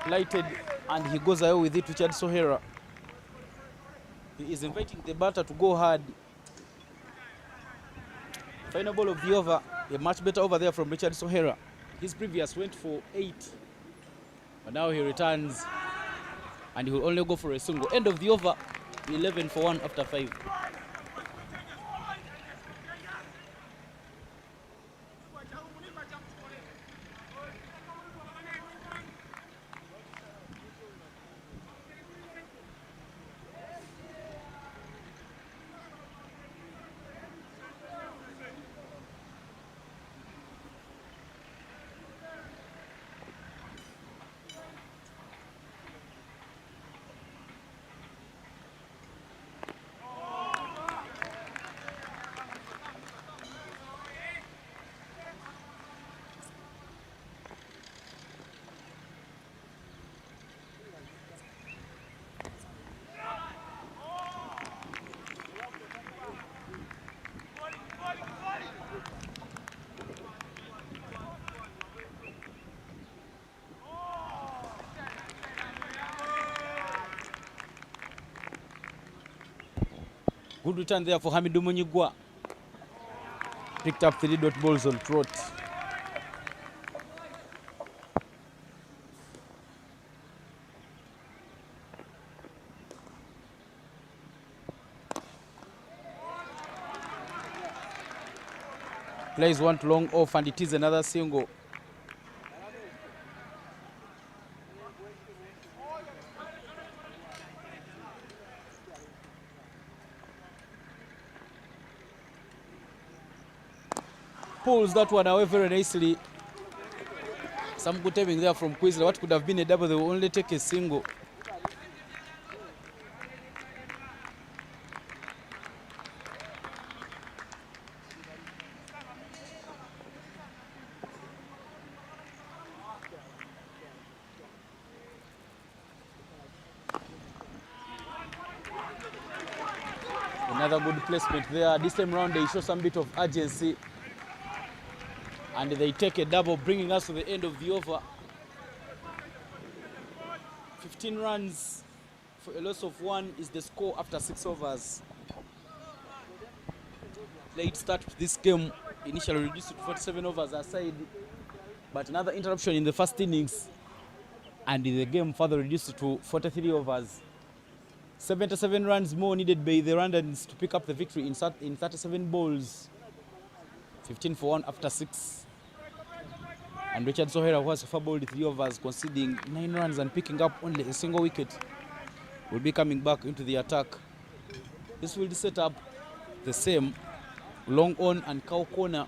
Lighted, and he goes away with it, Richard Sohera. He is inviting the batter to go hard. Final ball of the over, a much better over there from Richard Sohera. His previous went for 8, but now he returns, and he will only go for a single. End of the over, 11-1 after 5. Good return there for Hamidu Munyigwa. Picked up 3 dot balls on trot. Plays one to long off, and it is another single. Pulls that one away very nicely. Some good timing there from Quizler. What could have been a double, they will only take a single. Another good placement there. This time round they show some bit of urgency. And they take a double, bringing us to the end of the over. 15 runs for a loss of 1 is the score after 6 overs. Late start to this game, initially reduced to 47 overs aside, but another interruption in the first innings, and the game further reduced to 43 overs. 77 runs more needed by the Rwandans to pick up the victory in 37 balls. 15 for 1 after 6. And Richard Sohera, who has so far bowled 3 overs, conceding 9 runs and picking up only a single wicket, will be coming back into the attack. This will set up the same long on and cow corner.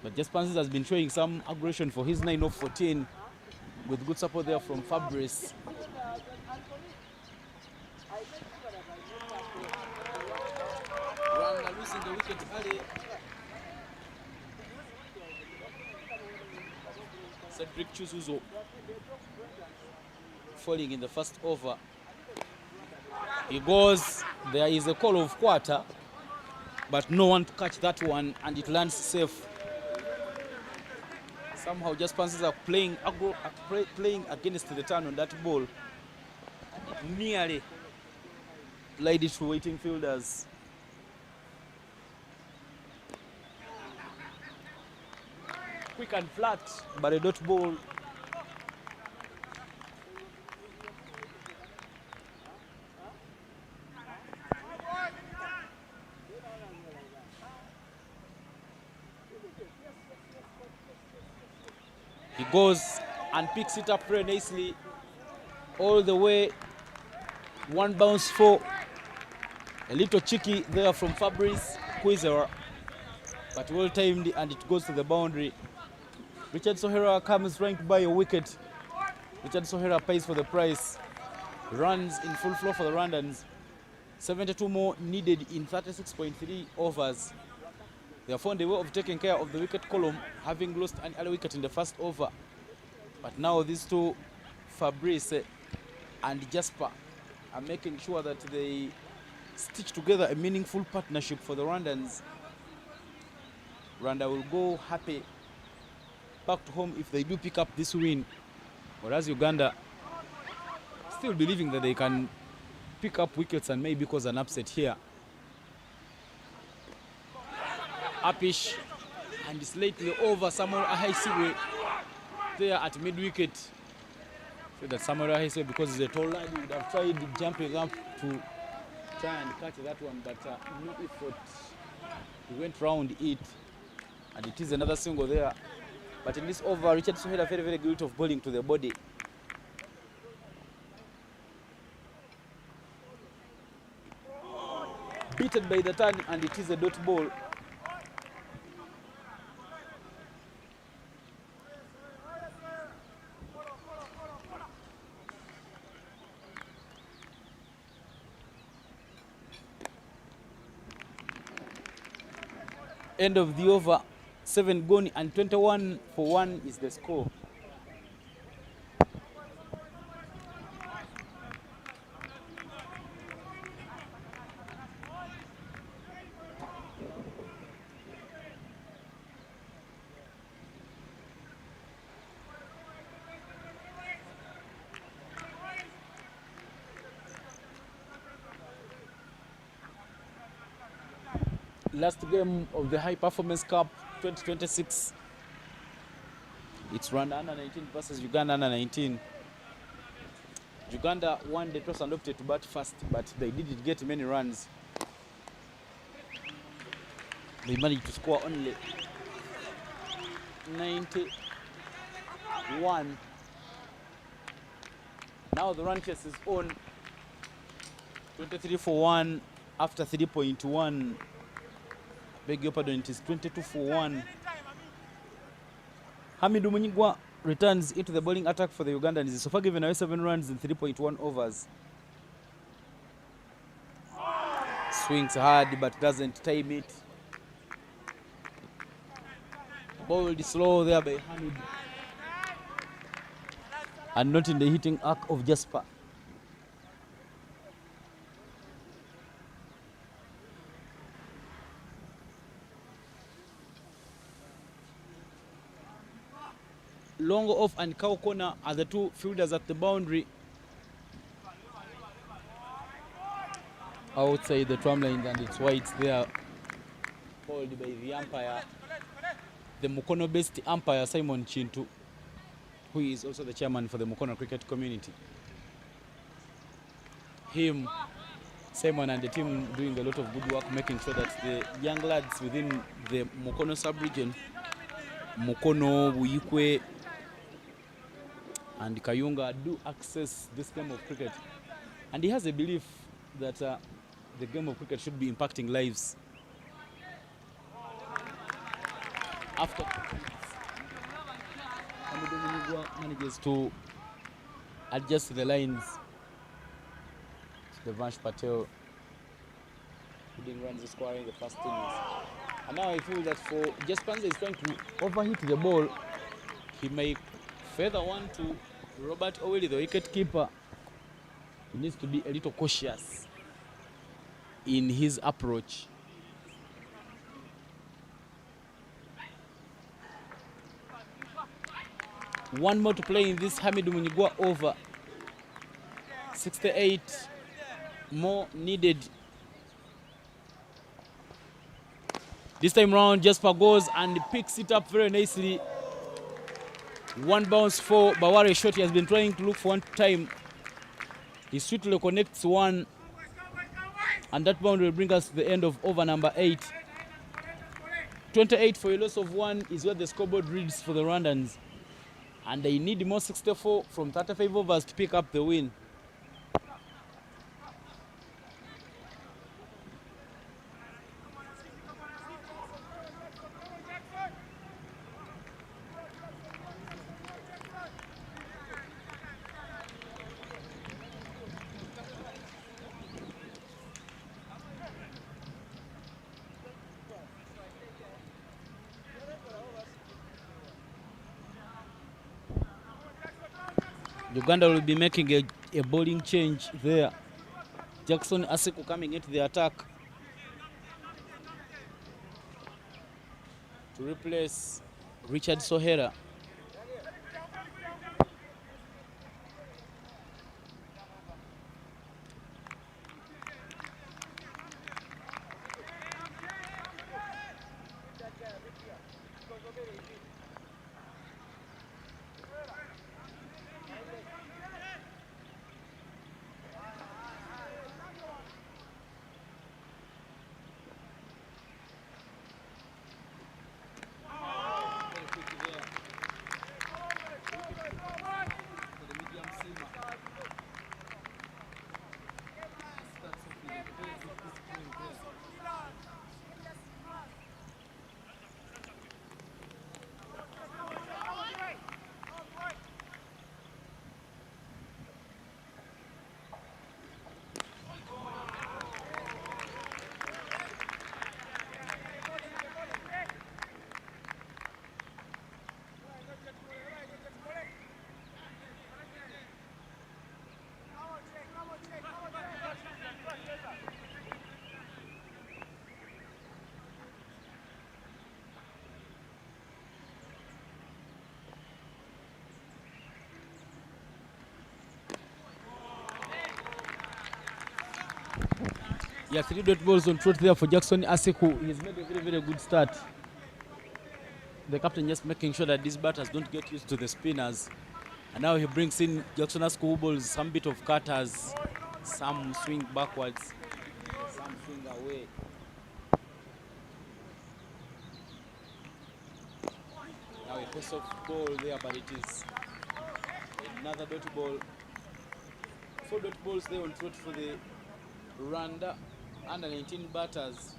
But Jess Pansis has been showing some aggression for his 9 of 14 with good support there from Fabrice. Rwanda losing the wicket early. Cedric Chuzuzo falling in the first over. He goes, there is a call of quarter, but no one to catch that one, and it lands safe. Somehow just Pansis are playing against the turn on that ball. Nearly played it to waiting fielders. Quick and flat, but a dot ball. He goes and picks it up very nicely all the way. One bounce for a little cheeky there from Fabrice Quizera, but well timed, and it goes to the boundary. Richard Sohera comes ranked by a wicket. Richard Sohera pays for the price. Runs in full flow for the Rwandans. 72 more needed in 36.3 overs. They have found a way of taking care of the wicket column, having lost an early wicket in the first over. But now these two, Fabrice and Jasper, are making sure that they stitch together a meaningful partnership for the Rwandans. Rwanda will go happy back to home if they do pick up this win, whereas Uganda still believing that they can pick up wickets and maybe cause an upset here. Upish and slightly over Samuel Ahaisiwe there at mid-wicket. So that Samuel Ahaisiwe, because he's a tall lad, would have tried jumping up to try and catch that one, but no effort. He went round it, and it is another single there. But in this over, Richard Sohera very, very good of bowling to the body. Beaten by the turn, and it is a dot ball. End of the over, 7 gone and 21 for 1 is the score. last game of the High Performance Cup 2026. It's Rwanda under 19 versus Uganda under 19. Uganda won the toss and opted to bat first, but they didn't get many runs. They managed to score only 91. Now the run chase is on. 23 for 1 after 3.1. Beg your pardon, it is 22 for 1. Hamidu Munyigwa returns into the bowling attack for the Ugandans. So far given away 7 runs in 3.1 overs. Swings hard but doesn't time it. Bowled slow there by Hamid. And not in the hitting arc of Jasper. Longo off and Cow Corner are the two fielders at the boundary. Outside the tram line, and it's white there. Called by the umpire, the Mukono-based umpire Simon Chintu, who is also the chairman for the Mukono cricket community. Him, Simon and the team doing a lot of good work, making sure that the young lads within the Mukono sub-region, Mukono, Buyikwe, and Kayunga do access this game of cricket. And he has a belief that the game of cricket should be impacting lives. After Hamid manages to adjust the lines, Devansh Patel leading runs is scoring the first innings. And now I feel that for Jaspanza is trying to overhit the ball, he may feather one to Robert Oweli, the wicket keeper. He needs to be a little cautious in his approach. One more to play in this Hamidu Munyigwa over. 68 more needed. This time round, Jasper goes and picks it up very nicely. One bounce for Baware shot. He has been trying to look for one time. He sweetly connects one. And that boundary will bring us to the end of over number 8. 28 for a loss of 1 is what the scoreboard reads for the Rwandans. And they need more 64 from 35 overs to pick up the win. Uganda will be making a bowling change there. Jackson Asiku coming into the attack to replace Richard Sohera. Yeah, 3 dot balls on trot there for Jackson Asiku. He's made a very, very good start. The captain just making sure that these batters don't get used to the spinners. And now he brings in Jackson Asiku, who bowls some bit of cutters, some swing backwards, some swing away. Now a pace off ball there, but it is another dot ball. 4 dot balls there on trot for the RWANDA under 19 batters.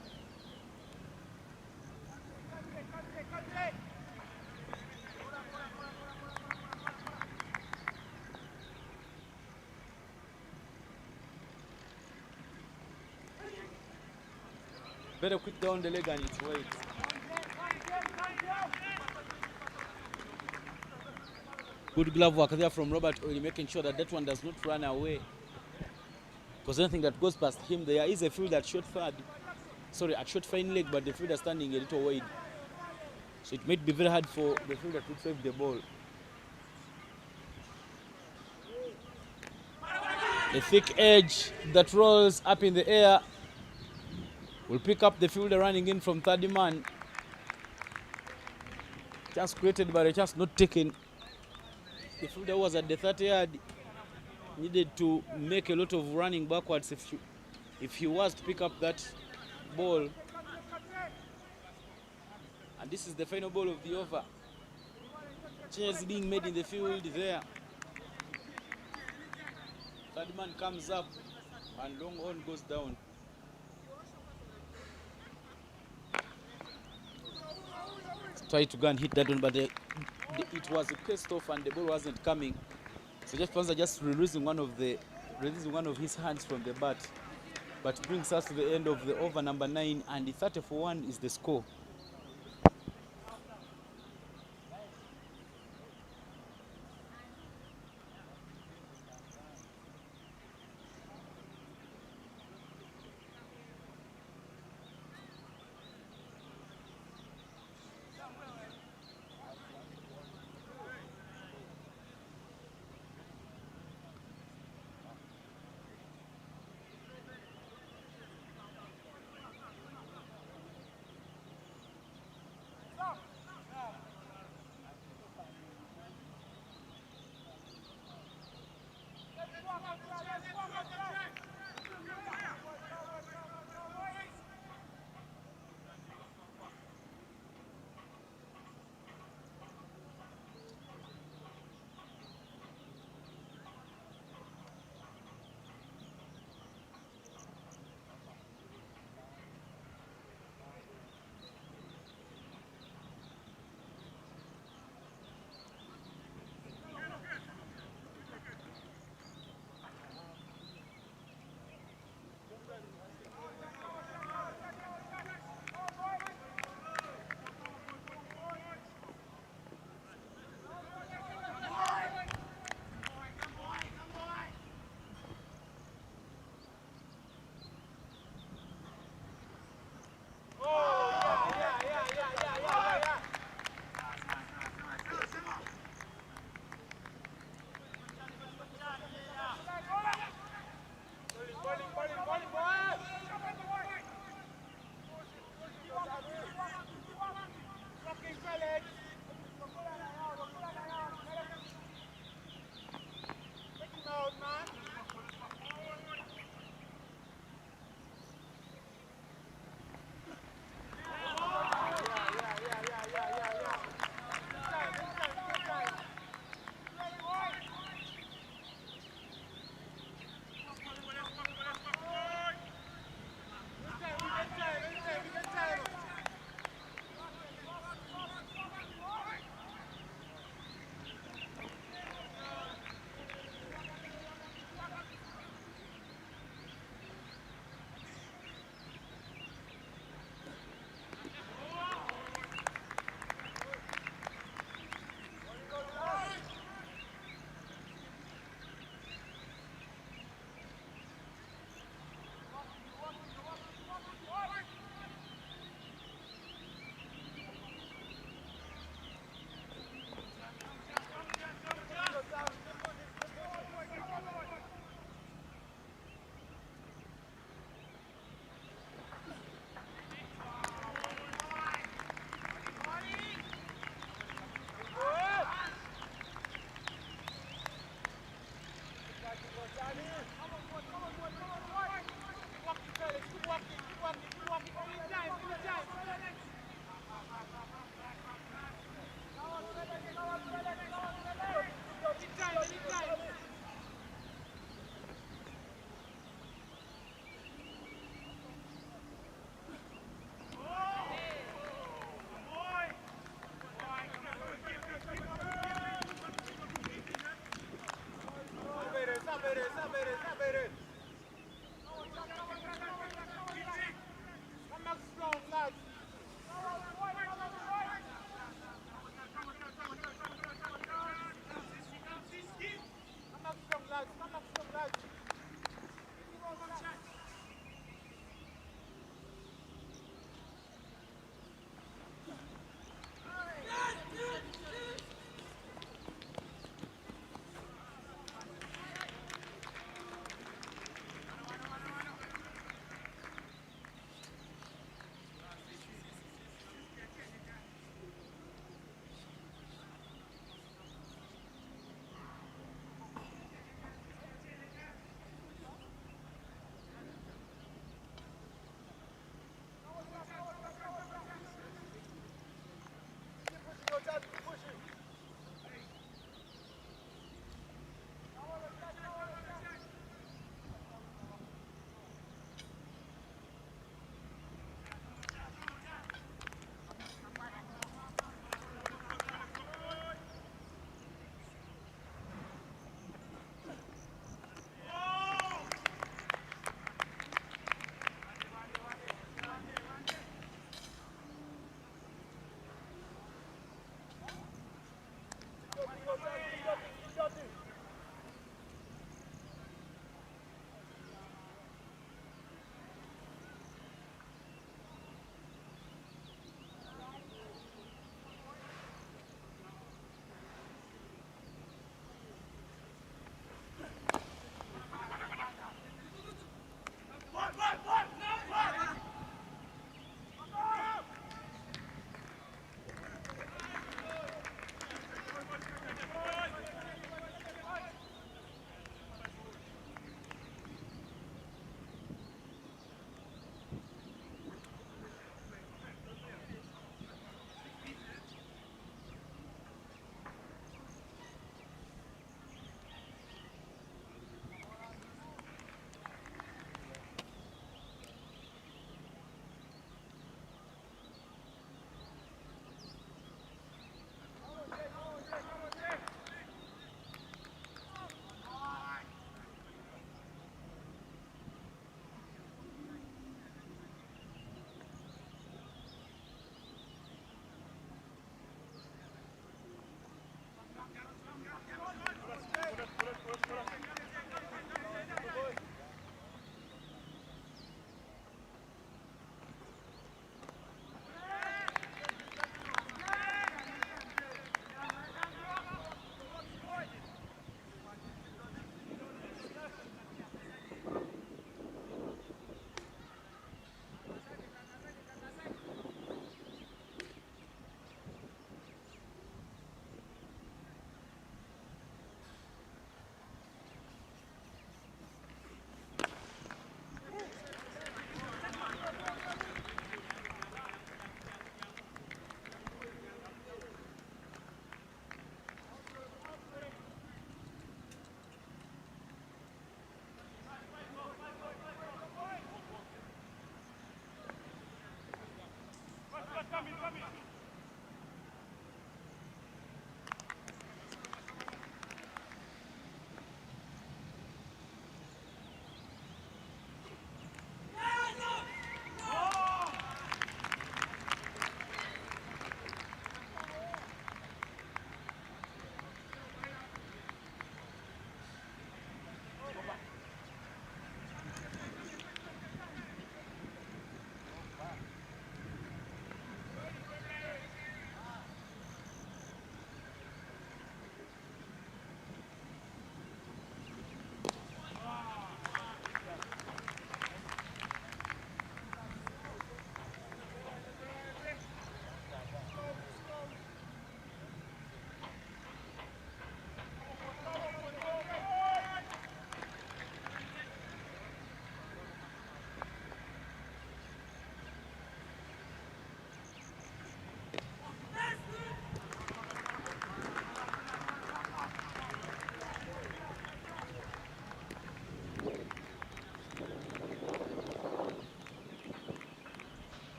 Very quick down the leg and it's wide. Good glove work there from Robert Oily, making sure that that one does not run away. Because anything that goes past him, there is a field at short third. Sorry, at short fine leg, but the fielder standing a little wide. So it might be very hard for the fielder to save the ball. A thick edge that rolls up in the air will pick up the fielder running in from third man. Chance created, but a chance not taken. The fielder was at the 30-yard. Needed to make a lot of running backwards if he was to pick up that ball. And this is the final ball of the over. Changes being made in the field there. Third man comes up and long on goes down. Try to go and hit that one, but it was paced off and the ball wasn't coming. So Jeff Panza just releasing one of his hands from the bat. But brings us to the end of the over number 9, and the 30-1 is the score.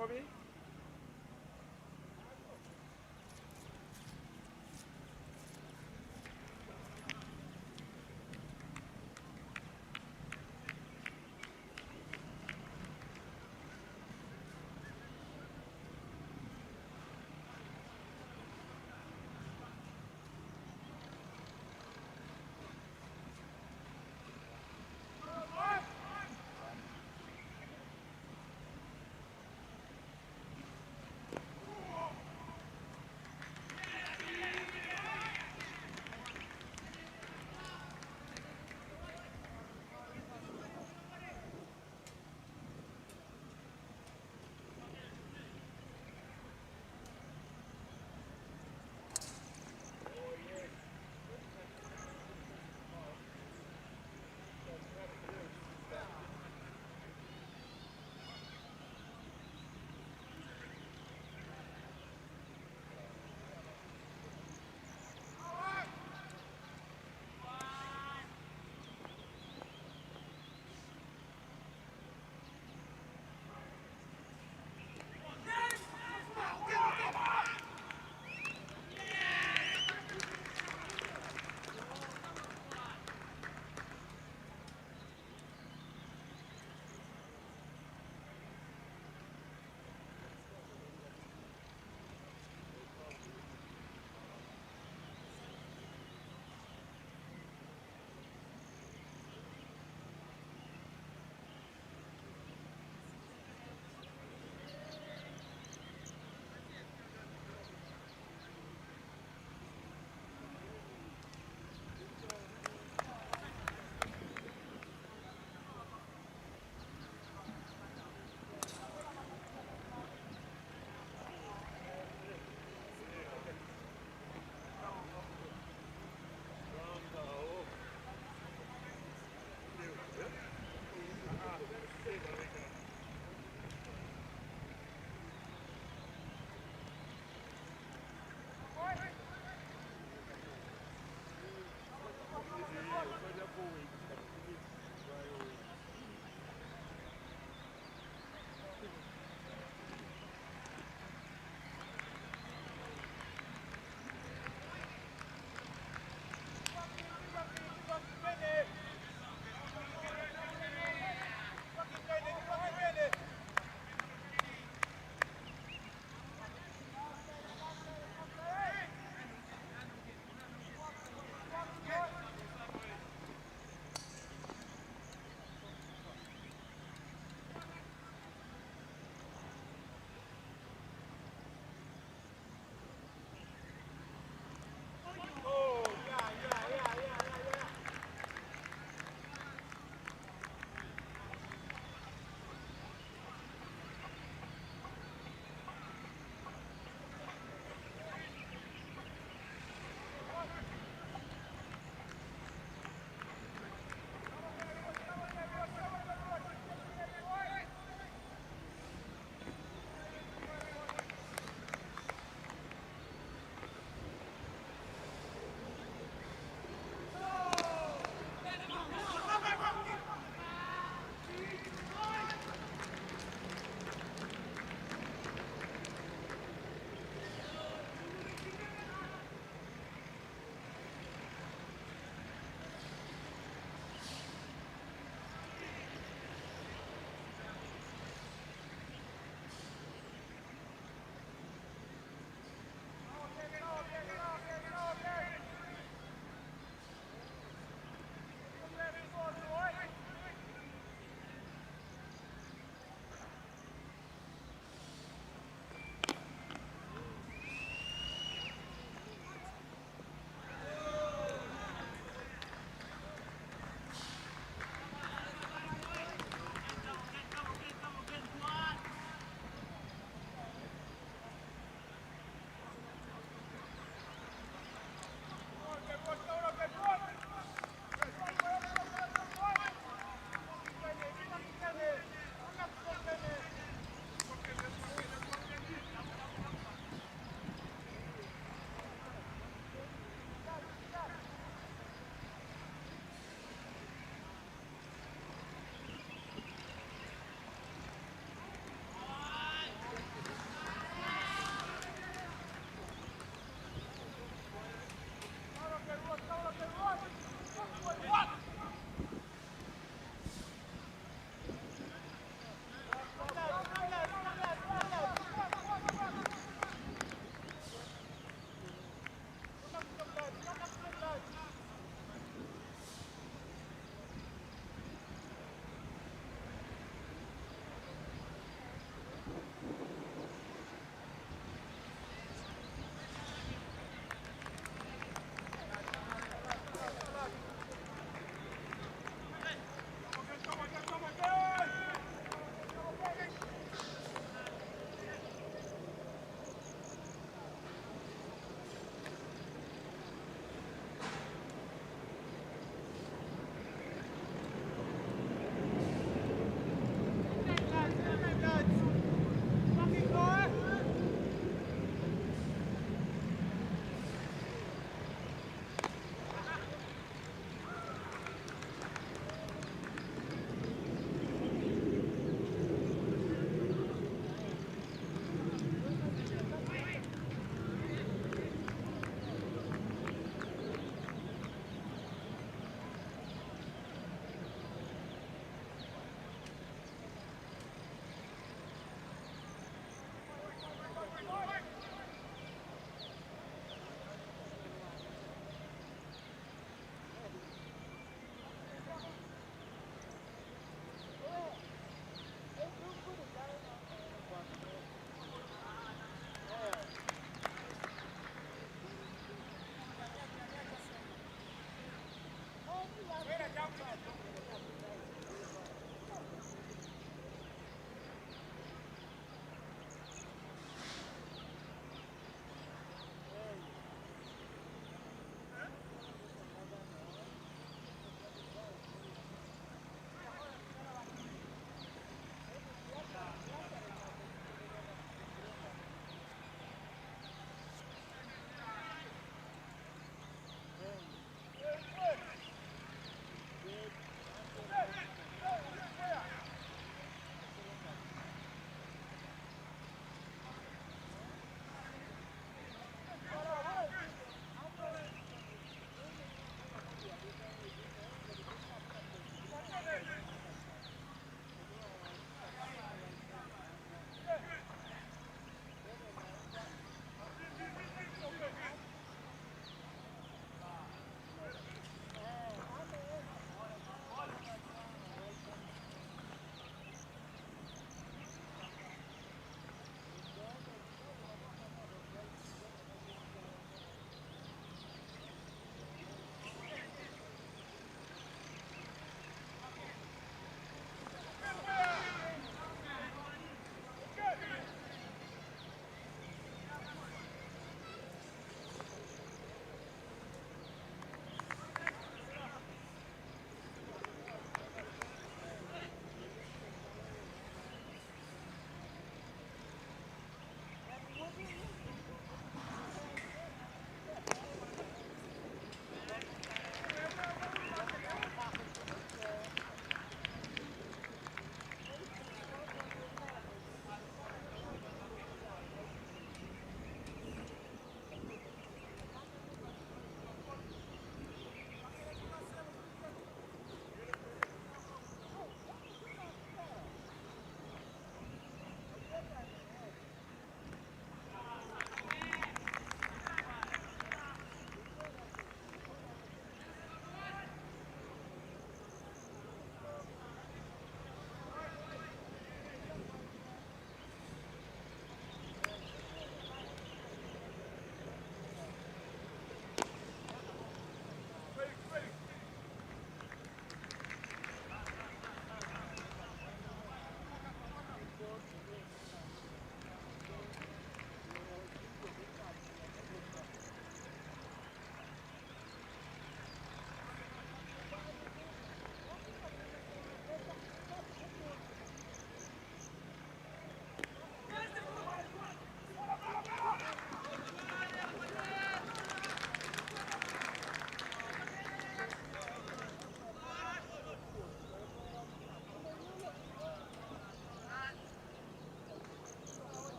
for me?